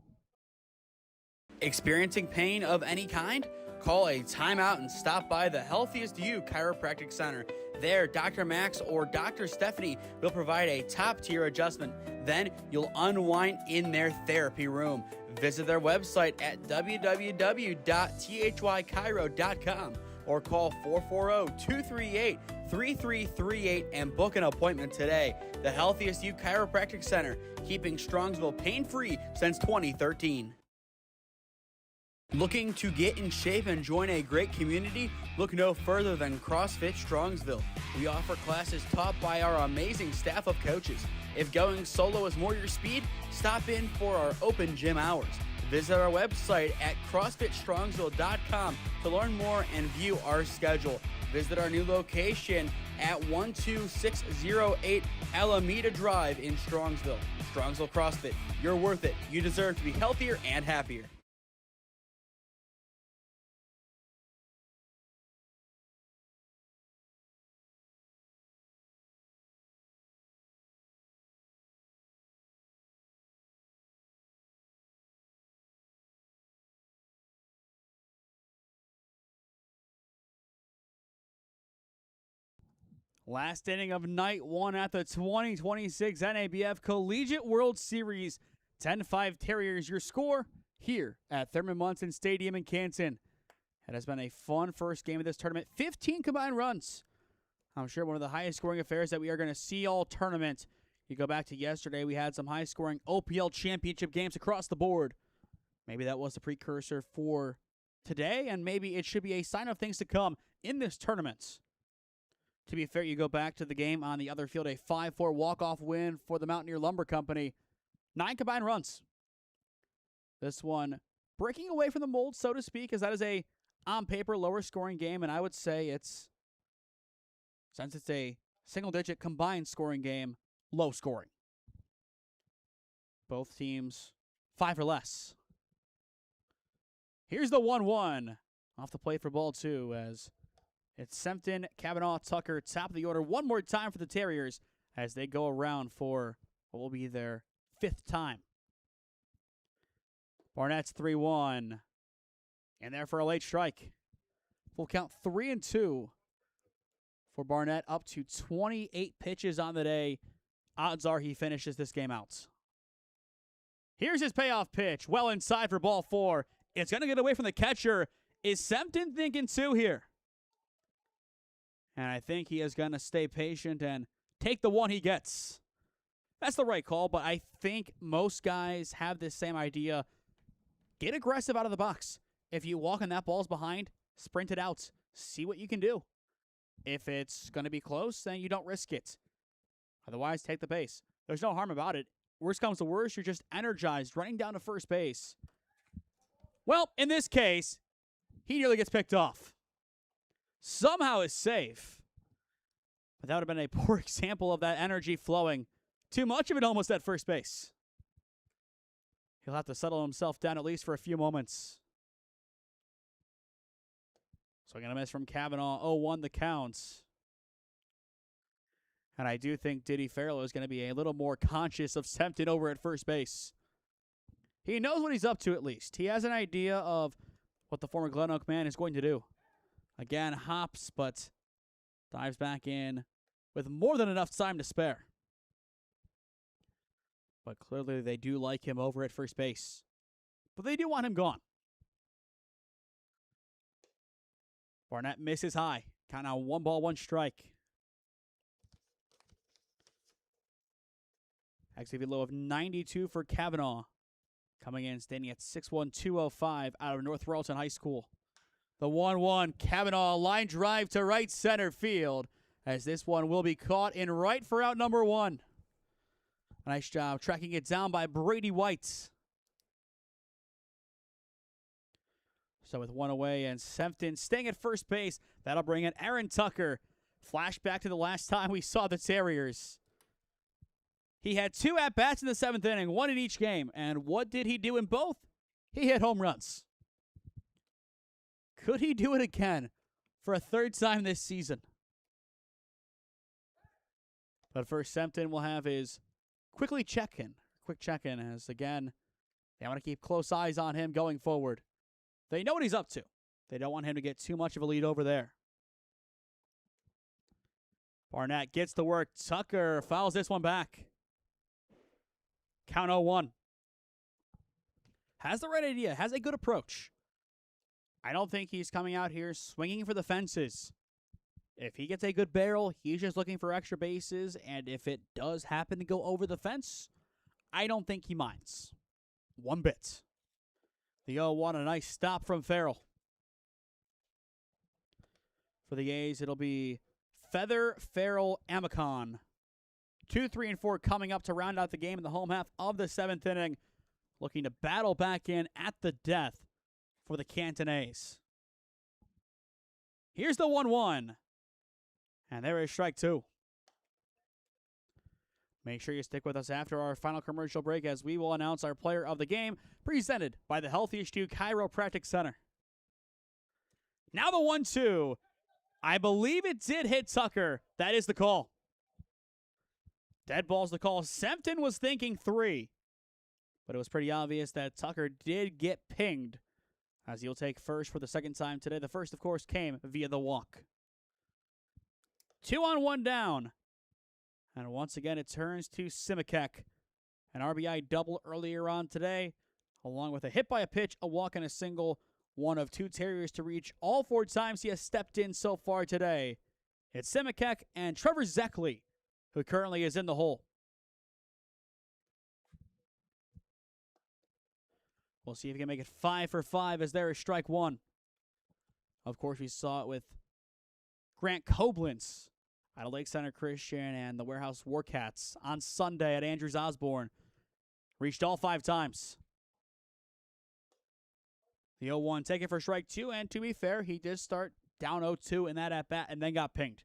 Experiencing pain of any kind? Call a timeout and stop by the Healthiest You Chiropractic Center. There, Dr. Max or Dr. Stephanie will provide a top-tier adjustment. Then you'll unwind in their therapy room. Visit their website at www.thychiro.com or call 440-238-3338 and book an appointment today. The Healthiest You Chiropractic Center, keeping Strongsville pain-free since 2013. Looking to get in shape and join a great community? Look no further than CrossFit Strongsville. We offer classes taught by our amazing staff of coaches. If going solo is more your speed, stop in for our open gym hours. Visit our website at CrossFitStrongsville.com to learn more and view our schedule. Visit our new location at 12608 Alameda Drive in Strongsville. Strongsville CrossFit, you're worth it. You deserve to be healthier and happier. Last inning of night one at the 2026 NABF Collegiate World Series. 10-5 Terriers, your score here at Thurman Munson Stadium in Canton. It has been a fun first game of this tournament. 15 combined runs. I'm sure one of the highest scoring affairs that we are going to see all tournament. You go back to yesterday, we had some high scoring OPL championship games across the board. Maybe that was the precursor for today, and maybe it should be a sign of things to come in this tournament. To be fair, you go back to the game on the other field, a 5-4 walk-off win for the Mountaineer Lumber Company. 9 combined runs. This one breaking away from the mold, so to speak, as that is a, on paper, lower scoring game, and I would say it's, since it's a single-digit combined scoring game, low scoring. Both teams 5 or less. Here's the 1-1 off the plate for ball 2 as it's Sempton, Kavanaugh, Tucker, top of the order. One more time for the Terriers as they go around for what will be their 5th time. Barnett's 3-1. And there for a late strike. Full count 3-2 for Barnett, up to 28 pitches on the day. Odds are he finishes this game out. Here's his payoff pitch. Well inside for ball 4. It's going to get away from the catcher. Is Sempton thinking 2 here? And I think he is going to stay patient and take the one he gets. That's the right call, but I think most guys have this same idea. Get aggressive out of the box. If you walk and that ball's behind, sprint it out. See what you can do. If it's going to be close, then you don't risk it. Otherwise, take the base. There's no harm about it. Worst comes to worst, you're just energized, running down to first base. Well, in this case, he nearly gets picked off. Somehow is safe. But that would have been a poor example of that energy flowing. Too much of it almost at first base. He'll have to settle himself down at least for a few moments. Swing and a miss from Kavanaugh. 0-1 the counts. And I do think Diddy Farrell is going to be a little more conscious of Sempton over at first base. He knows what he's up to at least. He has an idea of what the former Glen Oak man is going to do. Again, hops, but dives back in with more than enough time to spare. But clearly they do like him over at first base. But they do want him gone. Barnett misses high. Count on 1 ball, 1 strike. XFP low of 92 for Kavanaugh. Coming in, standing at 6'1", 205 out of North Royalton High School. The 1-1, Kavanaugh line drive to right center field, as this one will be caught in right for out number 1. Nice job tracking it down by Brady White. So with 1 away and Sempton staying at first base, that'll bring in Aaron Tucker. Flashback to the last time we saw the Terriers. He had 2 at-bats in the 7th inning, 1 in each game. And what did he do in both? He hit home runs. Could he do it again for a 3rd time this season? But first, Sempton will have his quick check-in as, again, they want to keep close eyes on him going forward. They know what he's up to. They don't want him to get too much of a lead over there. Barnett gets the work. Tucker fouls this one back. Count 0-1. Has the right idea. Has a good approach. I don't think he's coming out here swinging for the fences. If he gets a good barrel, he's just looking for extra bases. And if it does happen to go over the fence, I don't think he minds. 1 bit. The 0-1, a nice stop from Farrell. For the A's, it'll be Feather, Farrell, Amicon. 2, 3, and 4 coming up to round out the game in the home half of the 7th inning. Looking to battle back in at the death for the Canton A's. Here's the 1-1. And there is strike 2. Make sure you stick with us after our final commercial break as we will announce our player of the game, presented by the Healthiest You Chiropractic Center. Now the 1-2. I believe it did hit Tucker. That is the call. Dead ball's the call. Sempton was thinking 3. But it was pretty obvious that Tucker did get pinged, as he'll take first for the 2nd time today. The first, of course, came via the walk. 2 on 1 down. And once again, it turns to Simikek. An RBI double earlier on today, along with a hit by a pitch, a walk, and a single. One of 2 Terriers to reach all 4 times he has stepped in so far today. It's Simikek and Trevor Zeckley, who currently is in the hole. We'll see if he can make it 5 for 5 as there is strike 1. Of course, we saw it with Grant Koblenz out of Lake Center Christian and the Warehouse Warcats on Sunday at Andrews Osborne. Reached all 5 times. The 0-1 taken for strike 2, and to be fair, he did start down 0-2 in that at-bat and then got pinged.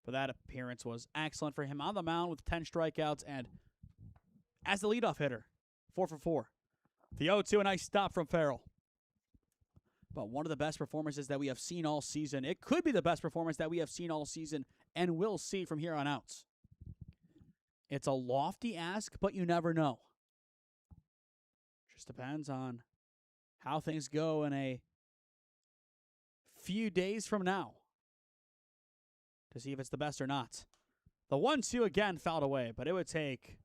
But that appearance was excellent for him on the mound with 10 strikeouts and as the leadoff hitter, 4 for 4. The 0-2, a nice stop from Farrell. But one of the best performances that we have seen all season. It could be the best performance that we have seen all season and will see from here on out. It's a lofty ask, but you never know. Just depends on how things go in a few days from now to see if it's the best or not. The 1-2 again fouled away, but it would take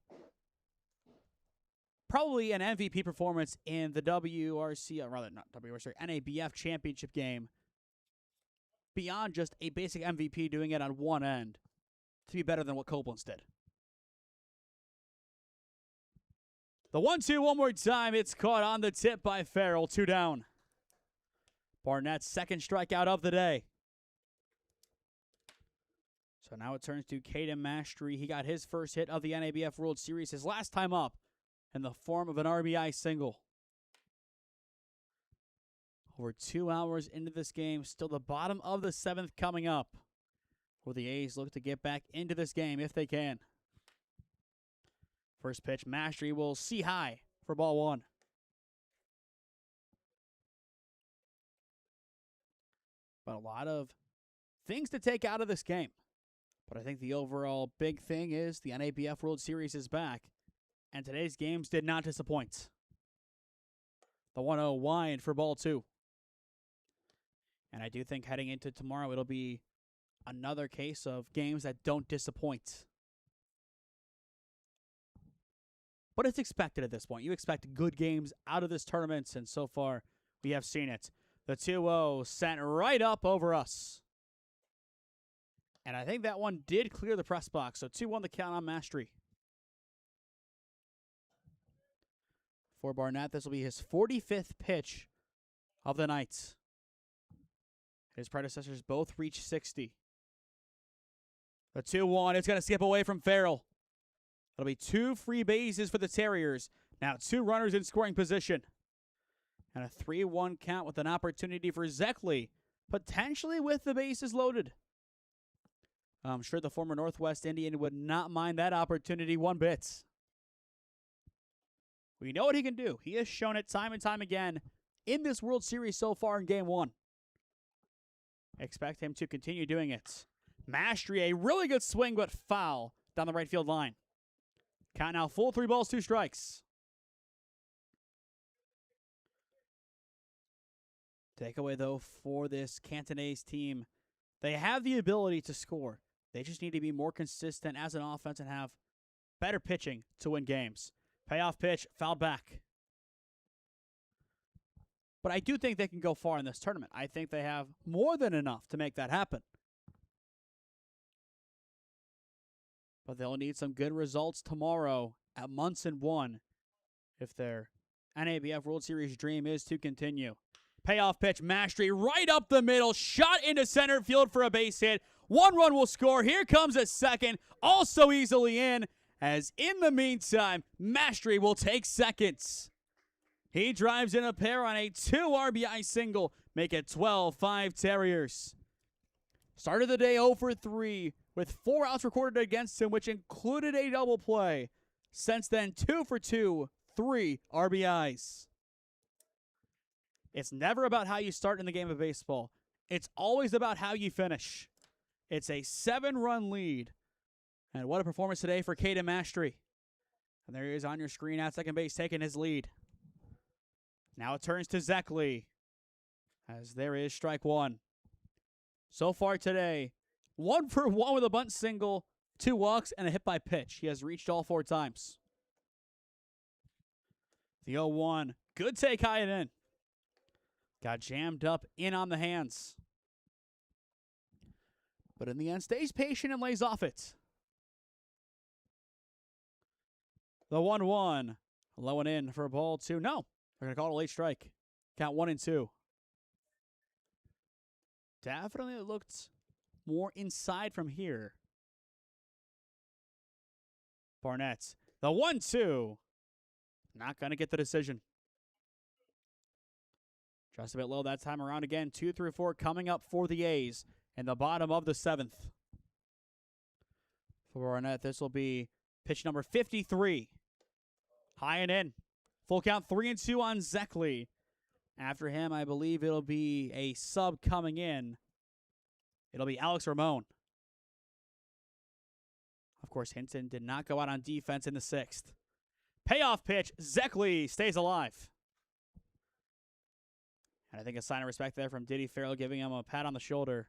probably an MVP performance in the NABF championship game beyond just a basic MVP doing it on one end to be better than what Koblenz did. The 1-2 one more time. It's caught on the tip by Farrell. 2 down. Barnett's second strikeout of the day. So now it turns to Caden Mastery. He got his first hit of the NABF World Series his last time up in the form of an RBI single. Over 2 hours into this game, still the bottom of the 7th coming up, where the A's look to get back into this game if they can. First pitch, Mastery will see high for ball 1. But a lot of things to take out of this game. But I think the overall big thing is the NABF World Series is back, and today's games did not disappoint. The 1-0 wide for ball 2. And I do think heading into tomorrow, it'll be another case of games that don't disappoint. But it's expected at this point. You expect good games out of this tournament, and so far we have seen it. The 2-0 sent right up over us. And I think that one did clear the press box, so 2-1 the count on Mastery. For Barnett, this will be his 45th pitch of the night. His predecessors both reached 60. The 2-1, it's going to skip away from Farrell. It'll be 2 free bases for the Terriers. Now 2 runners in scoring position. And a 3-1 count with an opportunity for Zeckley, potentially with the bases loaded. I'm sure the former Northwest Indian would not mind that opportunity one bit. We know what he can do. He has shown it time and time again in this World Series so far in Game 1. Expect him to continue doing it. Mastery, a really good swing, but foul down the right field line. Count now full 3 balls, 2 strikes. Takeaway, though, for this Canton A's team. They have the ability to score. They just need to be more consistent as an offense and have better pitching to win games. Payoff pitch, fouled back. But I do think they can go far in this tournament. I think they have more than enough to make that happen. But they'll need some good results tomorrow at Munson 1 if their NABF World Series dream is to continue. Payoff pitch, Mastery right up the middle, shot into center field for a base hit. 1 run will score. Here comes a second, also easily in, as in the meantime, Mastery will take seconds. He drives in a pair on a 2 RBI single, make it 12-5 Terriers. Started the day 0 for 3 with 4 outs recorded against him, which included a double play. Since then, 2 for 2, 3 RBIs. It's never about how you start in the game of baseball. It's always about how you finish. It's a 7-run lead. And what a performance today for Caden Mastery. And there he is on your screen at second base, taking his lead. Now it turns to Zeckley, as there is strike 1. So far today, 1 for 1 with a bunt single, 2 walks, and a hit by pitch. He has reached all 4 times. The 0-1. Good take high and in. Got jammed up in on the hands. But in the end, stays patient and lays off it. The 1-1. Low and in for a ball 2. No, they're going to call it a late strike. Count 1-2. Definitely looked more inside from here. Barnett. The 1-2. Not going to get the decision. Just a bit low that time around again. 2-4 coming up for the A's in the bottom of the 7th. For Barnett, this will be pitch number 53. High and in. Full count 3-2 on Zeckley. After him, I believe it'll be a sub coming in. It'll be Alex Ramon. Of course, Hinton did not go out on defense in the 6th. Payoff pitch. Zeckley stays alive. And I think a sign of respect there from Diddy Farrell, giving him a pat on the shoulder.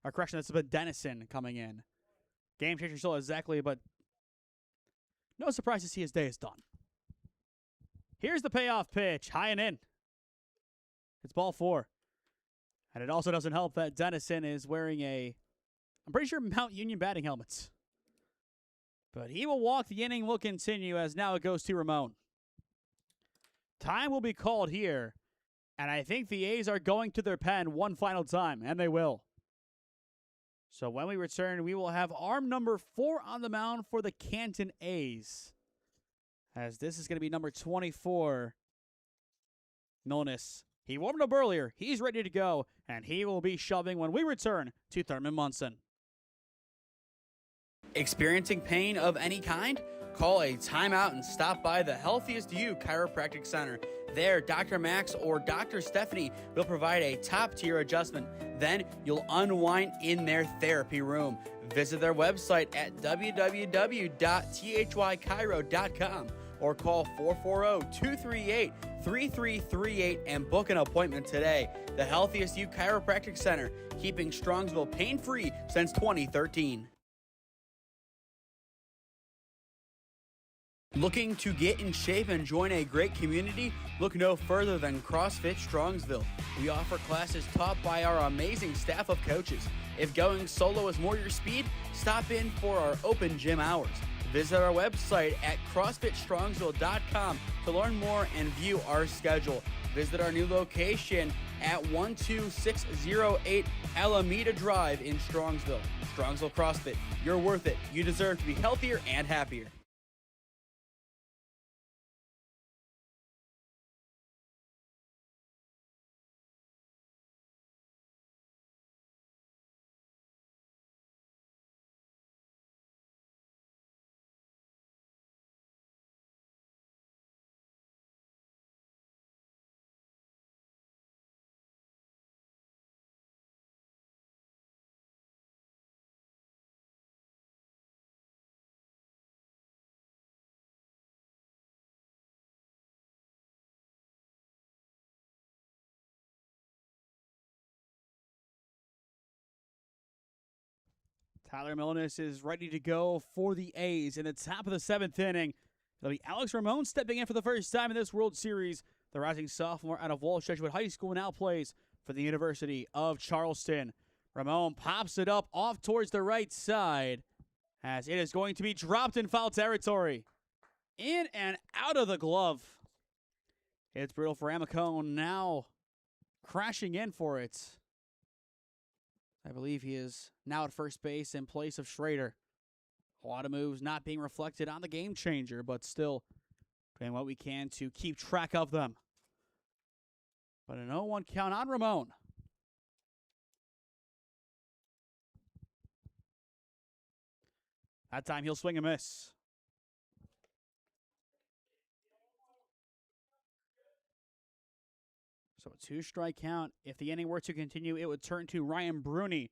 Or correction, this is a Dennison coming in. Game changer still is Zeckley, but no surprise to see his day is done. Here's the payoff pitch. High and in. It's ball 4. And it also doesn't help that Dennison is wearing I'm pretty sure Mount Union batting helmets. But he will walk. The inning will continue as now it goes to Ramon. Time will be called here. And I think the A's are going to their pen one final time, and they will. So when we return, we will have arm number 4 on the mound for the Canton A's. As this is going to be number 24, Milnes. He warmed up earlier. He's ready to go, and he will be shoving when we return to Thurman Munson. Experiencing pain of any kind? Call a timeout and stop by the Healthiest You Chiropractic Center. There, Dr. Max or Dr. Stephanie will provide a top-tier adjustment. Then you'll unwind in their therapy room. Visit their website at www.thychiro.com or call 440-238-3338 and book an appointment today. The Healthiest You Chiropractic Center, keeping Strongsville pain-free since 2013. Looking to get in shape and join a great community? Look no further than CrossFit Strongsville. We offer classes taught by our amazing staff of coaches. If going solo is more your speed, stop in for our open gym hours. Visit our website at CrossFitStrongsville.com to learn more and view our schedule. Visit our new location at 12608 Alameda Drive in Strongsville. Strongsville CrossFit, you're worth it. You deserve to be healthier and happier. Tyler Milnes is ready to go for the A's in the top of the 7th inning. It'll be Alex Ramon stepping in for the first time in this World Series. The rising sophomore out of Walsh Edgewood High School now plays for the University of Charleston. Ramon pops it up off towards the right side as it is going to be dropped in foul territory. In and out of the glove. It's brutal for Amicone now crashing in for it. I believe he is now at first base in place of Schrader. A lot of moves not being reflected on the game changer, but still doing what we can to keep track of them. But an 0-1 count on Ramon. That time he'll swing and miss. So a 2-strike count. If the inning were to continue, it would turn to Ryan Bruni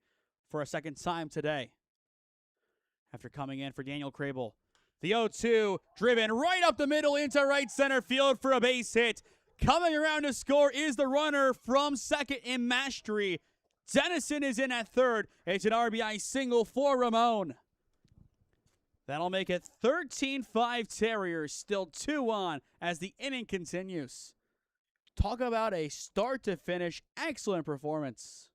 for a second time today. After coming in for Daniel Crable. The 0-2 driven right up the middle into right center field for a base hit. Coming around to score is the runner from second in Mastery. Dennison is in at third. It's an RBI single for Ramon. That'll make it 13-5 Terriers, still 2 on as the inning continues. Talk about a start to finish, excellent performance.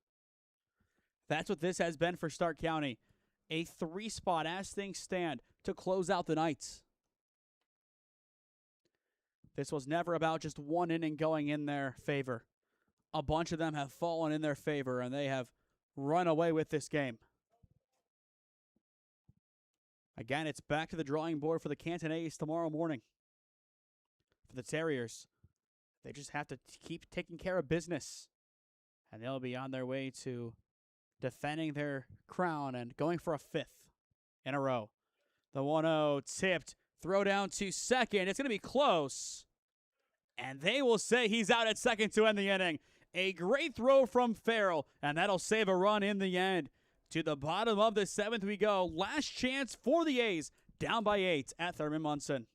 That's what this has been for Stark County. A 3-spot as things stand to close out the night. This was never about just one inning going in their favor. A bunch of them have fallen in their favor, and they have run away with this game. Again, it's back to the drawing board for the Canton A's tomorrow morning. For the Terriers, they just have to keep taking care of business, and they'll be on their way to defending their crown and going for a 5th in a row. The 1-0 tipped, throw down to second. It's going to be close, and they will say he's out at second to end the inning. A great throw from Farrell, and that'll save a run in the end. To the bottom of the 7th we go. Last chance for the A's, down by 8 at Thurman Munson.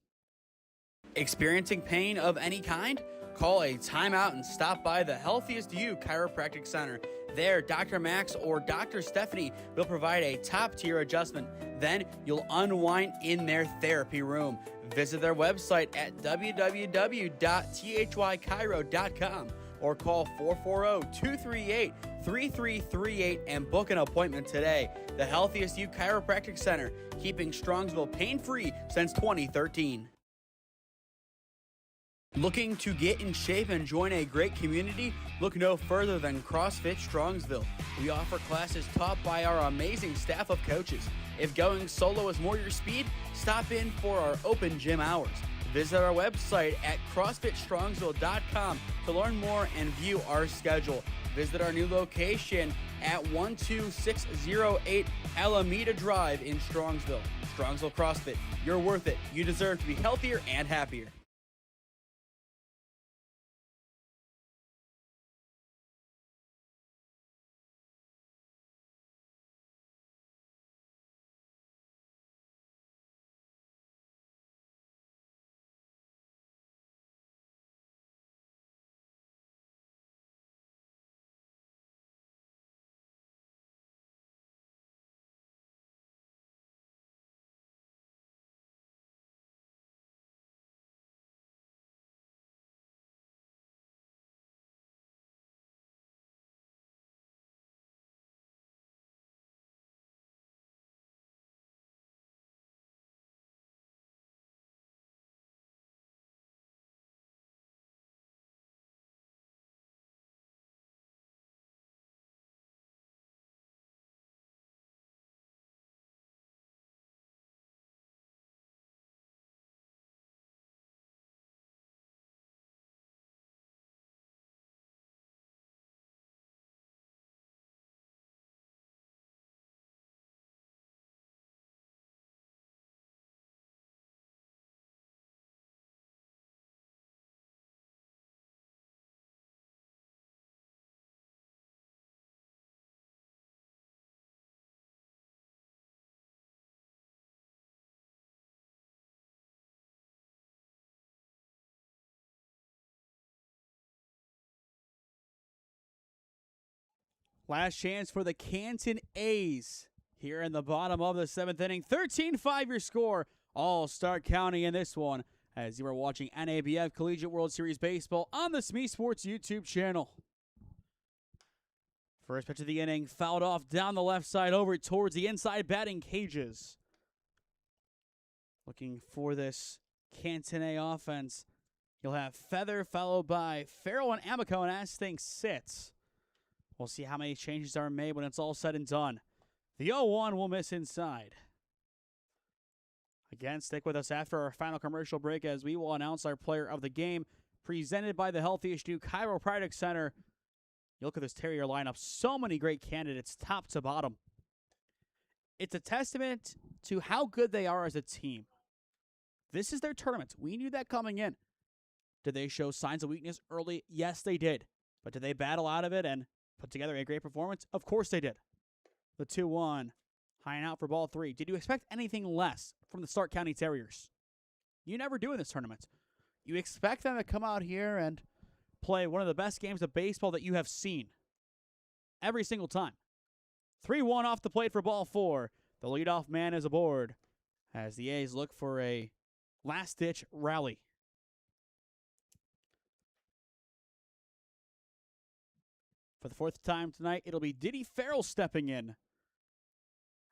Experiencing pain of any kind? Call a timeout and stop by the Healthiest You Chiropractic Center. There, Dr. Max or Dr. Stephanie will provide a top-tier adjustment. Then you'll unwind in their therapy room. Visit their website at www.thychiro.com or call 440-238-3338 and book an appointment today. The Healthiest You Chiropractic Center, keeping Strongsville pain-free since 2013. Looking to get in shape and join a great community? Look no further than CrossFit Strongsville. We offer classes taught by our amazing staff of coaches. If going solo is more your speed, stop in for our open gym hours. Visit our website at CrossFitStrongsville.com to learn more and view our schedule. Visit our new location at 12608 Alameda Drive in Strongsville. Strongsville CrossFit, you're worth it. You deserve to be healthier and happier. Last chance for the Canton A's here in the bottom of the 7th inning. 13-5 your score. All Stark County in this one as you are watching NABF Collegiate World Series Baseball on the SmeeSports YouTube channel. First pitch of the inning, fouled off down the left side over towards the inside batting cages. Looking for this Canton A offense. You'll have Feather followed by Farrell and Amico, and as things sit, we'll see how many changes are made when it's all said and done. The 0-1 will miss inside. Again, stick with us after our final commercial break as we will announce our player of the game, presented by the Healthiest You Chiropractic Center. You look at this Terrier lineup, so many great candidates, top to bottom. It's a testament to how good they are as a team. This is their tournament. We knew that coming in. Did they show signs of weakness early? Yes, they did. But did they battle out of it and put together a great performance? Of course they did. The 2-1, high and out for ball 3. Did you expect anything less from the Stark County Terriers? You never do in this tournament. You expect them to come out here and play one of the best games of baseball that you have seen. Every single time. 3-1 off the plate for ball 4. The leadoff man is aboard as the A's look for a last-ditch rally. For the 4th time tonight, it'll be Diddy Farrell stepping in.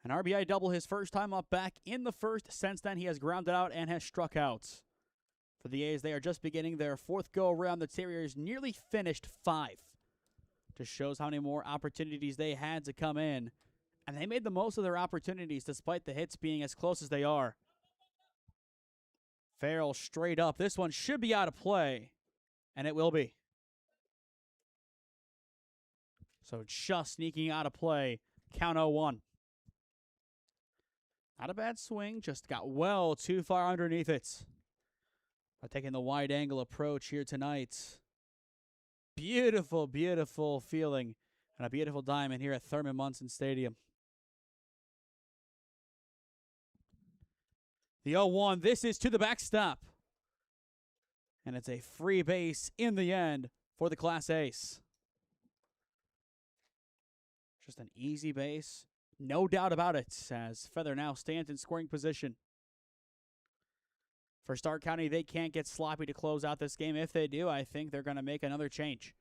An RBI double his first time up back in the first. Since then, he has grounded out and has struck out. For the A's, they are just beginning their 4th go-around. The Terriers nearly finished 5. Just shows how many more opportunities they had to come in. And they made the most of their opportunities despite the hits being as close as they are. Farrell straight up. This one should be out of play. And it will be. So just sneaking out of play. Count 0-1. Not a bad swing. Just got well too far underneath it. But taking the wide angle approach here tonight. Beautiful, beautiful feeling. And a beautiful diamond here at Thurman Munson Stadium. The 0-1. This is to the backstop. And it's a free base in the end for the Class Ace. Just an easy base. No doubt about it, as Feather now stands in scoring position. For Stark County, they can't get sloppy to close out this game. If they do, I think they're going to make another change.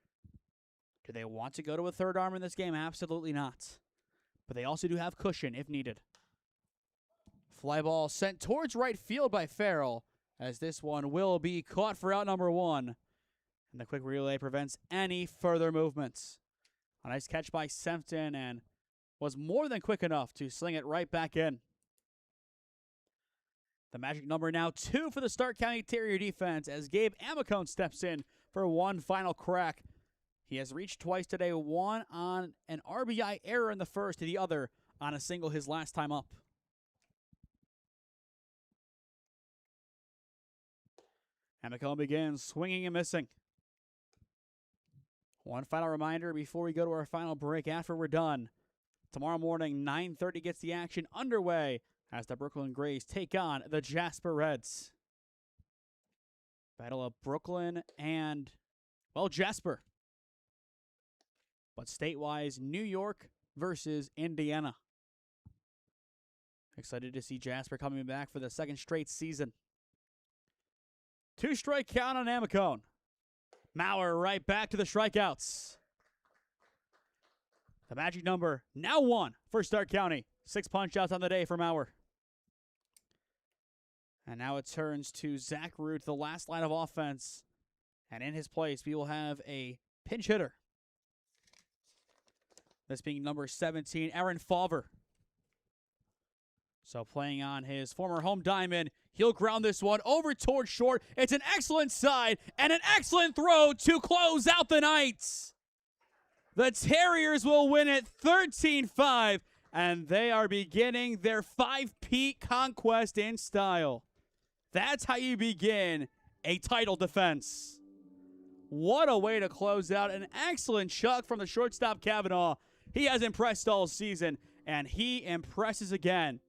Do they want to go to a third arm in this game? Absolutely not. But they also do have cushion if needed. Fly ball sent towards right field by Farrell, as this one will be caught for out number 1. And the quick relay prevents any further movements. A nice catch by Sempton, and was more than quick enough to sling it right back in. The magic number now 2 for the Stark County Terrier defense as Gabe Amicone steps in for one final crack. He has reached twice today, one on an RBI error in the first, the other on a single his last time up. Amicone begins swinging and missing. One final reminder before we go to our final break after we're done. Tomorrow morning, 9:30 gets the action underway as the Brooklyn Grays take on the Jasper Reds. Battle of Brooklyn and, well, Jasper. But state-wise, New York versus Indiana. Excited to see Jasper coming back for the 2nd straight season. 2-strike count on Amicone. Maurer right back to the strikeouts. The magic number now 1 for Stark County. 6 punch-outs on the day for Maurer. And now it turns to Zach Root, the last line of offense. And in his place, we will have a pinch hitter. This being number 17, Aaron Fauver. So playing on his former home diamond, he'll ground this one over towards short. It's an excellent side and an excellent throw to close out the night. The Terriers will win it 13-5, and they are beginning their 5-peat conquest in style. That's how you begin a title defense. What a way to close out. An excellent chuck from the shortstop Kavanaugh. He has impressed all season, and he impresses again.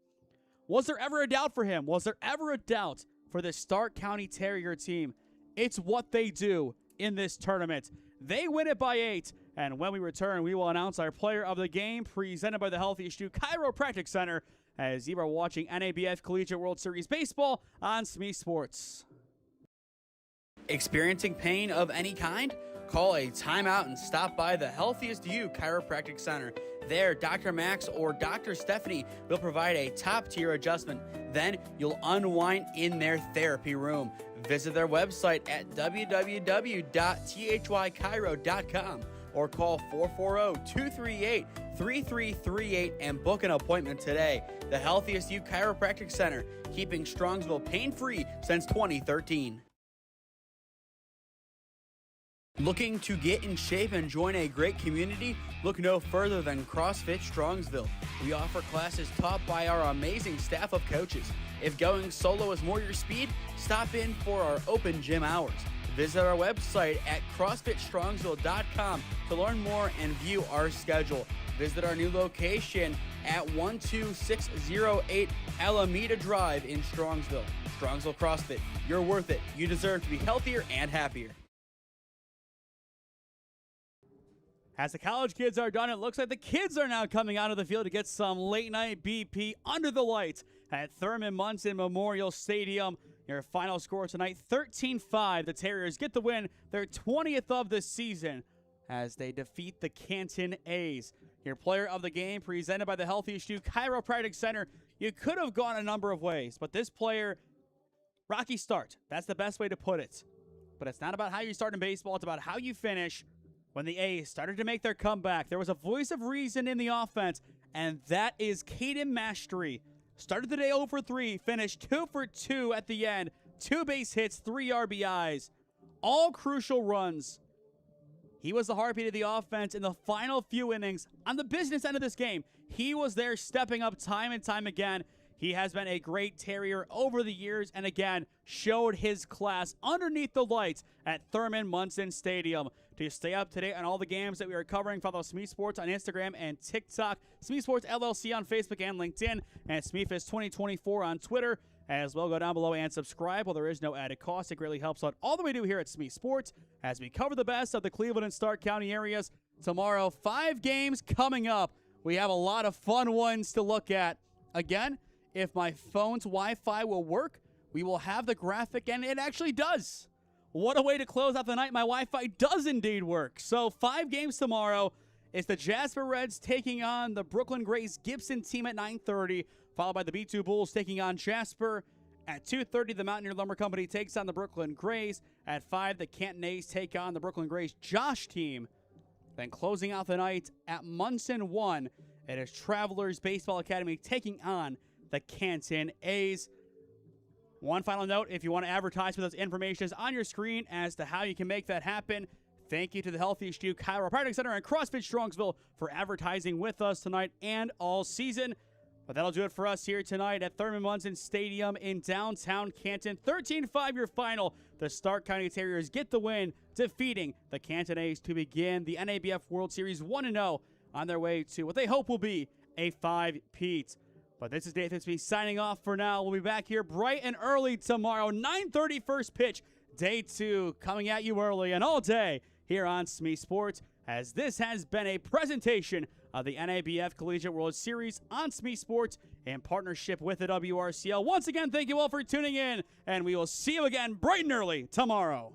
Was there ever a doubt for him? Was there ever a doubt for the Stark County Terrier team? It's what they do in this tournament. They win it by 8, and when we return, we will announce our player of the game, presented by the Healthiest You Chiropractic Center, as you are watching NABF Collegiate World Series Baseball on SmeeSports. Experiencing pain of any kind? Call a timeout and stop by the Healthiest You Chiropractic Center. There, Dr. Max or Dr. Stephanie will provide a top-tier adjustment. Then you'll unwind in their therapy room. Visit their website at www.thychiro.com or call 440-238-3338 and book an appointment today. The Healthiest You Chiropractic Center, keeping Strongsville pain-free since 2013. Looking to get in shape and join a great community? Look no further than CrossFit Strongsville. We offer classes taught by our amazing staff of coaches. If going solo is more your speed, stop in for our open gym hours. Visit our website at CrossFitStrongsville.com to learn more and view our schedule. Visit our new location at 12608 Alameda Drive in Strongsville. Strongsville CrossFit, you're worth it. You deserve to be healthier and happier. As the college kids are done, it looks like the kids are now coming out of the field to get some late-night BP under the lights at Thurman Munson Memorial Stadium. Your final score tonight, 13-5. The Terriers get the win, their 20th of the season, as they defeat the Canton A's. Your player of the game, presented by the Healthiest You Chiropractic Center. You could have gone a number of ways, but this player, rocky start. That's the best way to put it. But it's not about how you start in baseball. It's about how you finish. When the A's started to make their comeback, there was a voice of reason in the offense, and that is Caden Mastery. Started the day 0 for 3, finished 2 for 2 at the end. 2 base hits, 3 RBIs, all crucial runs. He was the heartbeat of the offense in the final few innings. On the business end of this game, he was there stepping up time and time again. He has been a great Terrier over the years and again showed his class underneath the lights at Thurman Munson Stadium. To stay up to date on all the games that we are covering, follow SmeeSports on Instagram and TikTok, SmeeSports LLC on Facebook and LinkedIn, and SmeeFist 2024 on Twitter. As well, go down below and subscribe. While there is no added cost, it greatly helps out all that we do here at SmeeSports as we cover the best of the Cleveland and Stark County areas. Tomorrow, 5 games coming up. We have a lot of fun ones to look at. Again, if my phone's Wi-Fi will work, we will have the graphic, and it actually does. What a way to close out the night. My Wi-Fi does indeed work. So 5 games tomorrow. It's the Jasper Reds taking on the Brooklyn Grays Gibson team at 9:30, followed by the B2 Bulls taking on Jasper. At 2:30, the Mountaineer Lumber Company takes on the Brooklyn Grays. At 5, the Canton A's take on the Brooklyn Grays Josh team. Then closing out the night at Munson 1, it is Travelers Baseball Academy taking on the Canton A's. One final note, if you want to advertise with us, information is on your screen as to how you can make that happen. Thank you to the Healthiest You Chiropractic Center and CrossFit Strongsville for advertising with us tonight and all season. But that'll do it for us here tonight at Thurman Munson Stadium in downtown Canton. 13-5 your final. The Stark County Terriers get the win, defeating the Canton A's to begin the NABF World Series 1-0 on their way to what they hope will be a 5-peat. But this is Nathan Smee signing off for now. We'll be back here bright and early tomorrow. 9:30 first pitch, day 2, coming at you early and all day here on SmeeSports, as this has been a presentation of the NABF Collegiate World Series on SmeeSports in partnership with the WRCL. Once again, thank you all for tuning in, and we will see you again bright and early tomorrow.